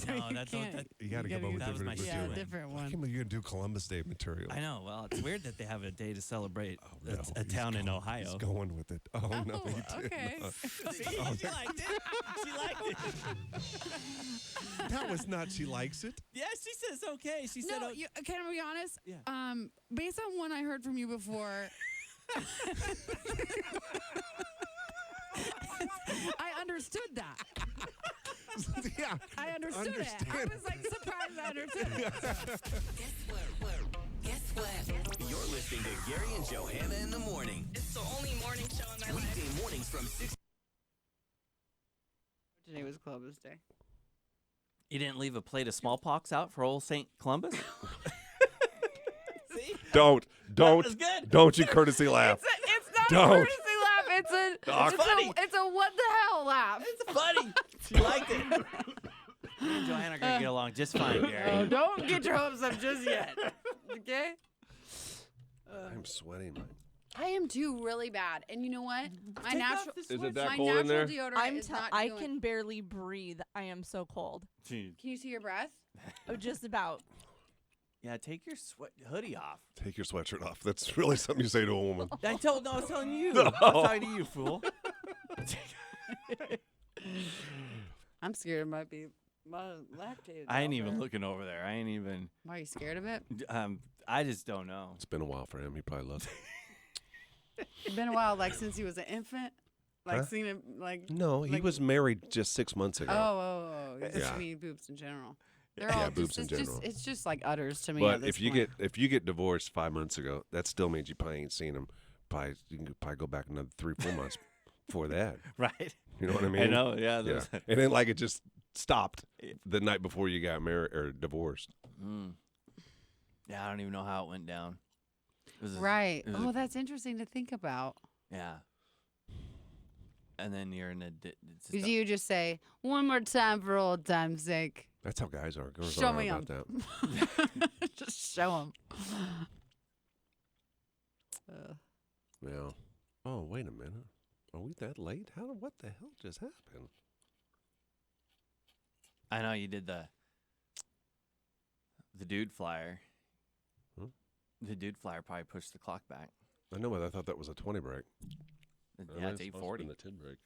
S11: No,
S2: you
S11: that's
S2: can't.
S1: You got to come up with different
S11: my
S1: material.
S11: shoo-in.
S2: Different one.
S1: Why can't you do Columbus Day material?
S11: I know. Well, it's weird that they have a day to celebrate
S1: No,
S11: a town in Ohio.
S1: He's going with it. Oh, no, he did
S2: okay.
S1: not.
S11: See, she liked it. She liked it.
S1: That was not. She likes it.
S11: Yeah, she says okay. She said,
S2: No, can I be honest?
S11: Yeah.
S2: Based on what I heard from you before, I understood that.
S1: Yeah.
S2: I understood it. I was like surprised I understood it.
S6: Guess what? You're listening to Gary and Johanna in the morning.
S5: It's the only morning show in my life.
S6: Weekday mornings from 6.
S2: Today was Columbus Day.
S10: You didn't leave a plate of smallpox out for old St. Columbus?
S11: see?
S1: Don't
S11: was good.
S1: Don't you courtesy laugh.
S2: It's not
S1: Don't.
S2: a courtesy laugh. It's a what the hell laugh.
S11: It's funny. She liked it. Me and Johanna are going to get along just fine, Gary.
S2: Oh, don't get your hopes up just yet. Okay?
S1: I'm sweating.
S2: I am too really bad. And you know what? My natural
S1: Is it that
S2: my
S1: cold in
S2: natural
S1: there?
S2: deodorant is not
S5: I
S2: doing-
S5: can barely breathe. I am so cold.
S2: Can you see your breath?
S5: Oh, just about.
S10: Yeah, take your hoodie off.
S1: Take your sweatshirt off. That's really something you say to a woman.
S10: I was telling you.
S1: No.
S10: I was talking to you, fool.
S2: I'm scared it might be lactated.
S10: I ain't even looking over there. I ain't even.
S2: Why are you scared of it?
S10: I just don't know.
S1: It's been a while for him. He probably loves it.
S2: It's been a while, like since he was an infant. Like
S1: Huh?
S2: seen him like.
S1: No, he
S2: like-
S1: was married just 6 months ago.
S2: Oh. It's
S1: Yeah.
S2: just mean boobs in general. They're
S1: Yeah,
S2: all
S1: boobs
S2: just,
S1: in
S2: it's
S1: general.
S2: Just, it's just like udders to me.
S1: But
S2: at this
S1: if you
S2: point.
S1: get divorced 5 months ago, that still means you probably ain't seen him. You can probably go back another 3-4 months before that.
S10: Right.
S1: You know what I mean?
S10: I know. Yeah.
S1: Yeah. And then like it just stopped the night before you got married or divorced.
S10: Yeah, I don't even know how it went down.
S2: Right. Oh, that's interesting to think about.
S10: Yeah. And then you're in a.
S2: Did you just say one more time for old time's sake?
S1: That's how guys are. Girls
S2: Show
S1: aren't
S2: me
S1: about
S2: 'em.
S1: that.
S2: Just show them.
S1: Yeah. Oh, wait a minute. Are we that late? What the hell just happened?
S10: I know you did the dude flyer.
S1: Hmm?
S10: The dude flyer probably pushed the clock back.
S1: I know, but I thought that was a 20 break.
S10: Yeah, it's 8:40.
S1: The 10 break.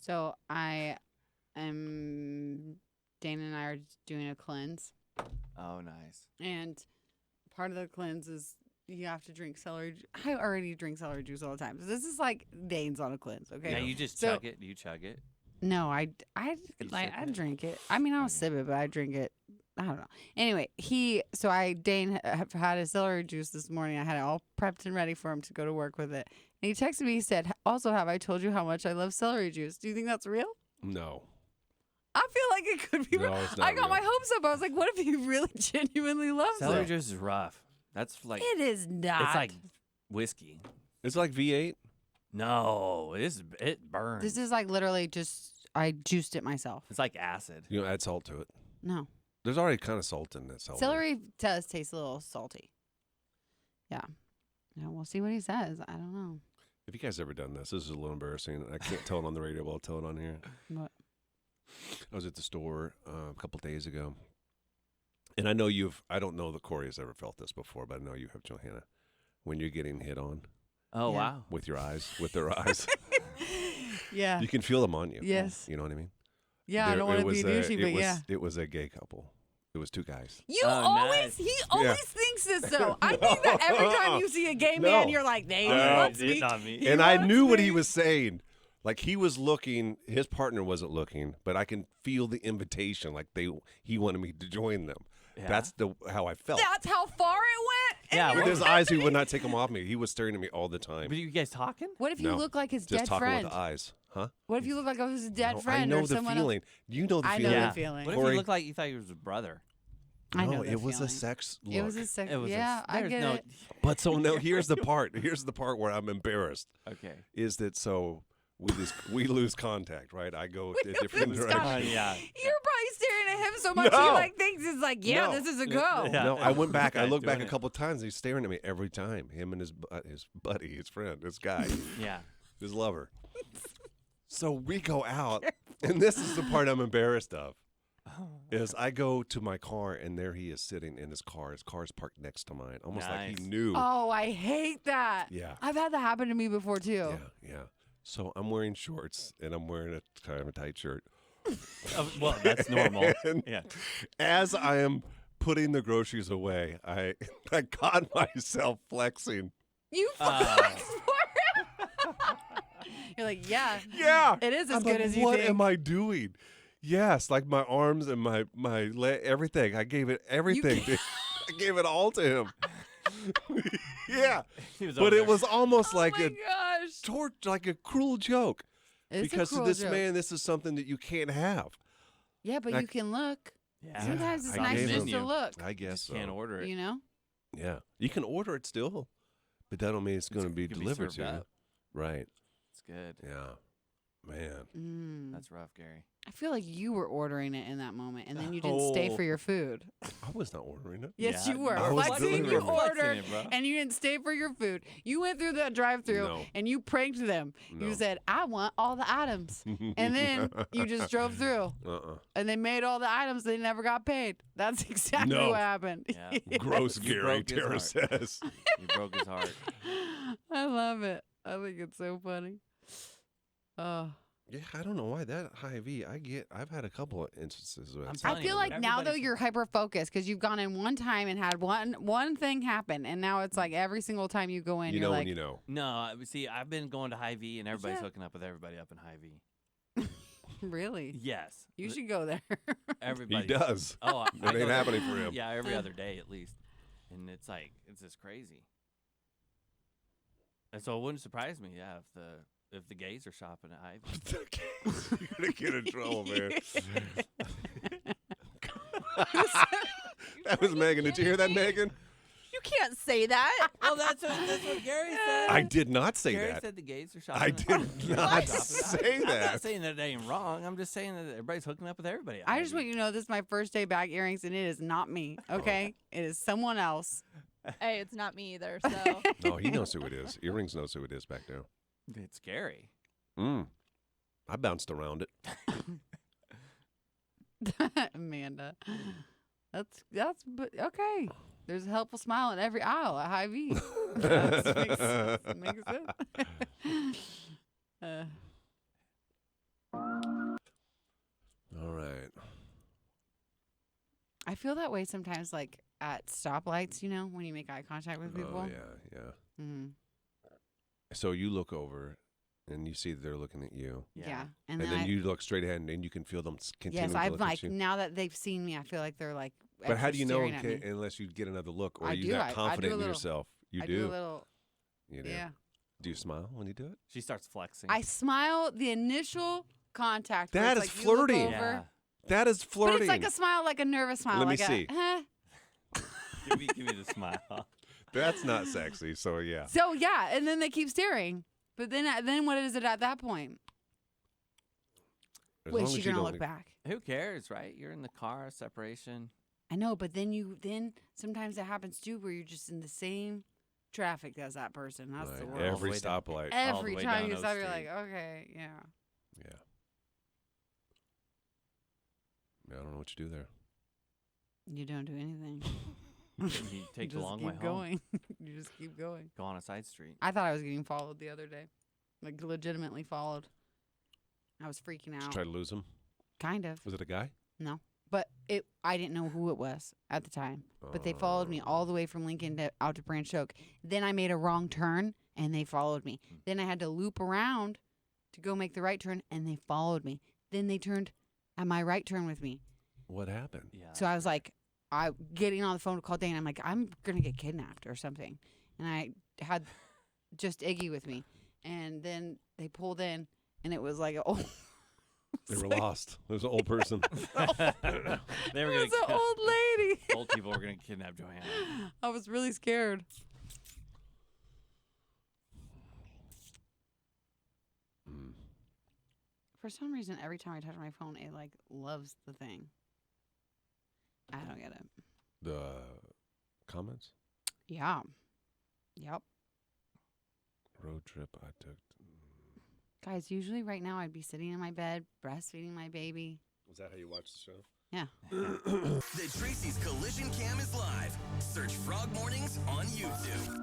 S2: So Dana and I are doing a cleanse.
S10: Oh, nice.
S2: And part of the cleanse is you have to drink celery. I already drink celery juice all the time. So this is like Dane's on a cleanse, okay?
S10: Yeah, you just chug it. Do you chug it?
S2: No, I
S10: sip it?
S2: drink it. I mean, I don't sip it, but I drink it. I don't know. Anyway, Dane had his celery juice this morning. I had it all prepped and ready for him to go to work with it. And he texted me. He said, "Also, have I told you how much I love celery juice? Do you think that's real?"
S1: No.
S2: I feel like it could be
S1: No,
S2: real.
S1: it's not
S2: I got
S1: real.
S2: my hopes up. I was like, what if he really genuinely loves
S10: Celery
S2: it?
S10: juice is rough. That's like
S2: It is not.
S10: It's like whiskey.
S1: It's like V8.
S10: No, it burns.
S2: This is like literally just I juiced it myself.
S10: It's like acid.
S1: You know, add salt to it.
S2: No.
S1: There's already kind of salt in that celery.
S2: Celery does taste a little salty. Yeah. Yeah, we'll see what he says. I don't know.
S1: Have you guys ever done this? This is a little embarrassing. I can't tell it on the radio, but I'll tell it on here.
S2: What?
S1: I was at the store a couple days ago, and I don't know that Corey has ever felt this before, but I know you have, Johanna. When you're getting hit on.
S10: Oh,
S2: Yeah.
S10: wow.
S1: With their eyes.
S2: Yeah.
S1: You can feel them on you.
S2: Yes.
S1: You know what I mean?
S2: Yeah, I don't want to be douchey, but yeah.
S1: It was a gay couple. It was 2 guys.
S2: You
S10: Oh,
S2: always,
S10: nice.
S2: he always thinks this though. I think that every time you see a gay man, you're like, they
S1: No.
S2: wants me.
S10: Not me.
S2: He
S1: And I
S2: wants
S1: knew what
S2: me.
S1: he was saying. Like he was looking, his partner wasn't looking, but I can feel the invitation. Like he wanted me to join them.
S10: Yeah.
S1: That's how I felt.
S2: That's how far it went.
S10: Yeah,
S1: With his eyes, he would not take them off me. He was staring at me all the time.
S10: Were you guys talking?
S2: What if you
S1: No,
S2: look like his
S1: just
S2: dead
S1: talking
S2: friend?
S1: with the eyes, huh?
S2: What if you look like his dead
S1: No,
S2: friend
S1: I know
S2: or
S1: the
S2: someone
S1: feeling. You know the
S2: I know
S1: feeling.
S2: the feeling.
S10: What if
S1: Corey-
S10: you looked like you thought he was his brother?
S2: I
S1: No,
S2: know the
S1: it was a
S2: feeling.
S1: sex look.
S2: It was a sex.
S10: It was
S2: I
S10: there's
S2: get
S10: no,
S2: it.
S1: But so no, here's the part. Here's the part where I'm embarrassed.
S10: Okay.
S1: Is that so? We lose contact, right? I go a different
S2: lose
S1: direction.
S2: contact.
S10: Yeah.
S2: You're probably staring at him so much
S1: No.
S2: he like thinks it's like, yeah,
S1: No.
S2: this is a go.
S10: Yeah.
S1: No, I went back. I
S10: Guy's
S1: looked back
S10: doing
S1: a
S10: it.
S1: couple of times. He's staring at me every time. Him and his buddy, his friend, this guy,
S10: Yeah.
S1: his lover. So we go out, and this is the part I'm embarrassed of. Is I go to my car, and there he is sitting in his car. His car is parked next to mine, almost like
S10: Nice.
S1: he knew.
S2: Oh, I hate that.
S1: Yeah.
S2: I've had that happen to me before too.
S1: Yeah, yeah. So I'm wearing shorts, and I'm wearing a kind of a tight shirt.
S10: Well, that's normal.
S1: And
S10: Yeah.
S1: as I am putting the groceries away, I caught myself flexing.
S2: You flex for him. You're like, yeah.
S1: Yeah.
S2: It is as
S1: I'm
S2: good
S1: like,
S2: as you
S1: what
S2: think.
S1: am I doing? Yes, like my arms and my everything. I gave it everything. I gave it all to him. Yeah.
S10: He was
S1: But
S10: over
S1: it
S10: there.
S1: was almost
S2: Oh
S1: like
S2: my
S1: a
S2: gosh.
S1: like a cruel joke.
S2: It's
S1: because
S2: a cruel
S1: to this
S2: joke.
S1: man, this is something that you can't have.
S2: Yeah, but
S1: like-
S2: you can look.
S10: Yeah.
S2: Sometimes it's
S1: I
S2: nice
S1: gave
S2: just
S1: him-
S2: to look.
S1: I guess
S10: Just
S1: so.
S10: can't order it.
S2: You know?
S1: Yeah, you can order it still, but that don't mean it's going to be
S10: it could be
S1: delivered
S10: served
S1: to you.
S10: up.
S1: Right?
S10: It's good.
S1: Yeah, man.
S2: Mm.
S10: That's rough, Gary.
S2: I feel like you were ordering it in that moment, and then you didn't stay
S10: Oh.
S2: for your food.
S1: I was not ordering it.
S2: Yes,
S10: Yeah,
S2: you were.
S1: I was
S2: Flexing,
S1: doing
S2: you
S1: it.
S10: Flexing
S2: ordered,
S10: it, bro.
S2: and you didn't stay for your food. You went through the drive-through,
S1: No.
S2: and you pranked them.
S1: No.
S2: You said, I want all the items. And then you just drove through, and they made all the items. They never got paid. That's exactly
S1: No.
S2: what happened.
S10: Yeah.
S1: Gross,
S10: You
S1: Gary.
S10: broke his
S1: Tara
S10: heart.
S1: says.
S10: You broke his heart.
S2: I love it. I think it's so funny. Oh.
S1: Yeah, I don't know why that Hy-Vee. I've had a couple of instances with.
S10: I'm
S1: it.
S10: telling
S2: I
S10: you,
S2: feel like now though
S10: everybody's-
S2: you're hyper focused because you've gone in one time and had one thing happen, and now it's like every single time you go in,
S1: You
S2: you're
S1: know
S2: like,
S1: when you know.
S10: No, see, I've been going to Hy-Vee, and everybody's
S2: Yeah.
S10: hooking up with everybody up in Hy-Vee.
S2: really?
S10: Yes.
S2: You should go there.
S10: Everybody
S1: He does.
S10: Oh, I
S1: It
S10: go
S1: ain't
S10: there-
S1: happening for him.
S10: Yeah, every other day at least, and it's like it's just crazy. And so it wouldn't surprise me, yeah, if the gays are shopping at Hy-Vee.
S1: You're gonna get in trouble, man. That was Megan. Did you hear that, Megan?
S5: You can't say that.
S10: Well, that's what Gary said.
S1: I did not say
S10: Gary
S1: that.
S10: said the gays are shopping.
S1: I
S10: at
S1: did
S10: Hy-Vee.
S1: not
S10: Shopping at
S1: say
S10: Hy-Vee. I'm
S1: that.
S10: not saying that it ain't wrong. I'm just saying that everybody's hooking up with everybody. At
S2: I just want
S10: Hy-Vee.
S2: you to know this is my first day back earrings, and it is not me. Okay, it is someone else.
S5: Hey, it's not me either. So
S1: No, he knows who it is. Earrings knows who it is back there.
S10: It's scary.
S1: I bounced around it.
S2: Amanda, that's but okay. There's a helpful smile in every aisle at Hy-Vee. That makes sense. Makes sense.
S1: All right.
S2: I feel that way sometimes, like at stoplights. You know, when you make eye contact with people.
S1: Oh yeah, yeah.
S2: Mhm.
S1: So you look over, and you see that they're looking at you,
S2: Yeah.
S1: and then you look straight ahead, and then you can feel them continuing
S2: Yes,
S1: to
S2: I've
S1: look
S2: like
S1: at you.
S2: now that they've seen me, I feel like they're like.
S1: But how
S2: extra
S1: do you know
S2: staring at me.
S1: unless you get another look, or
S2: I
S1: you
S2: do.
S1: that
S2: I do a
S1: confident in
S2: little-
S1: yourself? You
S2: I
S1: do.
S2: do a little.
S1: You do.
S2: Yeah.
S1: Do you smile when you do it?
S10: She starts flexing.
S2: I smile. The initial contact. where
S1: That
S2: it's
S1: is
S2: like you look
S1: flirting.
S2: over,
S10: Yeah.
S1: That is flirting.
S2: But it's like a smile, like a nervous smile.
S1: Let me
S2: like a,
S1: see.
S2: "Huh."
S10: give me the smile.
S1: That's not sexy. So yeah.
S2: So yeah, and then they keep staring. But then what is it at that point?
S1: As
S2: Wait,
S1: long
S2: she
S1: as you
S2: gonna
S1: don't-
S2: look back?
S10: Who cares, right? You're in the car, separation.
S2: I know, but then sometimes it happens too, where you're just in the same traffic as that person. That's the
S1: Right.
S2: worst.
S1: Every
S10: way down.
S1: stoplight.
S10: All
S2: Every
S10: the way
S2: time
S10: down
S2: you
S10: O
S2: stop, you're
S10: Street.
S2: like, okay, yeah.
S1: Yeah. I don't know what you do there.
S2: You don't do anything.
S10: You take the
S2: just
S10: long
S2: keep
S10: way home.
S2: going. You just keep going.
S10: Go on a side street.
S2: I thought I was getting followed the other day, like legitimately followed. I was freaking
S1: Did you
S2: out.
S1: try to lose him?
S2: Kind of.
S1: Was it a guy?
S2: No, but I didn't know who it was at the time. But they followed me all the way from Lincoln out to Branch Oak. Then I made a wrong turn and they followed me. Then I had to loop around to go make the right turn, and they followed me. Then they turned at my right turn with me.
S1: What happened?
S10: Yeah.
S2: So I was like, getting on the phone to call Dane. I'm like, I'm going to get kidnapped or something. And I had just Iggy with me. And then they pulled in, and it was like,
S1: They were lost. There was an old person.
S10: They were
S2: it was an old lady.
S10: Old people were going to kidnap Johanna.
S2: I was really scared. For some reason, every time I touch my phone, it like loves the thing. I don't get it.
S1: The comments?
S2: Yeah. Yep.
S1: Road trip I took.
S2: Guys, usually right now I'd be sitting in my bed, breastfeeding my baby.
S1: Was that how you watched the show?
S2: Yeah.
S6: The Tracy's Collision Cam is live. Search Frog Mornings on YouTube.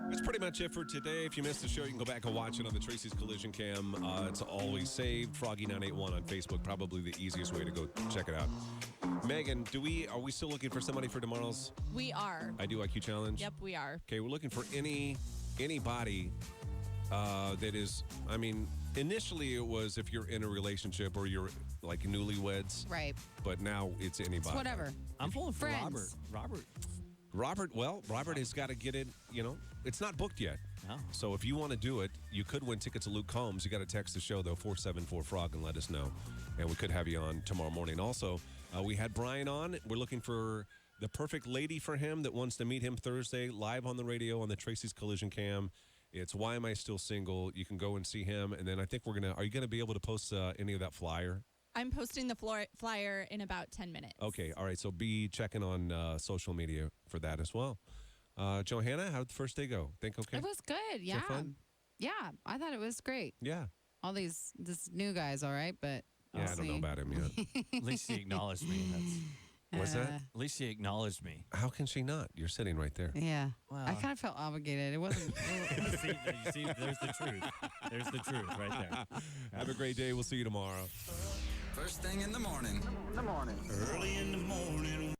S1: That's pretty much it for today. If you missed the show, you can go back and watch it on the Tracy's Collision Cam. It's always saved. Froggy981 on Facebook, probably the easiest way to go check it out. Megan, are we still looking for somebody for tomorrow's
S5: We are.
S1: I Do IQ Challenge?
S5: Yep, we are.
S1: Okay, we're looking for anybody that is, I mean, initially it was if you're in a relationship or you're like newlyweds.
S2: Right.
S1: But now it's anybody.
S2: It's whatever.
S11: I'm pulling for
S2: Friends.
S11: Robert.
S1: Robert has got to get it, it's not booked yet.
S11: No.
S1: So if you want to do it, you could win tickets to Luke Combs. You got to text the show, though, 474-FROG, and let us know. And we could have you on tomorrow morning. Also, we had Brian on. We're looking for the perfect lady for him that wants to meet him Thursday live on the radio on the Tracy's Collision Cam. It's Why Am I Still Single? You can go and see him. And then I think are you going to be able to post any of that flyer?
S5: I'm posting the flyer in about 10 minutes.
S1: Okay. All right. So be checking on social media for that as well. Johanna, how did the first day go? Think okay?
S2: It was good. Yeah.
S1: fun?
S2: Yeah. I thought it was great.
S1: Yeah.
S2: All this new guy's all right, but
S1: Yeah, I don't know about him yet.
S11: At least he acknowledged me.
S1: What's that?
S11: At least he acknowledged me.
S1: How can she not? You're sitting right there.
S2: Yeah.
S11: Well.
S2: I kind of felt obligated. It wasn't.
S11: you see, there's the truth. There's the truth right there.
S1: Have a great day. We'll see you tomorrow.
S6: First thing in the morning.
S13: Early in the morning.